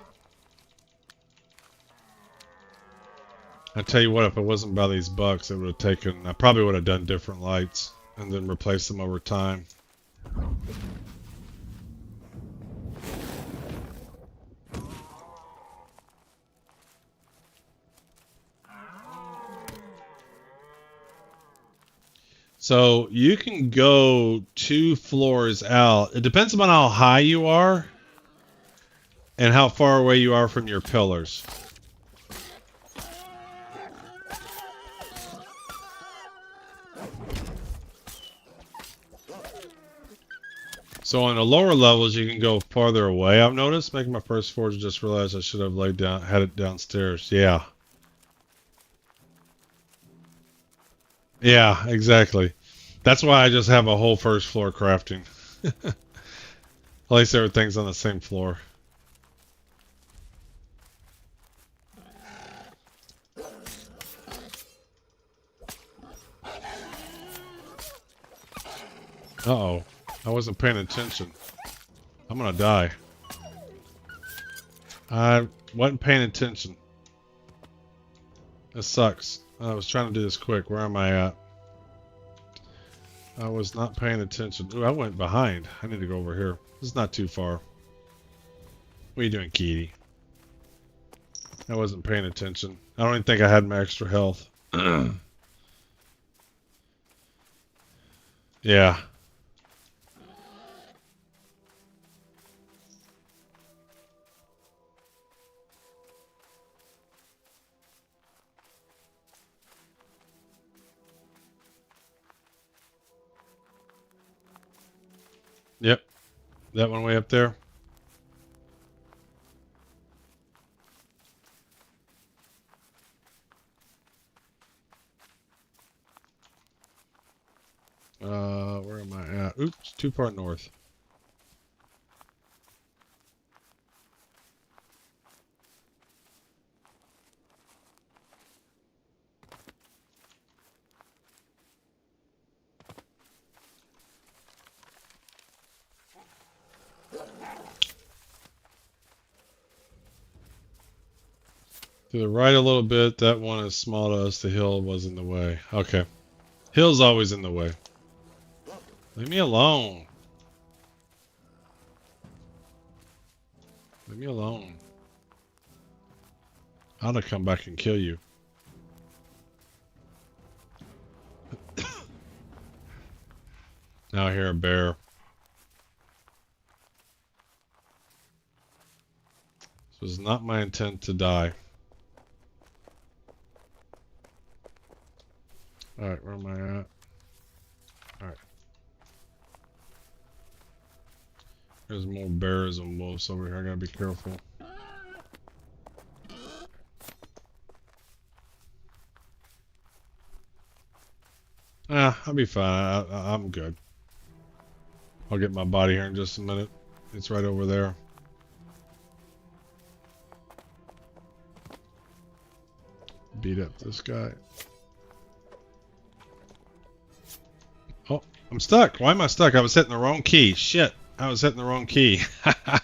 I tell you what, if it wasn't by these bucks, it would have taken. I probably would have done different lights and then replaced them over time. So you can go 2 floors out. It depends on how high you are and how far away you are from your pillars. So on the lower levels, you can go farther away. I've noticed making my first forge. Just realized I should have had it downstairs. Yeah. Yeah, exactly. That's why I just have a whole first floor crafting. At least everything's on the same floor. Uh-oh. I wasn't paying attention. I'm gonna die. I wasn't paying attention. This sucks. I was trying to do this quick. Where am I at? I was not paying attention. Ooh, I went behind. I need to go over here. This is not too far. What are you doing, Kitty? I wasn't paying attention. I don't even think I had my extra health. Yeah. Yep. That one way up there. Where am I at? Oops, too far north. To the right a little bit. That one is small to us. The hill was in the way. Okay. Hill's always in the way. Leave me alone. Leave me alone. I'm gonna come back and kill you. Now I hear a bear. This was not my intent to die. Alright, where am I at? Alright. There's more bears and wolves over here. I gotta be careful. I'll be fine. I'm good. I'll get my body here in just a minute. It's right over there. Beat up this guy. Oh, I'm stuck. Why am I stuck? I was hitting the wrong key. Shit. I was hitting the wrong key. I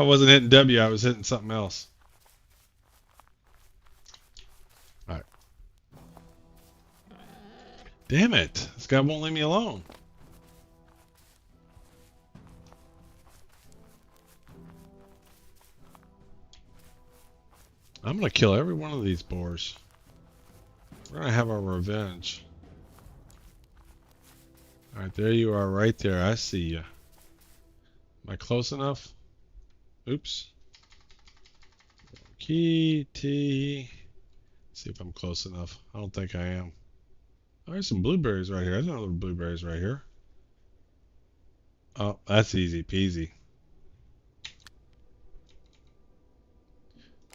wasn't hitting W. I was hitting something else. Alright. Damn it. This guy won't leave me alone. I'm gonna kill every one of these boars. We're gonna have our revenge. All right, there you are, right there. I see you. Am I close enough? Oops. Key T. See if I'm close enough. I don't think I am. Oh, there's some blueberries right here. I didn't know there were blueberries right here. Oh, that's easy peasy.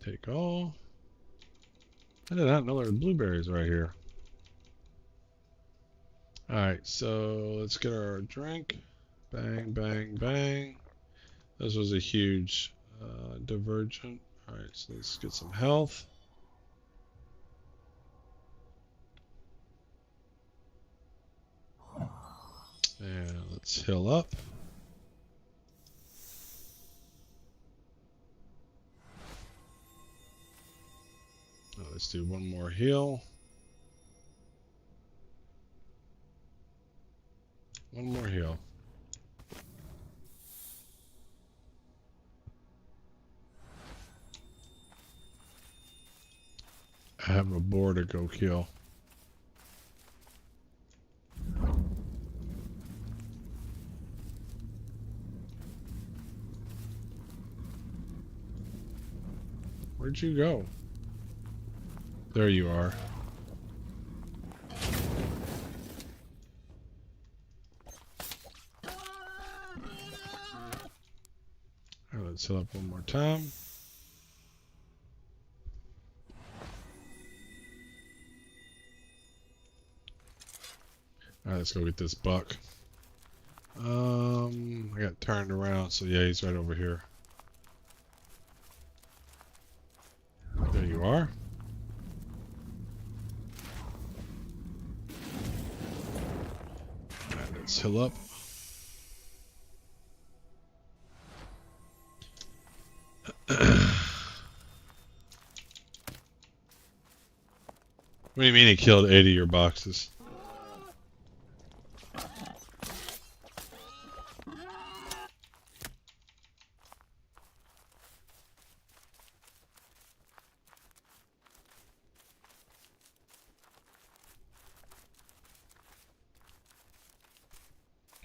Take all. I did not know there were blueberries right here. Alright, so let's get our drink. Bang, bang, bang. This was a huge divergent. Alright, so let's get some health. And let's heal up. Let's do one more heal. One more heal. I have a boar to go kill. Where'd you go? There you are. Alright, let's heal up one more time. Alright, let's go get this buck. I got turned around, so yeah, he's right over here. There you are. Alright, let's heal up. What do you mean he killed 80 of your boxes?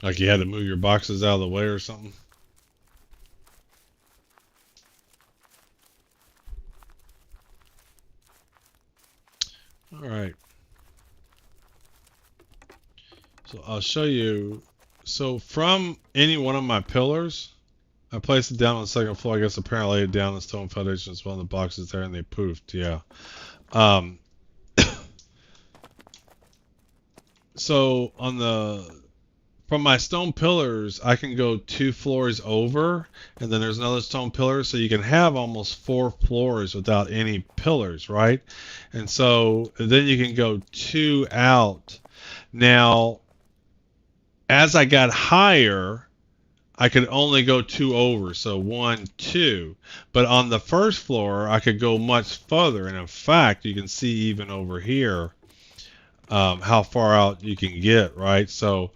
Like you had to move your boxes out of the way or something? Alright. So I'll show you. So from any one of my pillars, I placed it down on the second floor. I guess apparently I laid it down the stone foundation as well. The boxes there and they poofed. Yeah. So on from my stone pillars, I can go 2 floors over, and then there's another stone pillar, so you can have almost 4 floors without any pillars, right? And so then you can go 2 out. Now, as I got higher, I could only go 2 over, so 1, 2. But on the first floor, I could go much further, and in fact, you can see even over here how far out you can get, right? So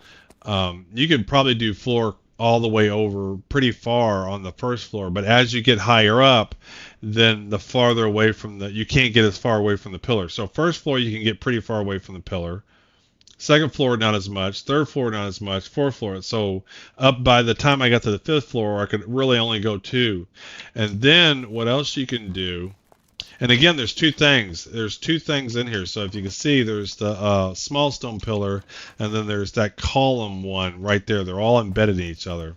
you could probably do floor all the way over pretty far on the first floor, but as you get higher up, then the farther away from you can't get as far away from the pillar. So first floor you can get pretty far away from the pillar. Second floor not as much. Third floor not as much. Fourth floor. So up by the time I got to the 5th floor, I could really only go 2. And then what else you can do? And again, there's 2 things. There's 2 things in here. So if you can see, there's the small stone pillar, and then there's that column one right there. They're all embedded in each other.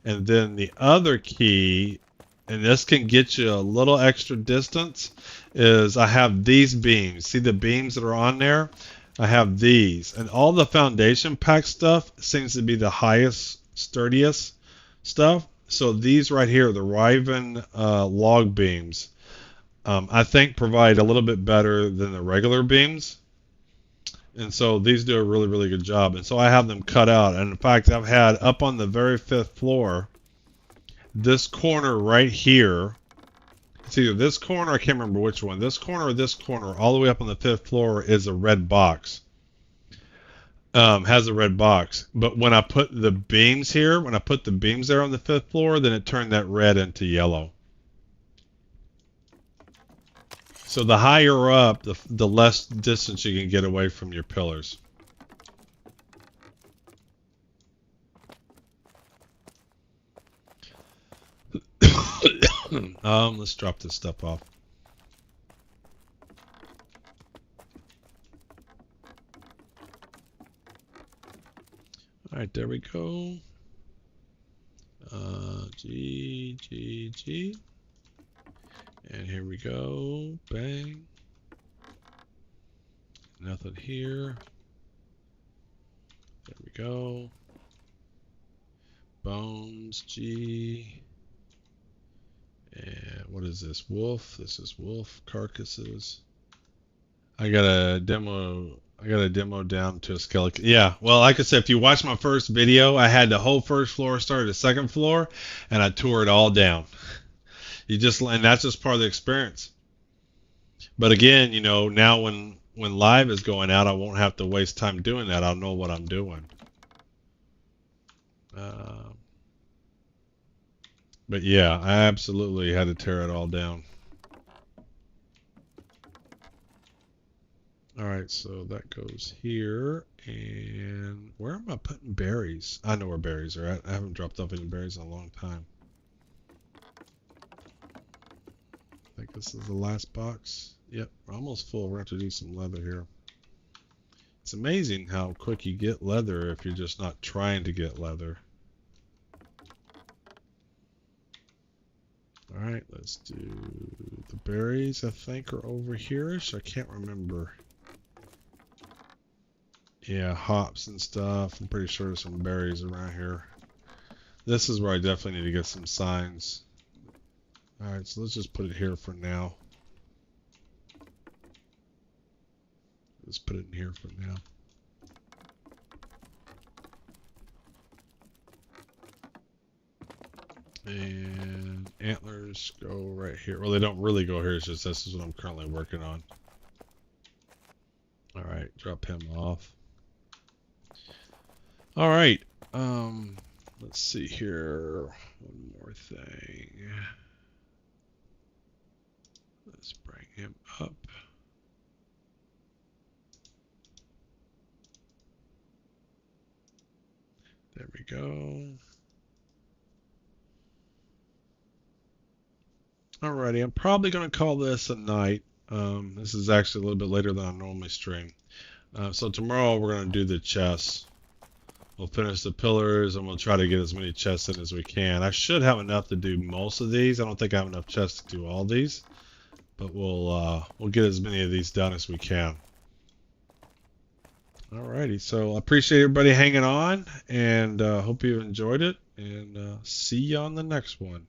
And then the other key, and this can get you a little extra distance, is I have these beams. See the beams that are on there? I have these. And all the foundation pack stuff seems to be the highest, sturdiest stuff. So these right here, the Riven log beams, I think provide a little bit better than the regular beams. And so these do a really, really good job. And so I have them cut out. And in fact, I've had up on the very 5th floor, this corner right here, it's either this corner, I can't remember which one, this corner or this corner, all the way up on the 5th floor is a red box. Has a red box. But when I put the beams here, when I put the beams there on the 5th floor, then it turned that red into yellow. So the higher up, the less distance you can get away from your pillars. Let's drop this stuff off. All right, there we go. G. And here we go. Bang. Nothing here. There we go. Bones, G. And what is this? Wolf. This is wolf. Carcasses. I got a demo down to a skeleton. Yeah, well, like I said, if you watch my first video, I had the whole first floor, started the second floor, and I tore it all down. And that's just part of the experience. But again, you know, now when live is going out, I won't have to waste time doing that. I'll know what I'm doing. But yeah, I absolutely had to tear it all down. Alright, so that goes here. And where am I putting berries? I know where berries are at. I haven't dropped off any berries in a long time. I think this is the last box. Yep, we're almost full. We're going to have to do some leather here. It's amazing how quick you get leather if you're just not trying to get leather. Alright, let's do the berries, I think, are over here-ish. I can't remember. Yeah, hops and stuff. I'm pretty sure there's some berries around here. This is where I definitely need to get some signs. Alright, so let's just put it here for now. Let's put it in here for now. And antlers go right here. Well, they don't really go here. It's just this is what I'm currently working on. All right, drop him off. All right. Let's see here. One more thing. Let's bring him up. There we go. Alrighty, I'm probably going to call this a night. This is actually a little bit later than I normally stream. So tomorrow we're going to do the chests. We'll finish the pillars and we'll try to get as many chests in as we can. I should have enough to do most of these. I don't think I have enough chests to do all these. But we'll get as many of these done as we can. Alrighty, so I appreciate everybody hanging on and hope you enjoyed it. And see you on the next one.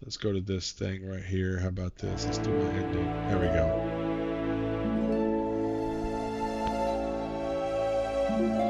Let's go to this thing right here. How about this? Let's do my ending. There we go.